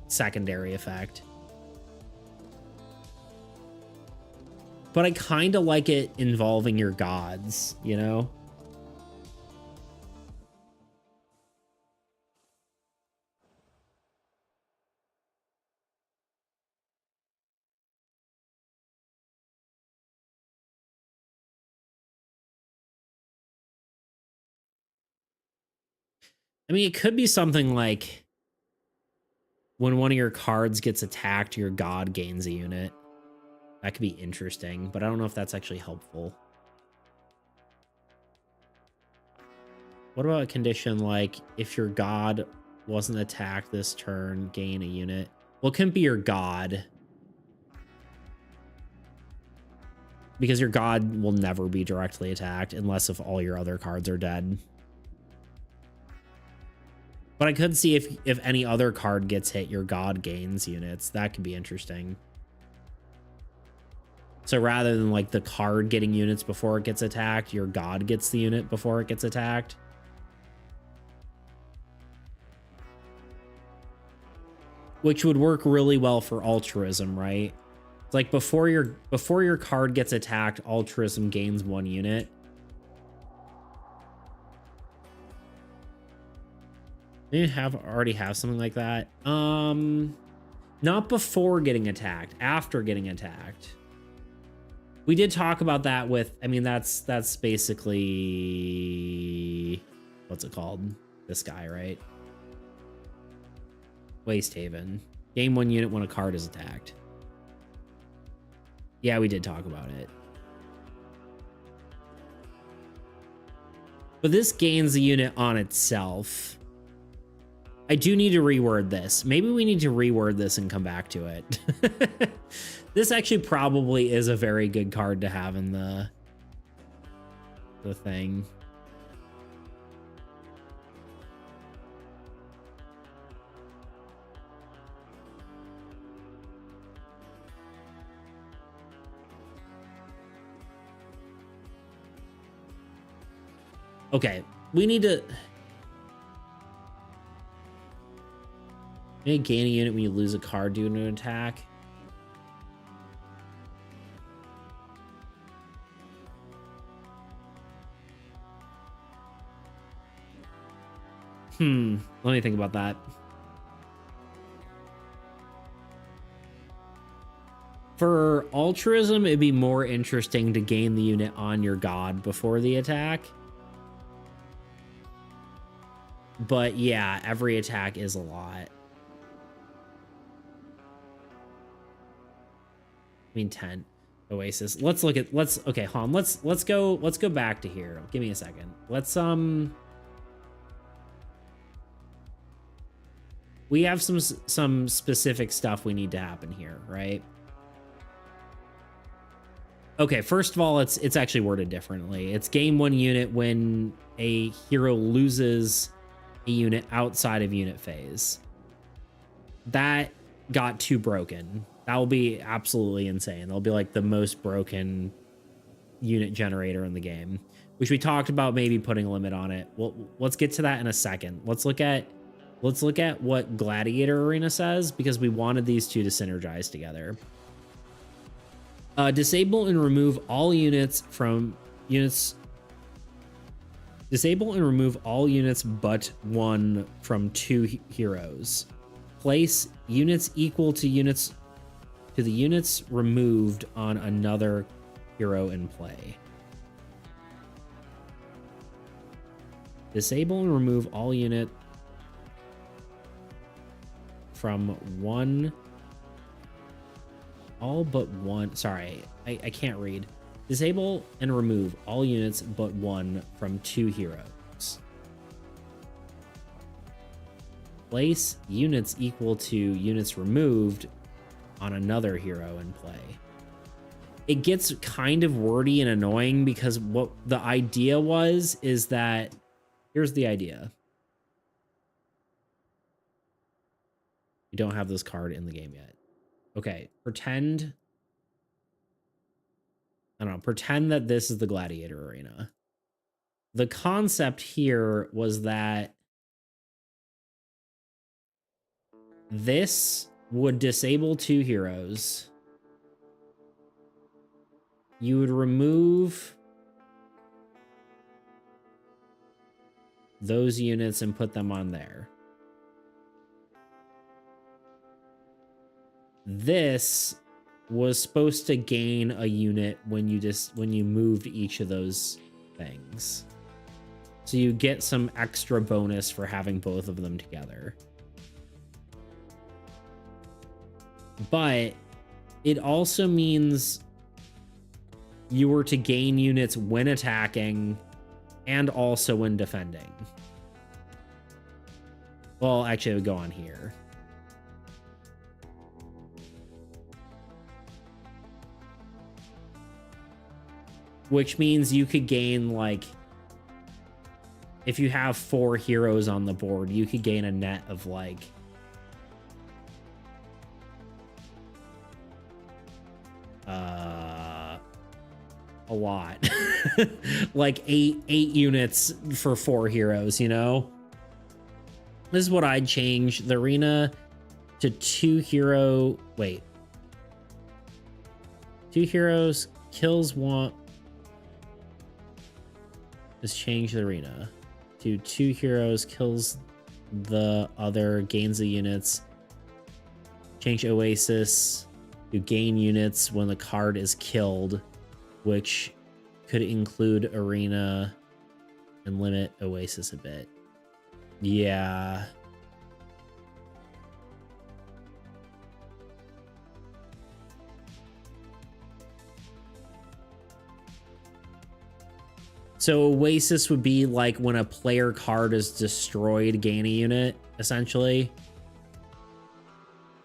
secondary effect. But I kind of like it involving your gods, you know? I mean, it could be something like when one of your cards gets attacked, your god gains a unit. That could be interesting, but I don't know if that's actually helpful. What about a condition like if your god wasn't attacked this turn, gain a unit? Well, it couldn't be your god, because your god will never be directly attacked unless if all your other cards are dead. But I could see if any other card gets hit, your god gains units. That could be interesting. So rather than like the card getting units before it gets attacked, your god gets the unit before it gets attacked. Which would work really well for altruism, right? It's like before your card gets attacked, altruism gains 1 unit. You already have something like that. Not before getting attacked, after getting attacked. We did talk about that with, I mean, that's basically, what's it called? This guy, right? Waste Haven. Gain 1 unit when a card is attacked. Yeah, we did talk about it. But this gains a unit on itself. I do need to reword this. Maybe we need to reword this and come back to it. This actually probably is a very good card to have in the thing. Okay, we need to... You gain a unit when you lose a card due to an attack. Let me think about that. For altruism, it'd be more interesting to gain the unit on your god before the attack. But yeah, every attack is a lot. I mean, 10 Oasis. Let's okay, hold on. Let's go back to here. Give me a second. Let's we have some specific stuff we need to happen here, right? Okay, first of all, it's actually worded differently. It's gain 1 unit when a hero loses a unit outside of unit phase. That got too broken. That will be absolutely insane. That'll be like the most broken unit generator in the game, which we talked about maybe putting a limit on it. Well, let's get to that in a second. Let's look at what Gladiator Arena says, because we wanted these two to synergize together. Disable and remove all units from units. Disable and remove all units but 1 from 2 heroes. Place units equal to the units removed on another hero in play. Disable and remove all unit from 1. All but 1. Sorry, I can't read. Disable and remove all units but 1 from 2 heroes. Place units equal to units removed on another hero in play. It gets kind of wordy and annoying because what the idea is that, here's the idea. We don't have this card in the game yet. Okay, pretend I don't know, pretend that this is the gladiator arena. The concept here was that this would disable 2 heroes. You would remove those units and put them on there. This was supposed to gain a unit when you moved each of those things. So you get some extra bonus for having both of them together. But it also means you were to gain units when attacking and also when defending. Well, actually, it would go on here. Which means you could gain, like, if you have 4 heroes on the board, you could gain a net of, like, a lot. Like 8 units for 4 heroes, you know? This is what I'd change the arena to 2 hero. Wait. 2 heroes, kills 1. Let's change the arena to 2 heroes, kills the other, gains the units. Change Oasis to gain units when the card is killed, which could include arena and limit Oasis a bit. Yeah. So Oasis would be like when a player card is destroyed, gain a unit, essentially.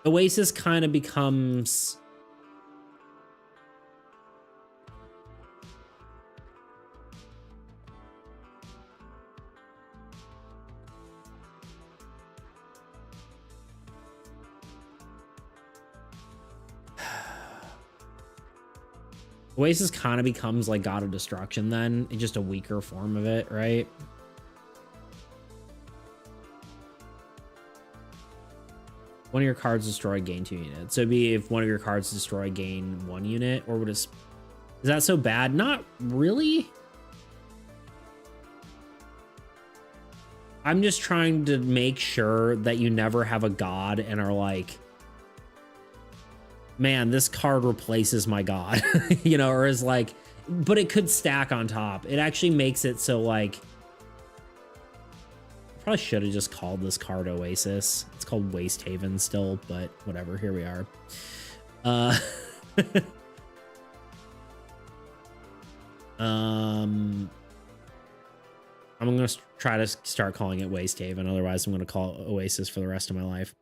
Oasis kind of becomes... Oasis kind of becomes like God of Destruction then. It's just a weaker form of it, right? One of your cards destroyed, gain 2 units. So it'd be if one of your cards destroyed, gain 1 unit, or would it... Is that so bad? Not really. I'm just trying to make sure that you never have a god and are like, man, this card replaces my god, you know, or is like, but it could stack on top. It actually makes it so like, probably should have just called this card Oasis. It's called Waste Haven still, but whatever, here we are. I'm gonna try to start calling it Waste Haven, otherwise I'm gonna call it Oasis for the rest of my life.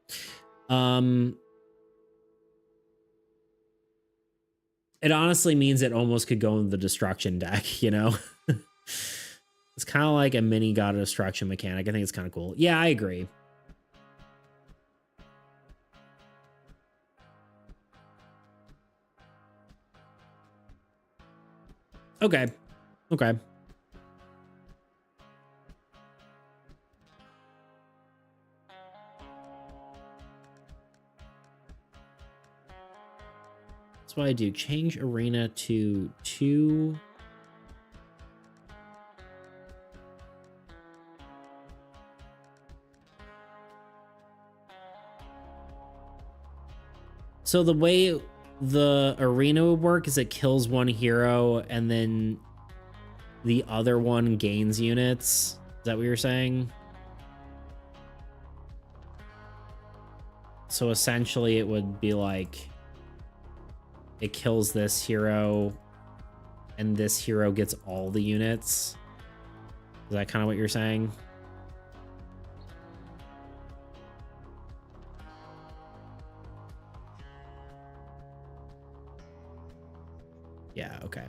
It honestly means it almost could go in the Destruction deck, you know? It's kind of like a mini God of Destruction mechanic. I think it's kind of cool. Yeah, I agree. Okay. Okay. That's what I do. Change arena to 2. So the way the arena would work is it kills 1 hero and then the other one gains units. Is that what you're saying? So essentially it would be like it kills this hero and this hero gets all the units. Is that kind of what you're saying? Yeah, okay.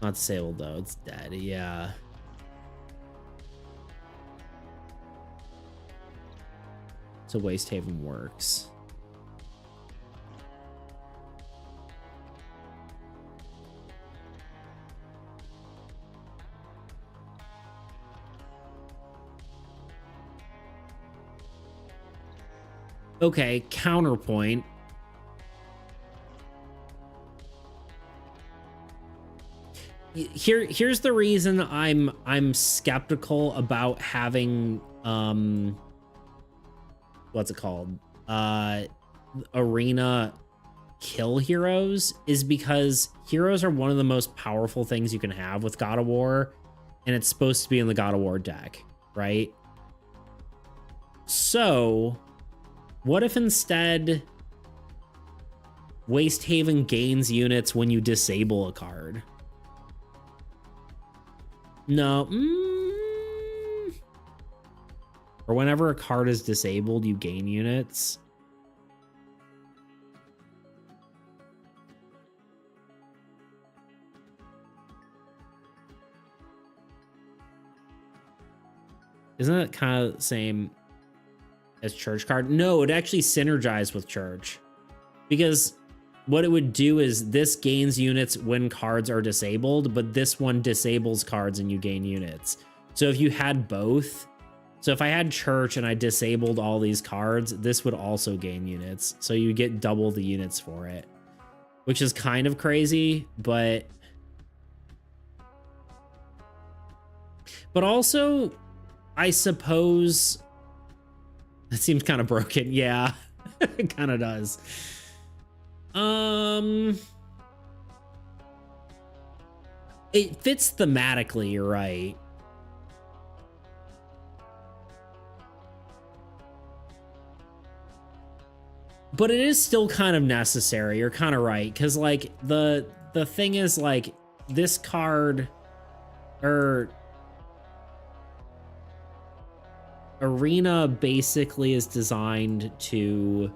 Not disabled though, it's dead. Yeah. so Waste Haven works. Okay, counterpoint. Here's the reason I'm skeptical about having what's it called? Arena kill heroes is because heroes are one of the most powerful things you can have with God of War, and it's supposed to be in the God of War deck, right? So, what if instead Waste Haven gains units when you disable a card? No. Or whenever a card is disabled, you gain units. Isn't it kind of the same as Church card? No, it actually synergizes with Church. Because what it would do is this gains units when cards are disabled, but this one disables cards and you gain units. So if you had both, so if I had Church and I disabled all these cards, this would also gain units. So you get double the units for it, which is kind of crazy, but also, I suppose that seems kind of broken. Yeah, it kind of does. It fits thematically, you're right. But it is still kind of necessary. You're kind of right, because like the thing is, like, this card or Arena basically is designed to,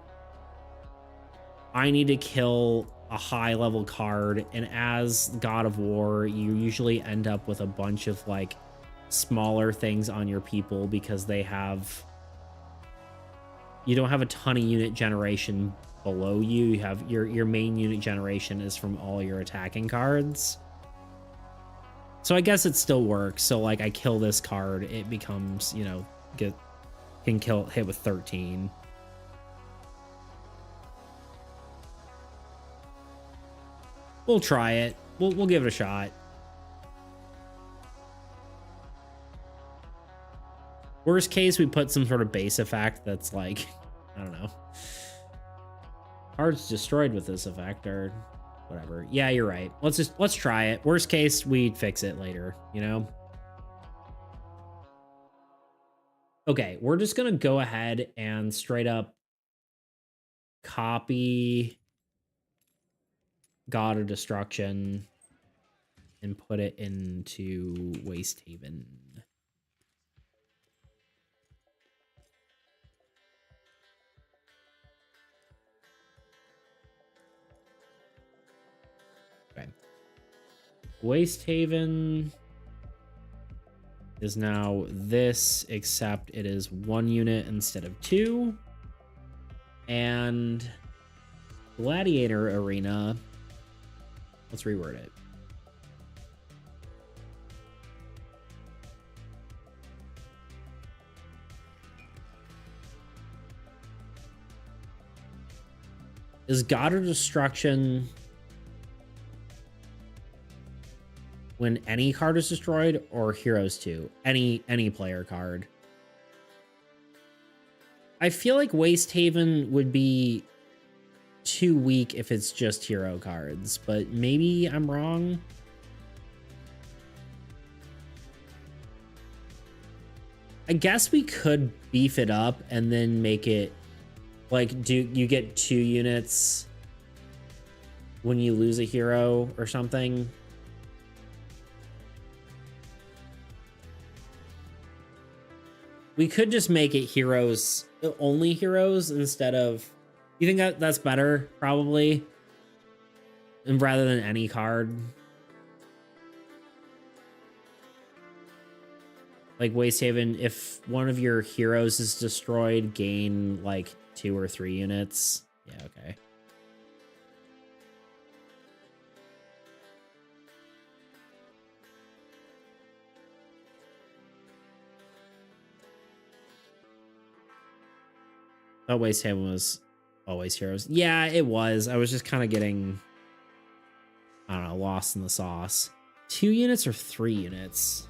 I need to kill a high level card, and as God of War, you usually end up with a bunch of like smaller things on your people because they have, you don't have a ton of unit generation below you. You have your main unit generation is from all your attacking cards. So I guess it still works. So like I kill this card, it becomes, you know, hit with 13. We'll try it. We'll give it a shot. Worst case, we put some sort of base effect that's like, I don't know, cards destroyed with this effect or whatever. Yeah, you're right. Let's try it. Worst case, we fix it later, you know? Okay, we're just gonna go ahead and straight up copy God of Destruction and put it into Waste Haven. Okay. Waste Haven is now this, except it is 1 unit instead of 2. And Gladiator Arena, let's reword it. Is God of Destruction when any card is destroyed, or Heroes 2? Any player card. I feel like Waste Haven would be too weak if it's just hero cards, but maybe I'm wrong. I guess we could beef it up and then make it like, do you get 2 units when you lose a hero or something? We could just make it heroes, only heroes, instead of, you think that's better, probably, and rather than any card? Like Waste Haven, if one of your heroes is destroyed, gain like 2 or 3 units. Yeah, okay. Oh, Waste Haven was always heroes. Yeah, it was. I was just kind of getting, I don't know, lost in the sauce. 2 units or 3 units?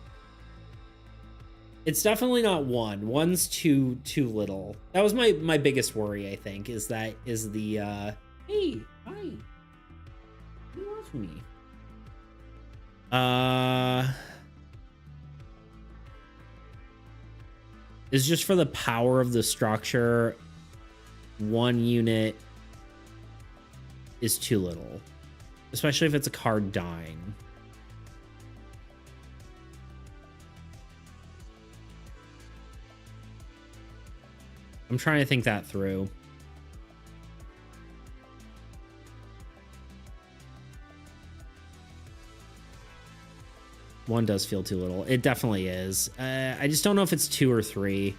It's definitely not 1. 1's too little. That was my biggest worry, I think, is the hey, hi. You want me? Is just for the power of the structure, 1 unit is too little, especially if it's a card dying. I'm trying to think that through. One does feel too little. It definitely is. I just don't know if it's 2 or 3.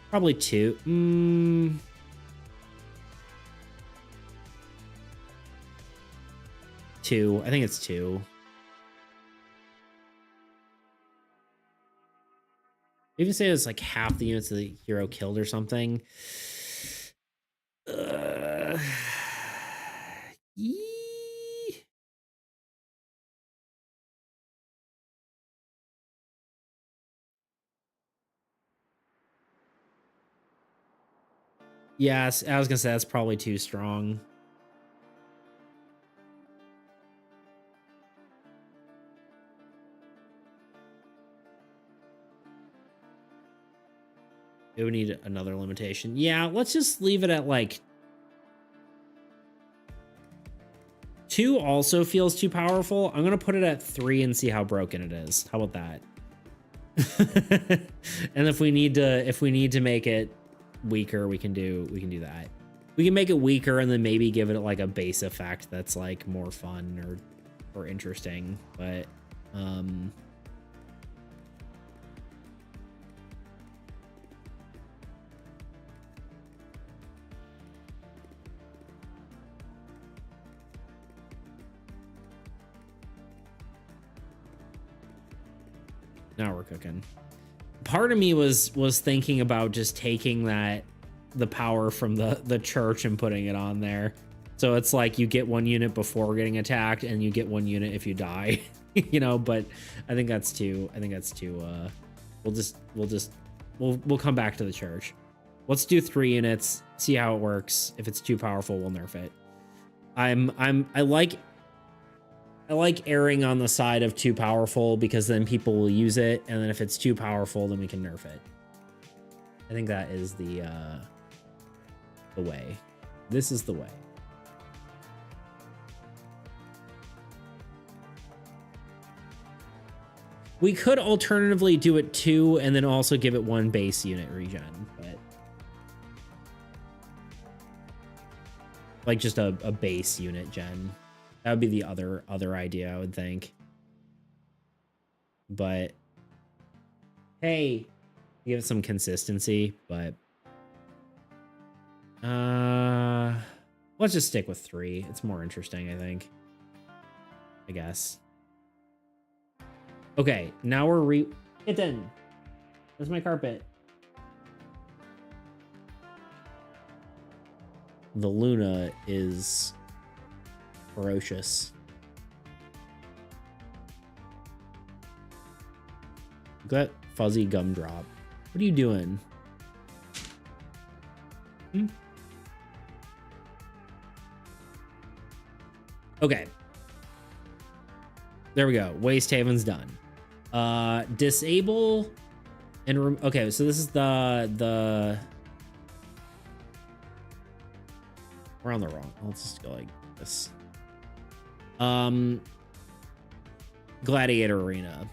Probably 2. 2. I think it's 2. Even say it's like half the units of the hero killed or something. Yes, I was gonna say that's probably too strong. It would need another limitation. Yeah, let's just leave it at like 2 also feels too powerful. I'm gonna put it at 3 and see how broken it is. How about that? And if we need to make it weaker, we can do that. We can make it weaker and then maybe give it like a base effect that's like more fun or interesting. But now we're cooking. Part of me was thinking about just taking the power from the church and putting it on there. So it's like you get 1 unit before getting attacked and you get 1 unit if you die. You know, but I think that's too we'll come back to the church. Let's do 3 units, see how it works. If it's too powerful, we'll nerf it. I like erring on the side of too powerful because then people will use it, and then if it's too powerful, then we can nerf it. I think that is the way. This is the way. We could alternatively do it 2 and then also give it 1 base unit regen, but like just a base unit gen. That would be the other idea, I would think. But hey, give it some consistency, but let's just stick with 3. It's more interesting, I think. I guess. Okay, now we're Kitten. That's my carpet. The Luna is ferocious. Got fuzzy gumdrop. What are you doing? Okay. There we go. Waste Haven's done. Disable and okay, so this is the we're on the wrong. Let's just go like this. Gladiator Arena.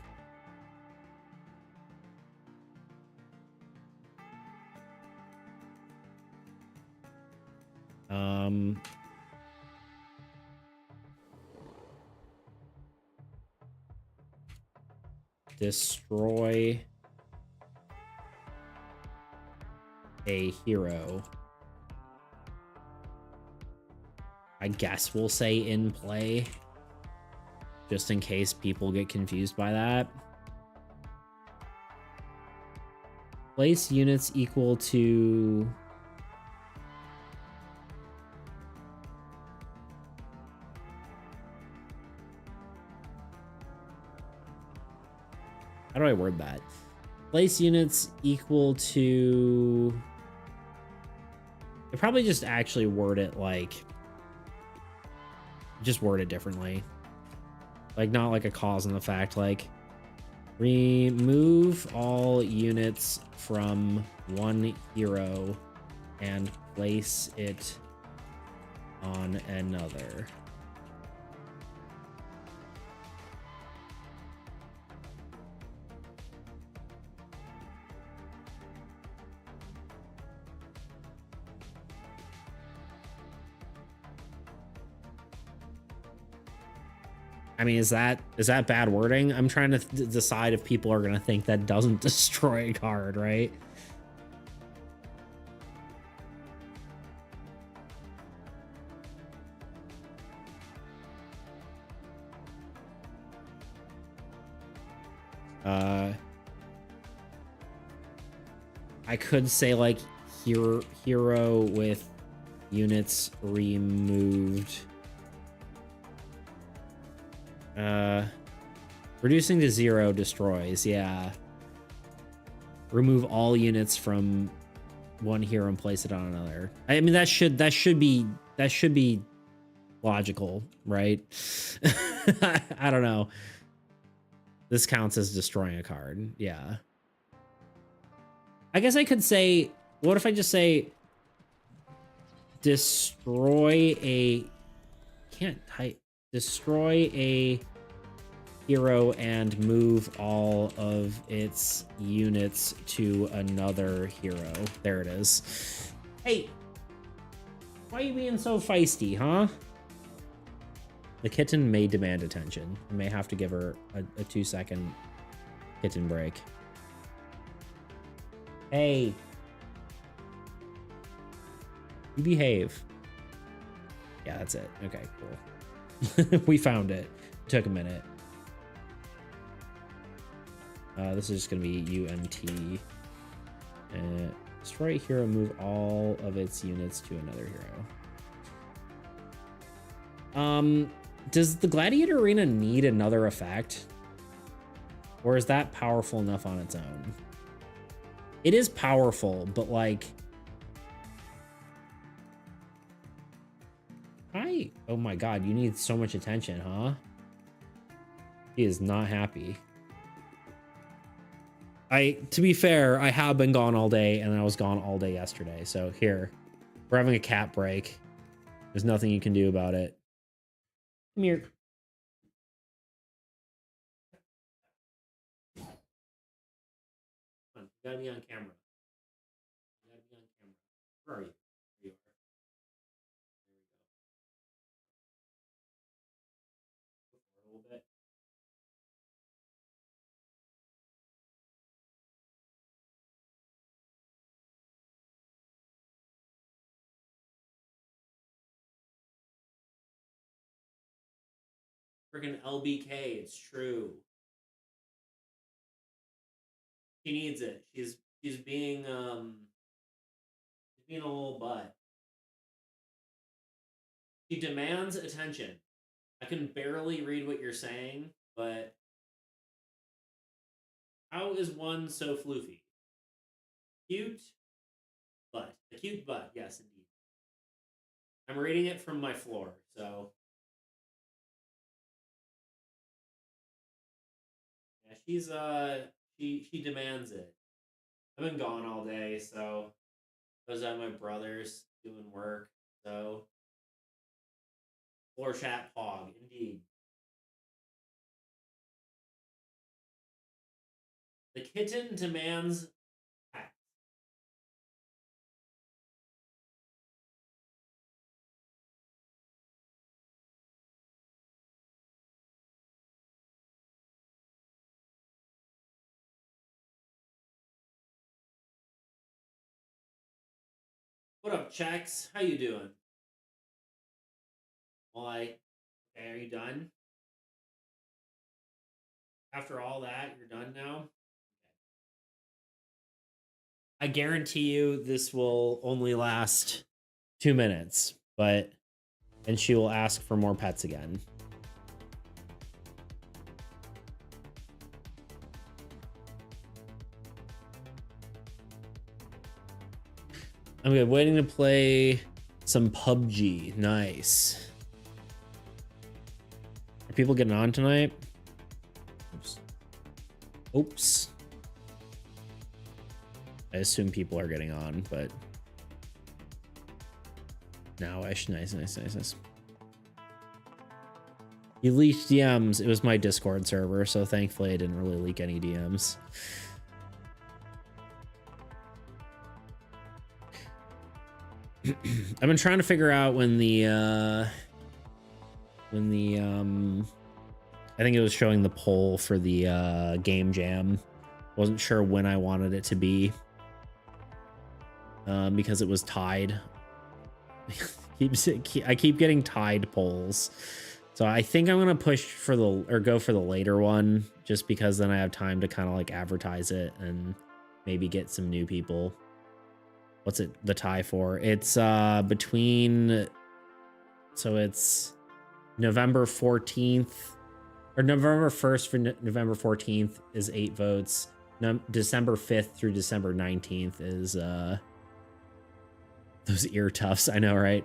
destroy a hero. I guess we'll say in play, just in case people get confused by that. Place units equal to... How do I word that? Place units equal to... I probably just actually word it like... Just word it differently. Like, not like a cause and effect. Like, remove all units from one hero and place it on another. I mean, is that bad wording? I'm trying to decide if people are going to think that doesn't destroy a card, right? I could say like hero with units removed. Reducing to 0 destroys, yeah. Remove all units from one hero and place it on another. I mean, that should be logical, right? I don't know. This counts as destroying a card, yeah. I guess I could say, what if I just say destroy a... Can't type. Destroy a hero and move all of its units to another hero. There it is. Hey, why are you being so feisty, huh? The kitten may demand attention. I may have to give her a 2-second kitten break. Hey. You behave. Yeah, that's it. Okay, cool. We found it. Took a minute. This is just going to be UNT. Destroy hero, move all of its units to another hero. Does the Gladiator Arena need another effect? Or is that powerful enough on its own? It is powerful, but like... Hi. Oh my god, you need so much attention, huh? He is not happy. To be fair, I have been gone all day, and I was gone all day yesterday. So here, we're having a cat break. There's nothing you can do about it. Come here. Come on, you gotta be on camera. You gotta be on camera. Where are you? There you are. There we go. A little bit. Freaking LBK, it's true. She needs it. She's being a little butt. She demands attention. I can barely read what you're saying, but how is one so floofy? Cute butt. A cute butt, yes indeed. I'm reading it from my floor, so yeah, she demands it. I've been gone all day, so I was at my brother's doing work, so floor chat hog, indeed. The kitten demands What up, Chex? How you doing? Why? Okay, are you done? After all that, you're done now? I guarantee you this will only last 2 minutes, but and she will ask for more pets again. I'm good. Waiting to play some PUBG. Nice. Are people getting on tonight? Oops. Oops. I assume people are getting on, but now-ish. Nice. You leaked DMs. It was my Discord server, so thankfully I didn't really leak any DMs. I've been trying to figure out when the I think it was showing the poll for the game jam. Wasn't sure when I wanted it to be. Because it was tied. I keep getting tied polls. So I think I'm gonna push for go for the later one, just because then I have time to kind of like advertise it and maybe get some new people. What's it the tie for? It's between, so it's November 14th or November 1st for November 14th is 8 votes. December 5th through December 19th is those ear tufts, I know, right?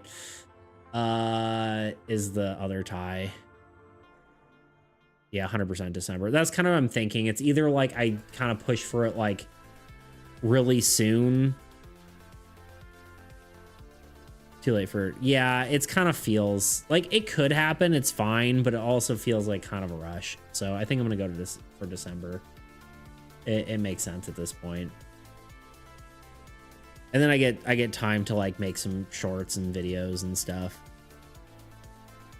Is the other tie. Yeah, 100% December. That's kind of what I'm thinking. It's either like I kind of push for it like really soon. Too late for, yeah, it's kind of feels like it could happen. It's fine, but it also feels like kind of a rush. So I think I'm gonna go to this for December. It makes sense at this point. And then I get time to like make some shorts and videos and stuff.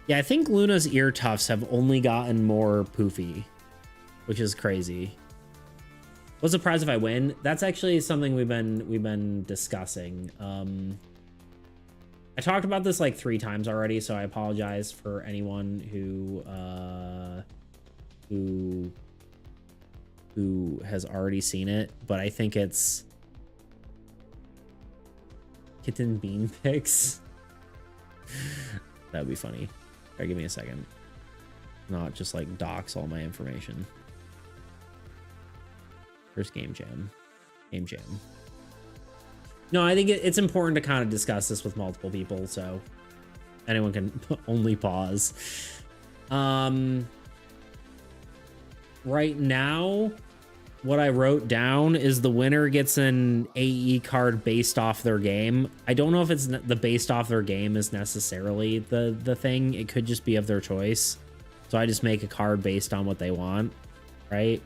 Yeah, I think Luna's ear tufts have only gotten more poofy, which is crazy. What's the prize if I win? That's actually something we've been discussing. I talked about this like 3 times already, so I apologize for anyone who has already seen it, but I think it's kitten bean pics. That would be funny. All right, give me a second. Not just like dox all my information. First game jam. Game jam. No, I think it's important to kind of discuss this with multiple people, so anyone can only pause. Right now, what I wrote down is the winner gets an AE card based off their game. I don't know if it's the based off their game is necessarily the thing. It could just be of their choice. So I just make a card based on what they want, right?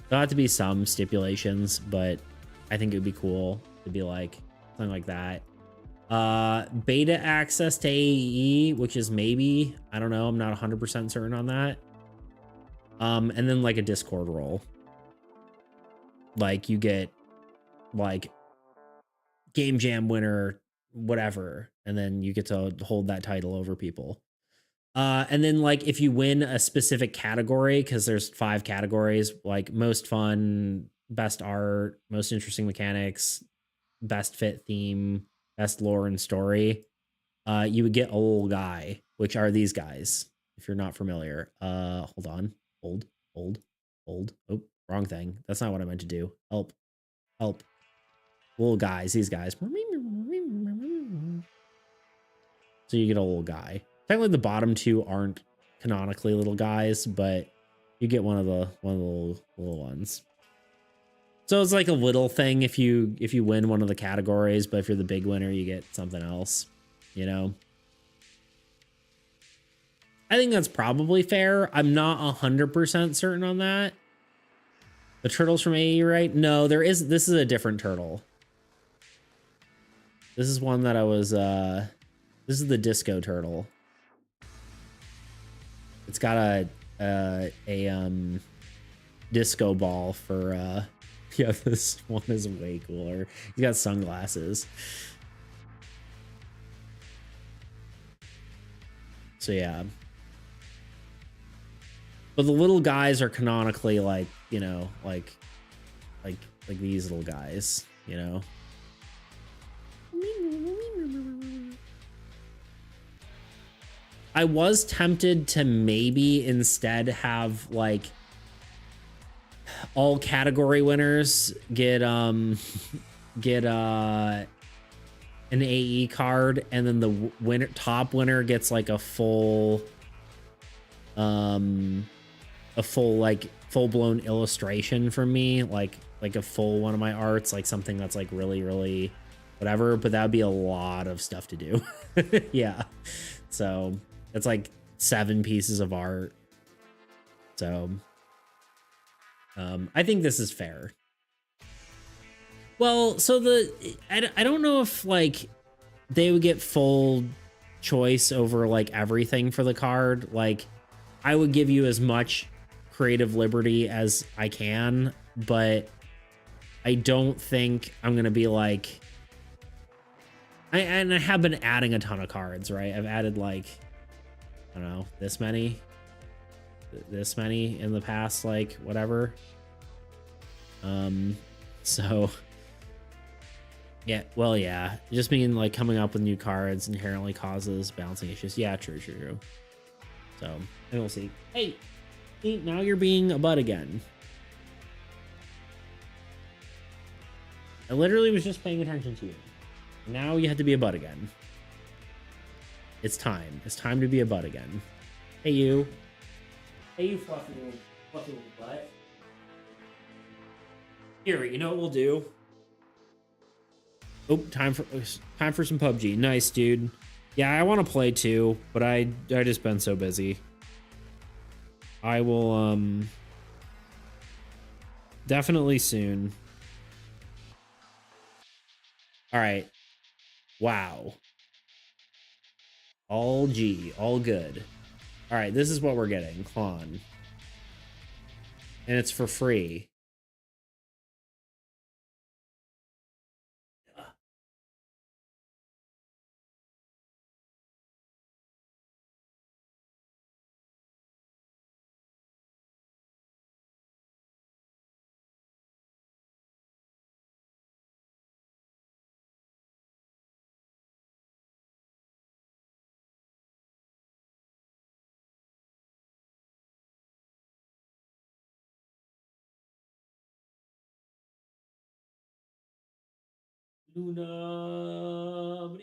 There'll have to be some stipulations, but I think it would be cool to be like something like that. Beta access to AE, which is maybe, I don't know, I'm not 100% certain on that. And then like a Discord role. Like you get like game jam winner, whatever, and then you get to hold that title over people. And then like if you win a specific category, because there's 5 categories, like most fun, best art, most interesting mechanics, best fit theme, best lore and story, you would get a little guy, which are these guys, if you're not familiar. Hold on. Hold. Oh, wrong thing. That's not what I meant to do. Help. Little guys, these guys. So you get a little guy. Technically the bottom 2 aren't canonically little guys, but you get one of the little ones. So it's like a little thing if you win one of the categories, but if you're the big winner, you get something else, you know? I think that's probably fair. I'm not 100% certain on that. The turtles from AE, right? No, this is a different turtle. This is one that I was, this is the disco turtle. It's got a disco ball for, yeah, this one is way cooler. He's got sunglasses. So yeah. But the little guys are canonically like, you know, like these little guys, you know. I was tempted to maybe instead have like all category winners get an AE card, and then the top winner gets like a full like full-blown illustration from me, like a full one of my arts, like something that's like really whatever, but that would be a lot of stuff to do. Yeah, so it's like 7 pieces of art. So I think this is fair. Well, so I don't know if like they would get full choice over like everything for the card. Like I would give you as much creative liberty as I can, but I don't think I'm gonna be like, I have been adding a ton of cards, right? I've added like, I don't know, this many in the past, like whatever. So yeah, well, yeah, just mean like coming up with new cards inherently causes balancing issues. Yeah, true. So and we'll see. Hey, now you're being a butt again. I literally was just paying attention to you. Now you have to be a butt again. It's time. It's time to be a butt again. Hey, you. Hey, you fluffy little butt. Here, you know what we'll do? Oh, time for some PUBG. Nice, dude. Yeah, I want to play too, but I just been so busy. I will definitely soon. All right. Wow. All G, all good. All right, this is what we're getting. Hold on. And it's for free. Luna,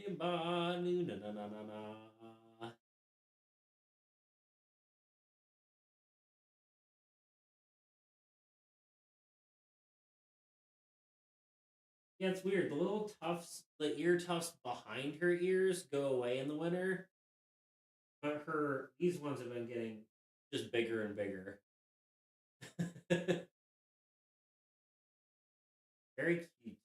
yeah, it's weird. The little tufts, the ear tufts behind her ears go away in the winter. But these ones have been getting just bigger and bigger. Very cute.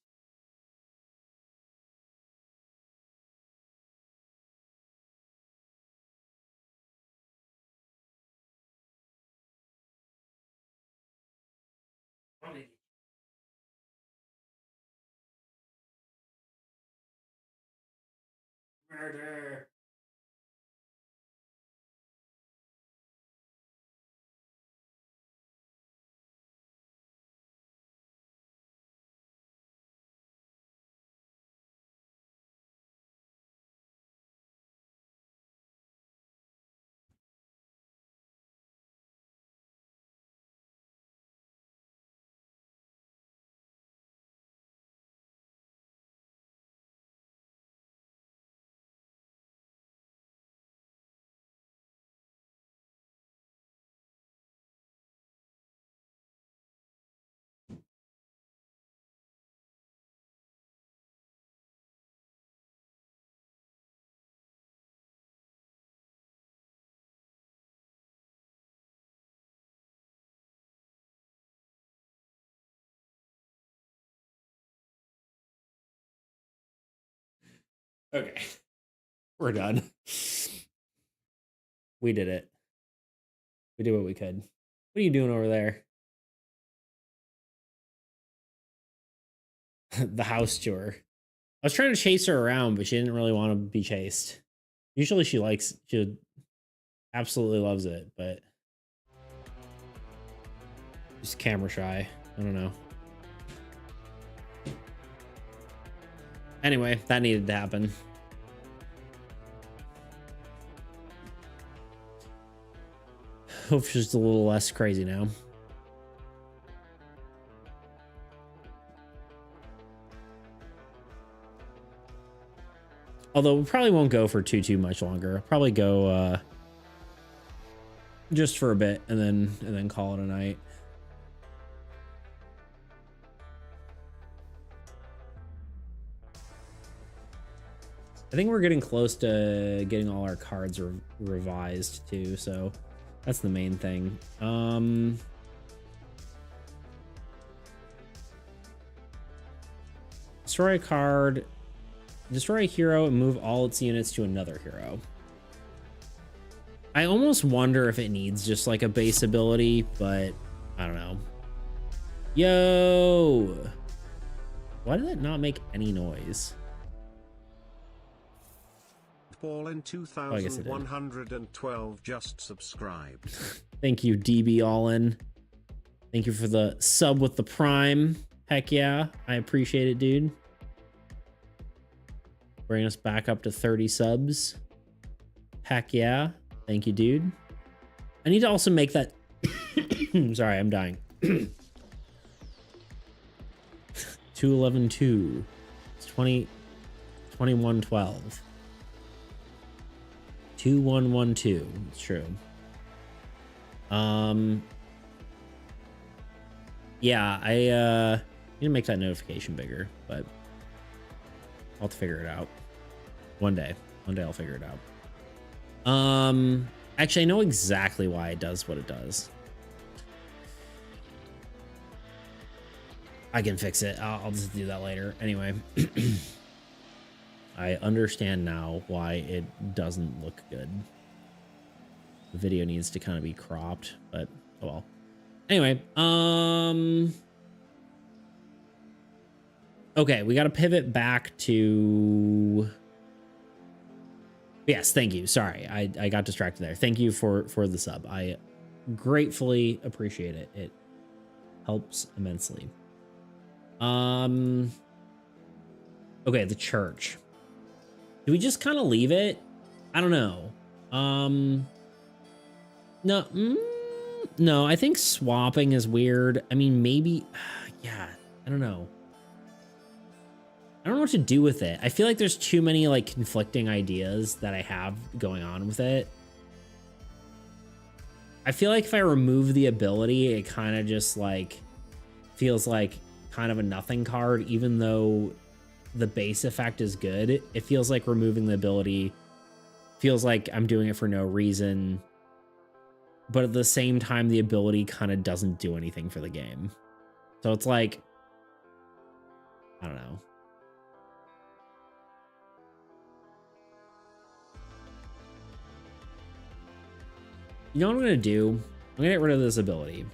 Murder. Okay. We're done. We did it. We did what we could. What are you doing over there? The house tour. I was trying to chase her around, but she didn't really want to be chased. Usually she absolutely loves it, but just camera shy. I don't know. Anyway, that needed to happen. Hope she's a little less crazy now. Although we probably won't go for too much longer. I'll probably go just for a bit and then call it a night. I think we're getting close to getting all our cards revised too, so that's the main thing. Destroy a card, destroy a hero, and move all its units to another hero. I almost wonder if it needs just like a base ability, but I don't know. Yo! Why did that not make any noise? Paul in 2112 just subscribed. Thank you, DB All In. Thank you for the sub with the Prime. Heck yeah, I appreciate it, dude. Bring us back up to 30 subs. Heck yeah. Thank you, dude. I need to also make that... Sorry, I'm dying. 2112. It's 2112. 2112. It's true. Yeah, I need to make that notification bigger, but I'll have to figure it out. One day I'll figure it out. Actually, I know exactly why it does what it does. I can fix it. I'll just do that later. Anyway, I understand now why it doesn't look good. The video needs to kind of be cropped, but oh well. Anyway, okay, we got to pivot back to... Yes, thank you. Sorry, I got distracted there. Thank you for the sub. I gratefully appreciate it. It helps immensely. Okay, the church. Do we just kind of leave it? I don't know. No, I think swapping is weird. I mean, maybe, yeah, I don't know. I don't know what to do with it. I feel like there's too many like conflicting ideas that I have going on with it. I feel like if I remove the ability, it kind of just like feels like kind of a nothing card, even though the base effect is good. It feels like removing the ability feels like I'm doing it for no reason. But at the same time, the ability kind of doesn't do anything for the game. So it's like, I don't know. You know what I'm going to do? I'm going to get rid of this ability.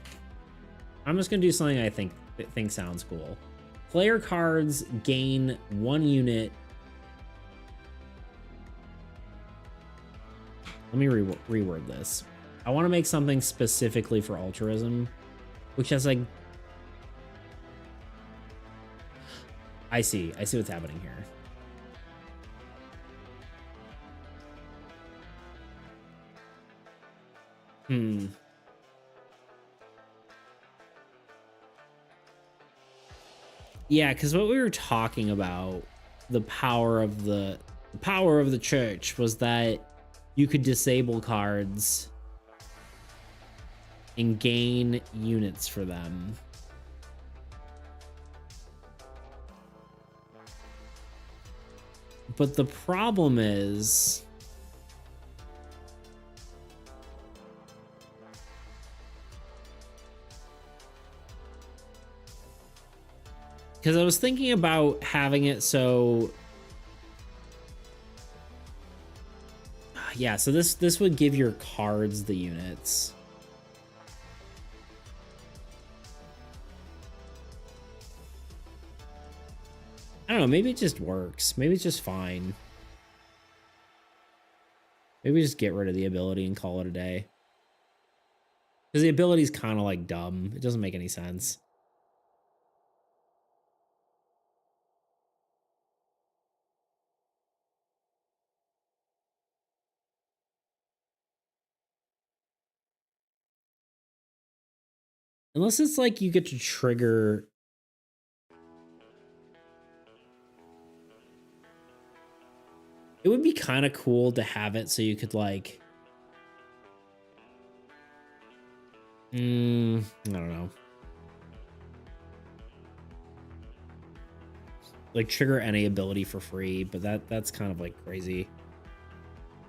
I'm just going to do something I think sounds cool. Player cards gain 1 unit. Let me reword this. I want to make something specifically for altruism, which has like... I see what's happening here. Yeah, because what we were talking about, the power of the church, was that you could disable cards and gain units for them. But the problem is, because I was thinking about having it so, yeah, so this would give your cards the units. I don't know, maybe it just works. Maybe it's just fine. Maybe just get rid of the ability and call it a day. Because the ability is kind of like dumb. It doesn't make any sense. Unless it's like you get to trigger. It would be kind of cool to have it so you could like. I don't know. Like trigger any ability for free, but that's kind of like crazy.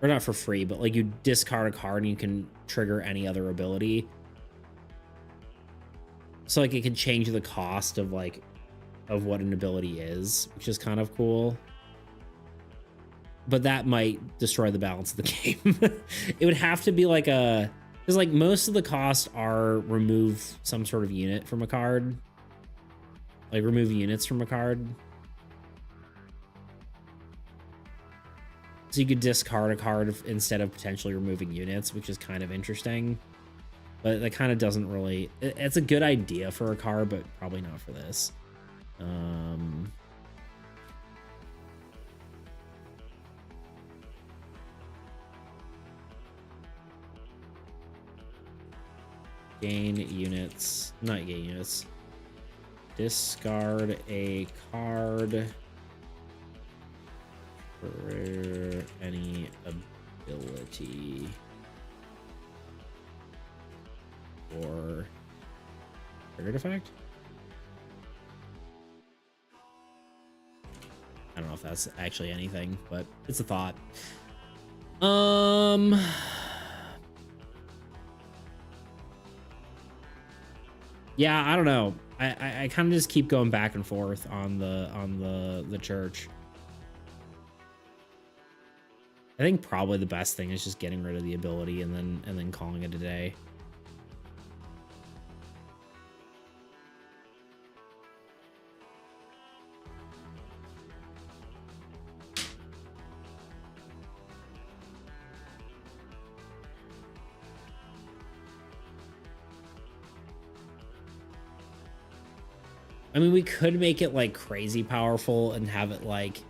Or not for free, but like you discard a card and you can trigger any other ability. So like it can change the cost of like of what an ability is, which is kind of cool. But that might destroy the balance of the game. It would have to be like a, because like most of the costs are remove some sort of unit from a card. Like remove units from a card. So you could discard a card instead of potentially removing units, which is kind of interesting. But that kind of doesn't really... It's a good idea for a card, but probably not for this. Gain units. Not gain units. Discard a card for any ability. Or triggered effect? I don't know if that's actually anything, but it's a thought. Yeah, I don't know. I kind of just keep going back and forth on the church. I think probably the best thing is just getting rid of the ability and then calling it a day. I mean, we could make it like crazy powerful and have it like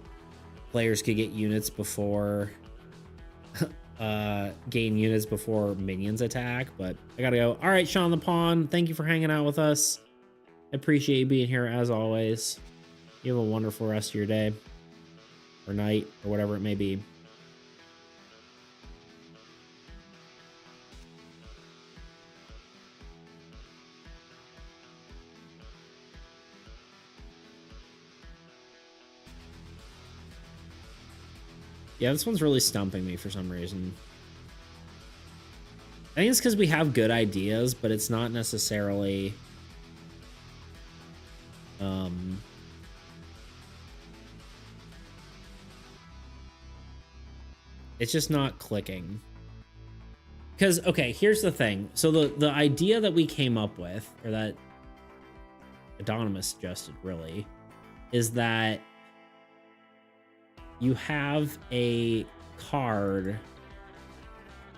players could get units before gain units before minions attack, but I gotta go. All right, Sean the Pawn, thank you for hanging out with us. I appreciate you being here as always. You have a wonderful rest of your day or night or whatever it may be. Yeah, this one's really stumping me for some reason. I think it's because we have good ideas, but it's not necessarily... It's just not clicking. Because, okay, here's the thing. So the idea that we came up with, or that Adonimus suggested, really, is that you have a card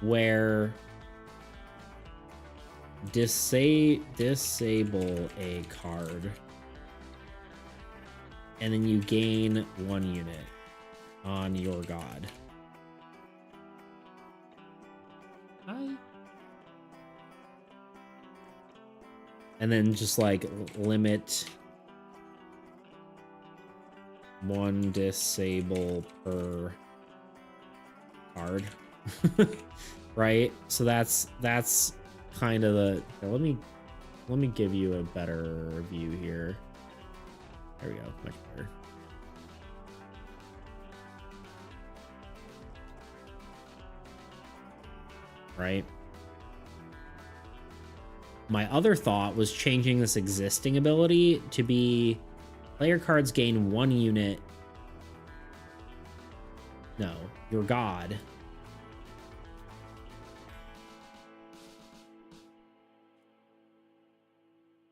where disable a card and then you gain 1 unit on your god. Hi. And then just like limit 1 disable per card. Right? So that's kind of the... Let me give you a better view here. There we go, much better. Right? My other thought was changing this existing ability to be player cards gain 1 unit. No, your god.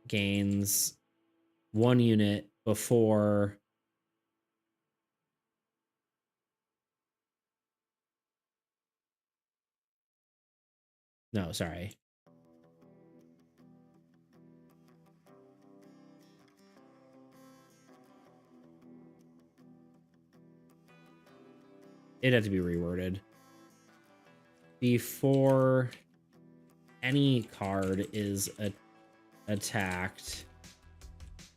Gains 1 unit before No, sorry. It'd have to be reworded. Before any card is attacked,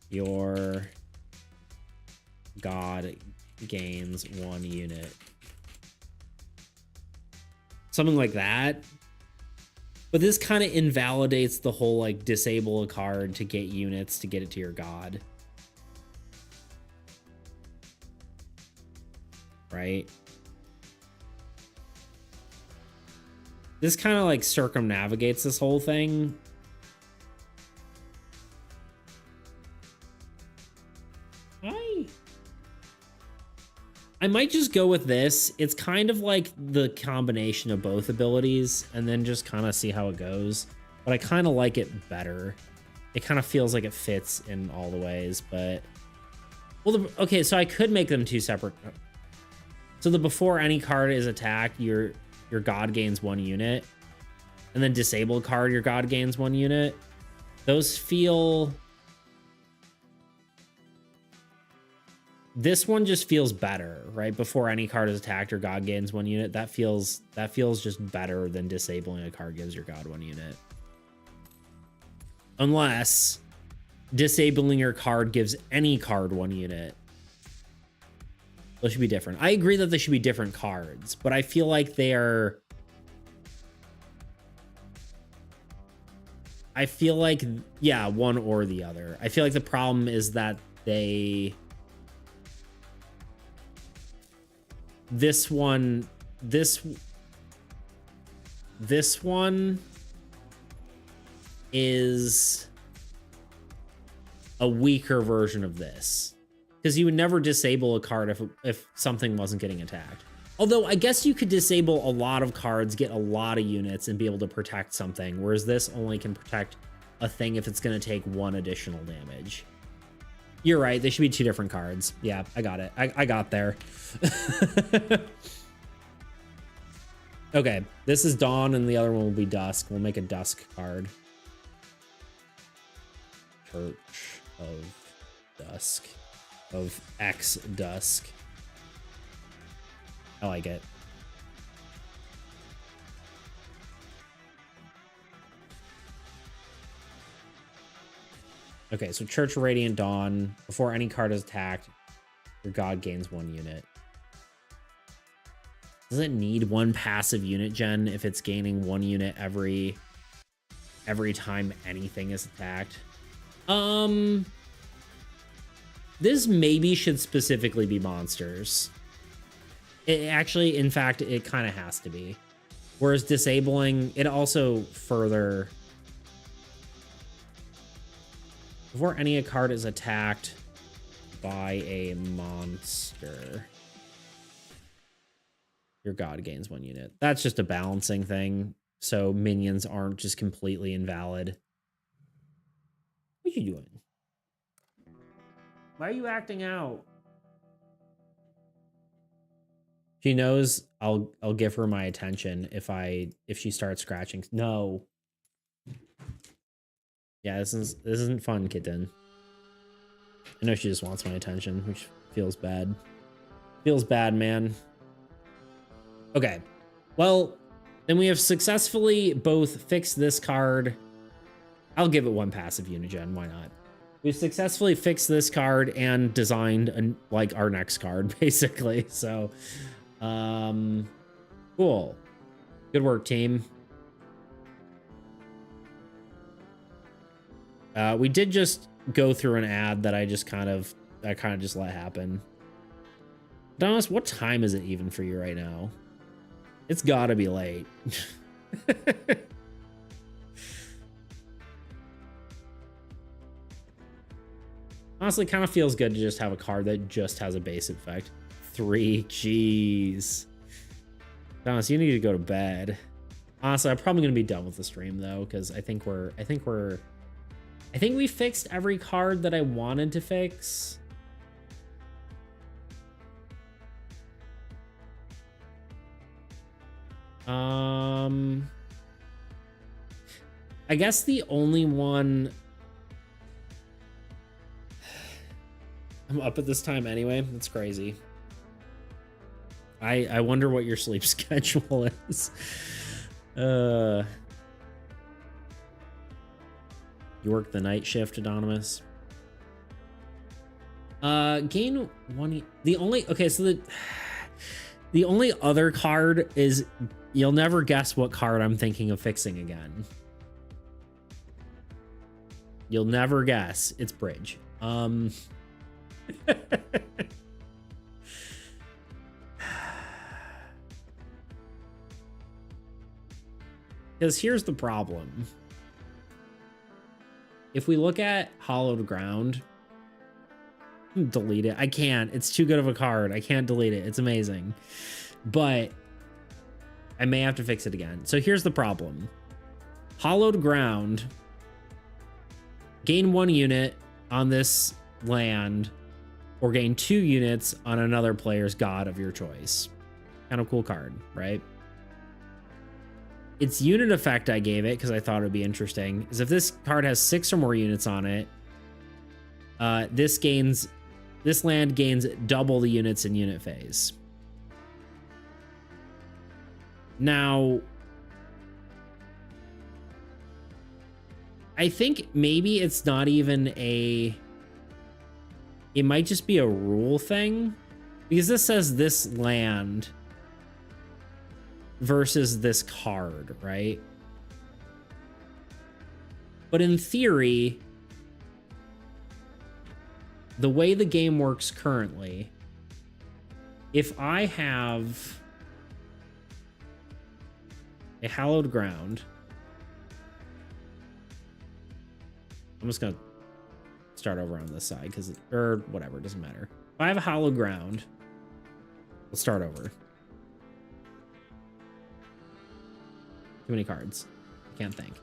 your god gains 1 unit. Something like that. But this kind of invalidates the whole like disable a card to get units to get it to your god. Right? This kind of like circumnavigates this whole thing. I might just go with this. It's kind of like the combination of both abilities and then just kind of see how it goes. But I kind of like it better. It kind of feels like it fits in all the ways, but... Well, okay, so I could make them 2 separate. So the before any card is attacked, your god gains 1 unit. And then disable card, your god gains 1 unit. Those feel... This one just feels better, right? Before any card is attacked, your god gains 1 unit. That feels just better than disabling a card gives your god 1 unit. Unless disabling your card gives any card 1 unit. Those should be different. I agree that they should be different cards, but I feel like they are... I feel like, yeah, one or the other. I feel like the problem is that they... This one is a weaker version of this, because you would never disable a card if something wasn't getting attacked. Although I guess you could disable a lot of cards, get a lot of units, and be able to protect something, whereas this only can protect a thing if it's going to take 1 additional damage. You're right. They should be 2 different cards. Yeah, I got it. I got there. Okay, this is Dawn, and the other one will be Dusk. We'll make a Dusk card. Church of Dusk. Of X Dusk. I like it. Okay, so Church of Radiant Dawn. Before any card is attacked, your god gains 1 unit. Does it need 1 passive unit gen if it's gaining 1 unit every time anything is attacked? This maybe should specifically be monsters. It actually, in fact, it kind of has to be. Whereas disabling, it also further... Before any card is attacked by a monster, your god gains 1 unit. That's just a balancing thing, so minions aren't just completely invalid. What are you doing? Why are you acting out? She knows I'll give her my attention if she starts scratching. No. Yeah, this isn't fun, kitten. I know she just wants my attention, which feels bad. Feels bad, man. Okay. Well, then we have successfully both fixed this card. I'll give it 1 passive Unigen. Why not? We've successfully fixed this card and designed like our next card, basically. So, cool. Good work, team. We did just go through an ad that I kind of just let happen. Donis, what time is it even for you right now? It's gotta be late. Honestly, kind of feels good to just have a card that just has a base effect. 3, jeez. Donis, you need to go to bed. Honestly, I'm probably gonna be done with the stream though, because I think we fixed every card that I wanted to fix. I guess the only one... I'm up at this time anyway. That's crazy. I wonder what your sleep schedule is. You work the night shift, Anonymous? Gain one... The only... Okay, so the only other card is... You'll never guess what card I'm thinking of fixing again. You'll never guess. It's Bridge. Because here's the problem. If we look at Hallowed Ground, delete it. I can't. It's too good of a card. I can't delete it. It's amazing. But I may have to fix it again. So here's the problem. Hallowed Ground, gain 1 unit on this land, or gain 2 units on another player's god of your choice. Kind of cool card, right? Its unit effect I gave it because I thought it would be interesting is if this card has 6 or more units on it, this land gains double the units in unit phase. Now, I think maybe it's not even a... It might just be a rule thing, because this says this land versus this card, right? But in theory, the way the game works currently, if I have a Hallowed Ground, I'm just gonna start over on this side because, or whatever, it doesn't matter. If I have a Hallowed Ground, we'll start over. Too many cards. I can't think.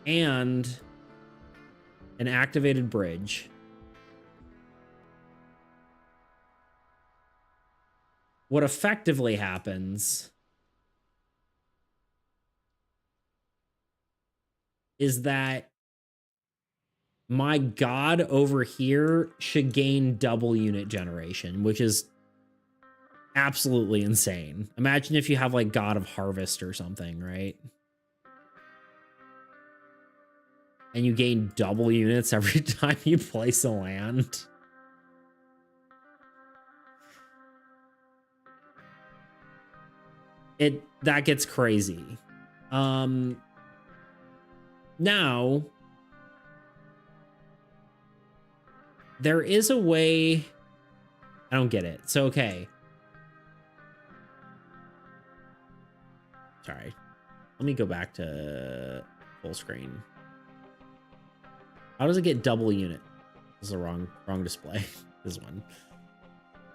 And an activated bridge. What effectively happens is that my god over here should gain double unit generation, which is absolutely insane. Imagine if you have like God of Harvest or something, right? And you gain double units every time you place a land. That gets crazy. Now, there is a way... I don't get it. So, okay. Sorry. Let me go back to full screen. How does it get double unit? This is the wrong display. This one.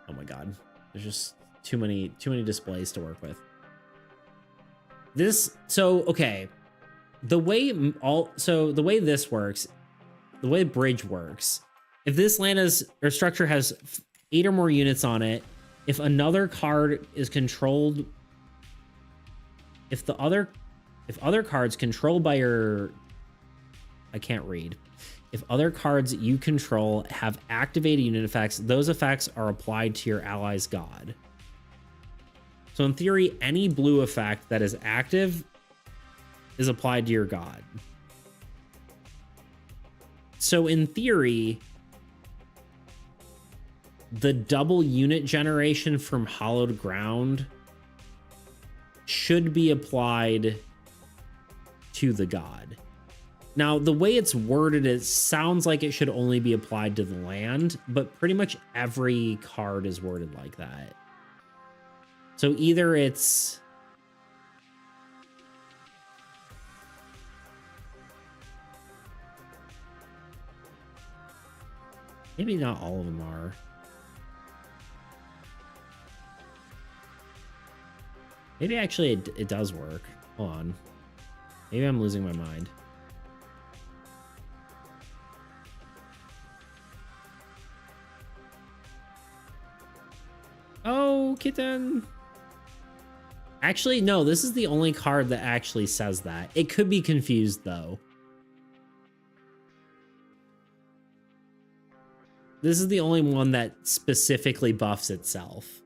Oh my god. There's just too many displays to work with. Okay. The way this works, the way Bridge works, if this land or structure has 8 or more units on it, if another card is controlled, if other cards controlled by your... I can't read. If other cards you control have activated unit effects, those effects are applied to your ally's god. So in theory, any blue effect that is active is applied to your god. So in theory, the double unit generation from Hallowed Ground should be applied to the god. Now, the way it's worded, it sounds like it should only be applied to the land, but pretty much every card is worded like that. So either it's... Maybe not all of them are. Maybe actually it does work. Hold on. Maybe I'm losing my mind. Oh, kitten. Actually, no, this is the only card that actually says that. It could be confused, though. This is the only one that specifically buffs itself.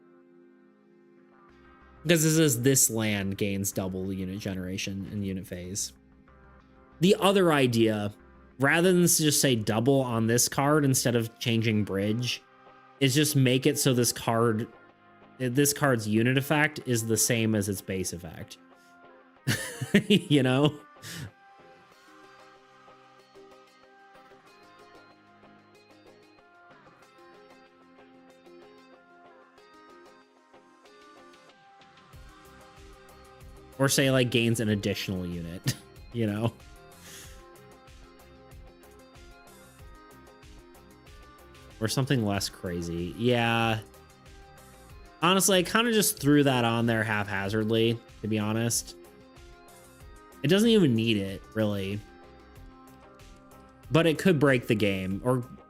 Because this land gains double unit generation in unit phase. The other idea, rather than just say double on this card instead of changing bridge, is just make it so this card's unit effect is the same as its base effect. You know? Or say like gains an additional unit, you know? Or something less crazy. Yeah. Honestly, I kind of just threw that on there haphazardly, to be honest. It doesn't even need it, really. But it could break the game,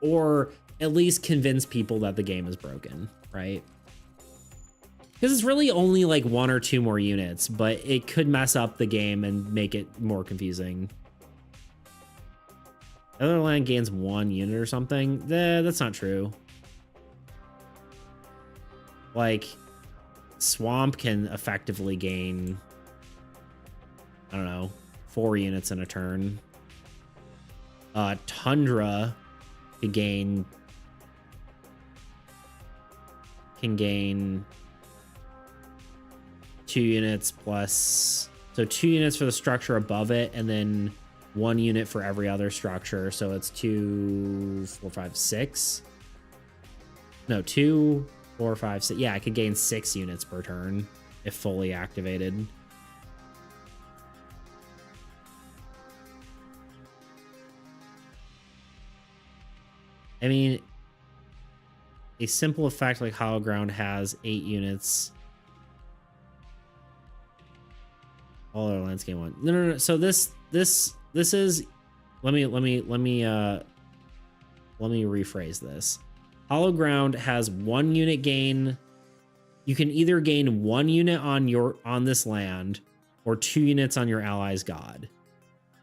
or at least convince people that the game is broken, right? Because it's really only like 1 or 2 more units, but it could mess up the game and make it more confusing. Other land gains 1 unit or something. That's not true. Like, Swamp can effectively gain, I don't know, 4 units in a turn. Tundra can gain 2 units plus, so 2 units for the structure above it, and then 1 unit for every other structure. So it's 2, 4, 5, 6. No, 2, 4, 5, 6. Yeah, I could gain 6 units per turn if fully activated. I mean, a simple effect like Hollow Ground has 8 units. All other lands gain 1. No. So this is, let me rephrase this. Hollow Ground has 1 unit gain. You can either gain 1 unit on this land or 2 units on your ally's god.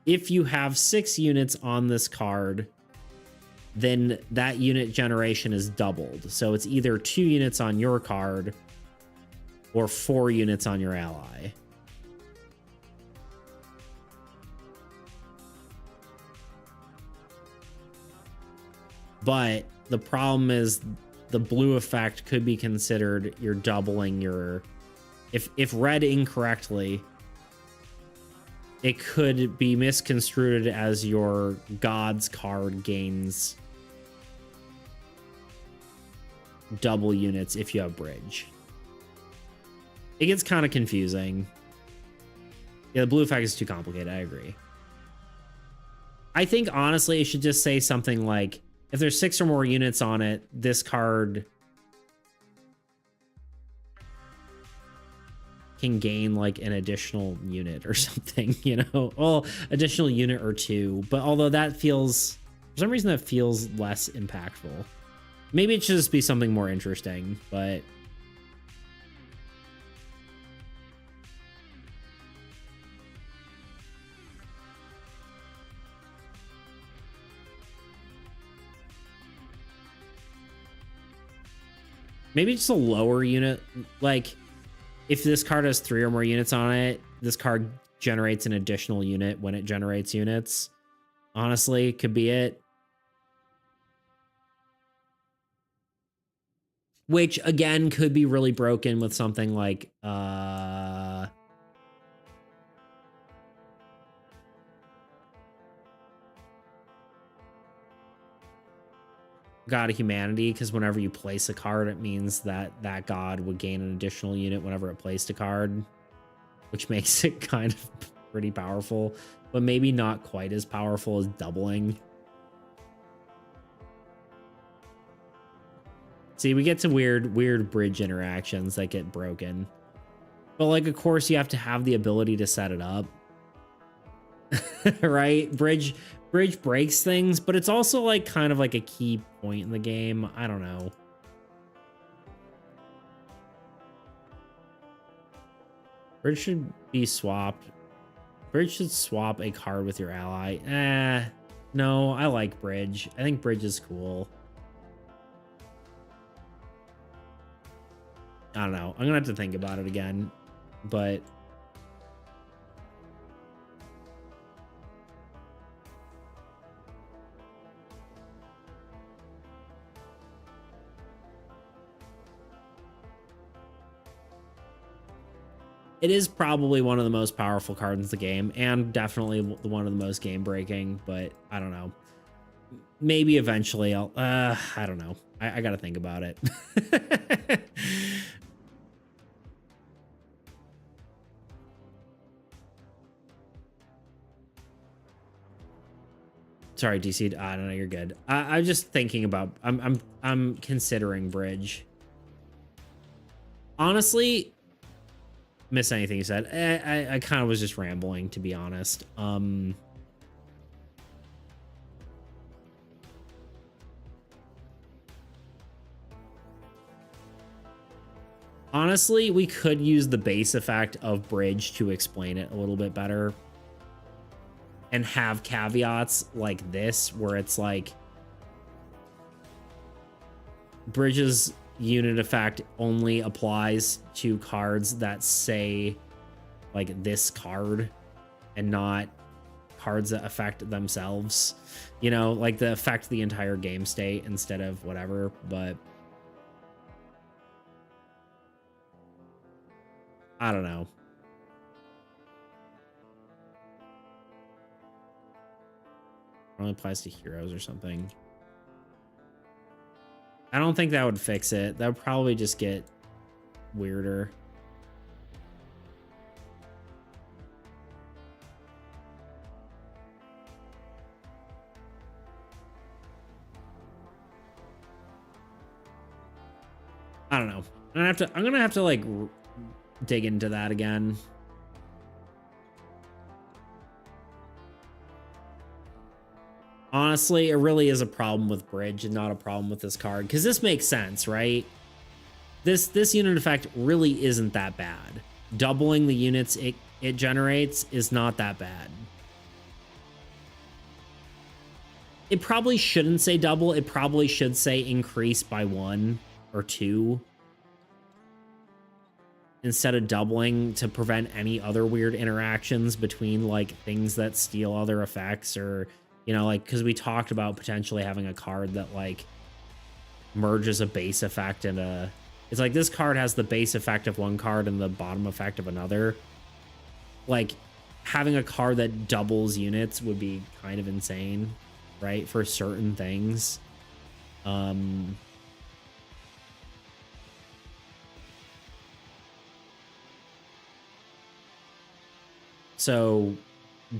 If you have 6 units on this card, then that unit generation is doubled. So it's either 2 units on your card or 4 units on your ally. But the problem is the blue effect could be considered you're doubling your, if read incorrectly, it could be misconstrued as your god's card gains double units if you have bridge. It gets kind of confusing. Yeah, the blue effect is too complicated. I agree. I think honestly it should just say something like, if there's 6 or more units on it, this card can gain like an additional unit or something, you know? Well, additional unit or 2. But although that feels, for some reason, that feels less impactful. Maybe it should just be something more interesting, but maybe just a lower unit. Like, if this card has 3 or more units on it, this card generates an additional unit when it generates units. Honestly, could be it. Which, again, could be really broken with something like, God of Humanity, because whenever you place a card, it means that that god would gain an additional unit whenever it placed a card, which makes it kind of pretty powerful, but maybe not quite as powerful as doubling. See, we get to weird bridge interactions that get broken. But, like, of course, you have to have the ability to set it up. Right? Bridge breaks things, but it's also, like, kind of like a key point in the game. I don't know. Bridge should be swapped. Bridge should swap a card with your ally. No, I like Bridge. I think Bridge is cool. I don't know. I'm gonna have to think about it again, but it is probably one of the most powerful cards in the game, and definitely one of the most game breaking, but I don't know. Maybe eventually I'll, I don't know. I gotta think about it. Sorry, DC. I don't know. You're good. I'm just thinking about, I'm considering Bridge. Honestly, miss anything you said. I kind of was just rambling, to be honest. Honestly, we could use the base effect of Bridge to explain it a little bit better and have caveats like this, where it's like Bridge's unit effect only applies to cards that say like this card and not cards that affect themselves, you know, like that affect the entire game state instead of whatever. But I don't know. Only applies to heroes or something. I don't think that would fix it. That would probably just get weirder. I don't know. I'm gonna have to like dig into that again. Honestly, it really is a problem with Bridge and not a problem with this card, because this makes sense, right? This unit effect really isn't that bad. Doubling the units it generates is not that bad. It probably shouldn't say double. It probably should say increase by 1 or 2 instead of doubling, to prevent any other weird interactions between like things that steal other effects, or you know, like, because we talked about potentially having a card that like merges a base effect and it's like this card has the base effect of one card and the bottom effect of another. Like having a card that doubles units would be kind of insane, right? For certain things. So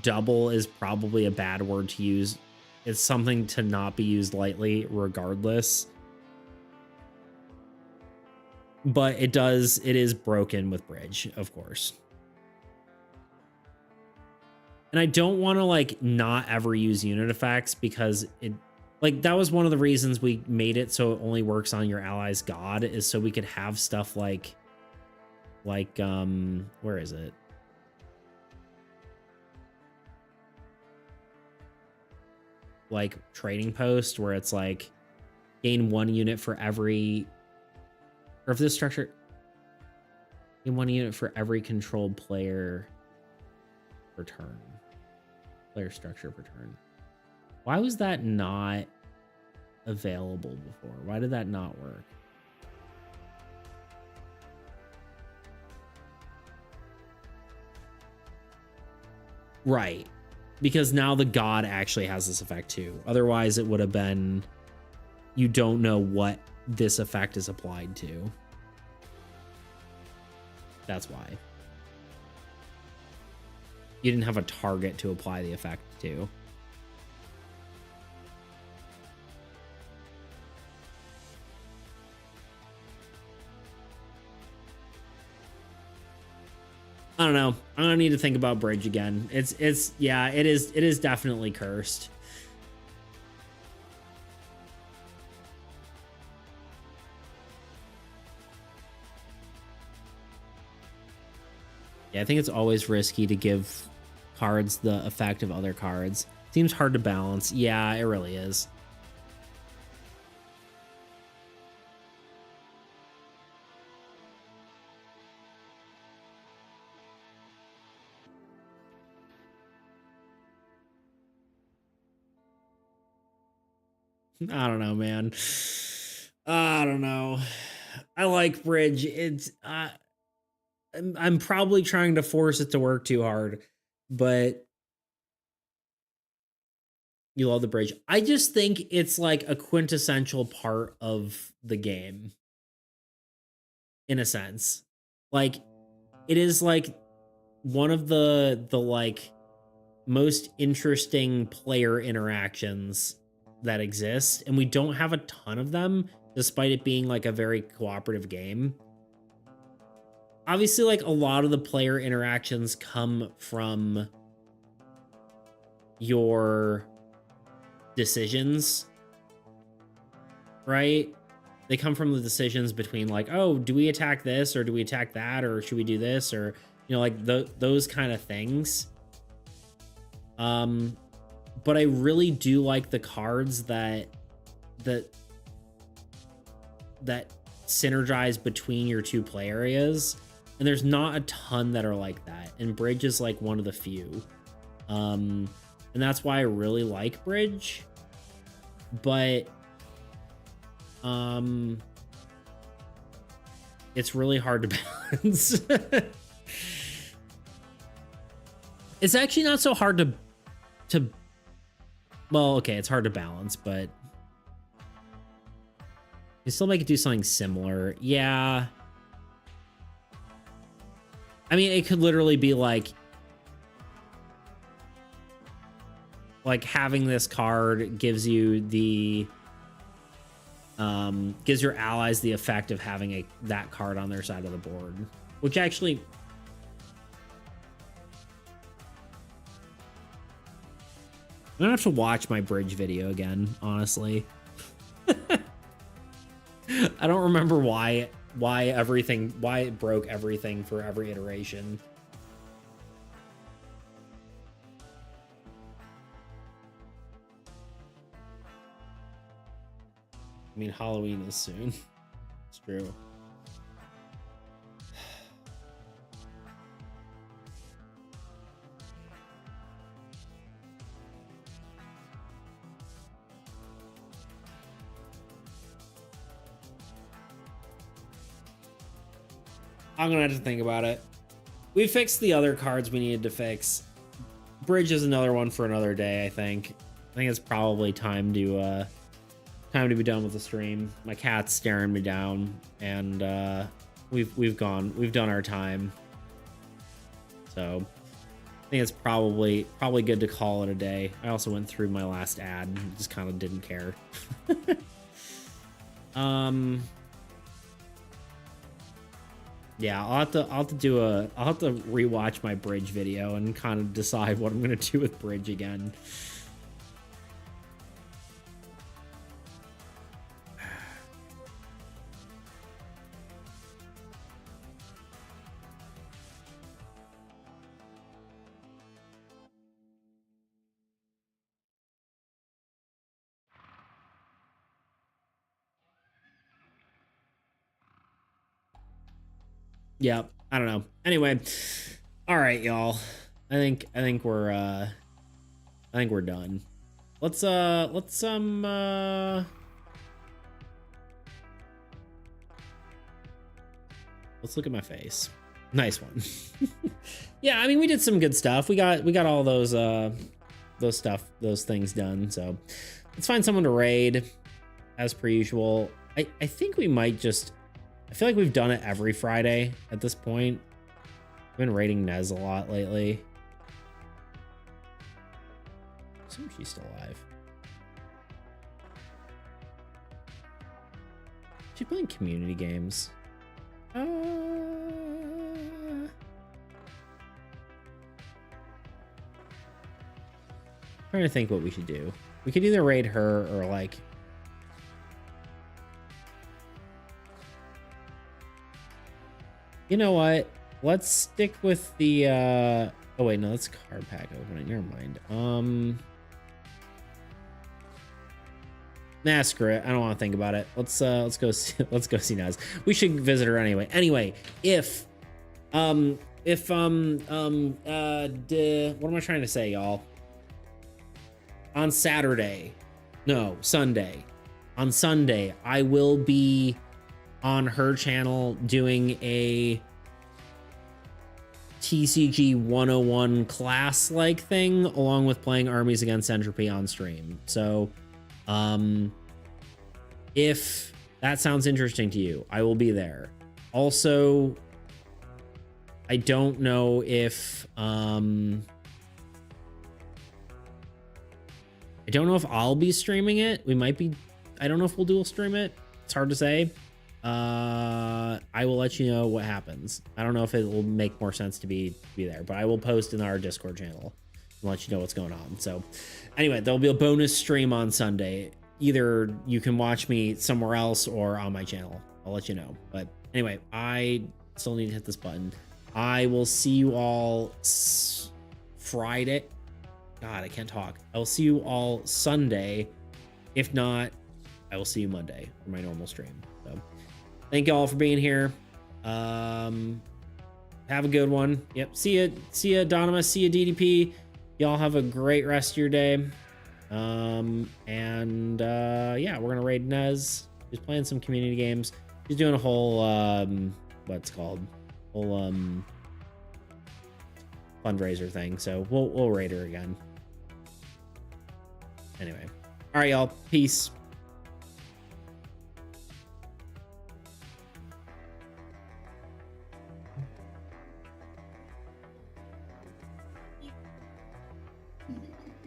double is probably a bad word to use. It's something to not be used lightly regardless. But it is broken with Bridge, of course. And I don't want to like not ever use unit effects, because it like that was one of the reasons we made it so it only works on your ally's god, is so we could have stuff like where is it? Like Trading Post, where it's like gain 1 unit for every, or if this structure, gain 1 unit for every controlled player per turn. Player structure per turn. Why was that not available before? Why did that not work? Right. Because now the god actually has this effect too. Otherwise, it would have been, you don't know what this effect is applied to. That's why. You didn't have a target to apply the effect to. I don't know. I'm gonna need to think about Bridge again. Yeah, it is definitely cursed. Yeah, I think it's always risky to give cards the effect of other cards. Seems hard to balance. Yeah, it really is. I don't know, man. I don't know. I like Bridge. It's I'm probably trying to force it to work too hard, but you love the Bridge. I just think it's like a quintessential part of the game, in a sense. Like, it is like one of the like most interesting player interactions that exist, and we don't have a ton of them, despite it being like a very cooperative game. Obviously, like a lot of the player interactions come from your decisions, right? They come from the decisions between like, oh, do we attack this or do we attack that, or should we do this, or you know, like those kind of things. But I really do like the cards that synergize between your two play areas, and there's not a ton that are like that, and Bridge is like one of the few. And that's why I really like Bridge. But it's really hard to balance. It's actually not so hard to well, okay, it's hard to balance, but you still make it do something similar. Yeah. I mean, it could literally be like having this card gives you the gives your allies the effect of having that card on their side of the board, which actually I'm gonna have to watch my Bridge video again, honestly. I don't remember why it broke everything for every iteration. I mean, Halloween is soon. It's true. I'm gonna have to think about it. We fixed the other cards we needed to fix. Bridge is another one for another day, I think. I think it's probably time to be done with the stream. My cat's staring me down, and we've done our time. So I think it's probably good to call it a day. I also went through my last ad and just kind of didn't care. Yeah, I'll have to rewatch my Bridge video and kind of decide what I'm gonna do with Bridge again. Yeah, I don't know. Anyway, all right, y'all. I think we're done. Let's look at my face. Nice one. Yeah, I mean, we did some good stuff. We got all those things done. So let's find someone to raid as per usual. I think we might just, I feel like we've done it every Friday at this point. I've been raiding Nez a lot lately. I assume she's still alive. She's playing community games. Trying to think what we should do. We could either raid her or like, you know what? let's stick with the oh wait, no, that's card pack opening. Never mind. Nah, screw it. I don't want to think about it. Let's go see Naz. We should visit her anyway. Anyway, what am I trying to say, y'all? On Sunday, I will be on her channel doing a TCG 101 class like thing, along with playing Armies Against Entropy on stream. So if that sounds interesting to you, I will be there. Also, I don't know if I'll be streaming it. We might be. I don't know if we'll dual stream it. It's hard to say. I will let you know what happens. I don't know if it will make more sense to be there, but I will post in our Discord channel and let you know what's going on. So anyway, there'll be a bonus stream on Sunday. Either you can watch me somewhere else or on my channel. I'll let you know. But anyway, I still need to hit this button. I will see you all Friday. God, I can't talk. I will see you all Sunday. If not, I will see you Monday for my normal stream. So thank you all for being here. Have a good one. Yep. See ya, Donima. See ya, DDP. Y'all have a great rest of your day. Yeah, we're gonna raid Nez. She's playing some community games. She's doing a whole what's it called? Whole fundraiser thing. So we'll raid her again. Anyway. All right, y'all. Peace.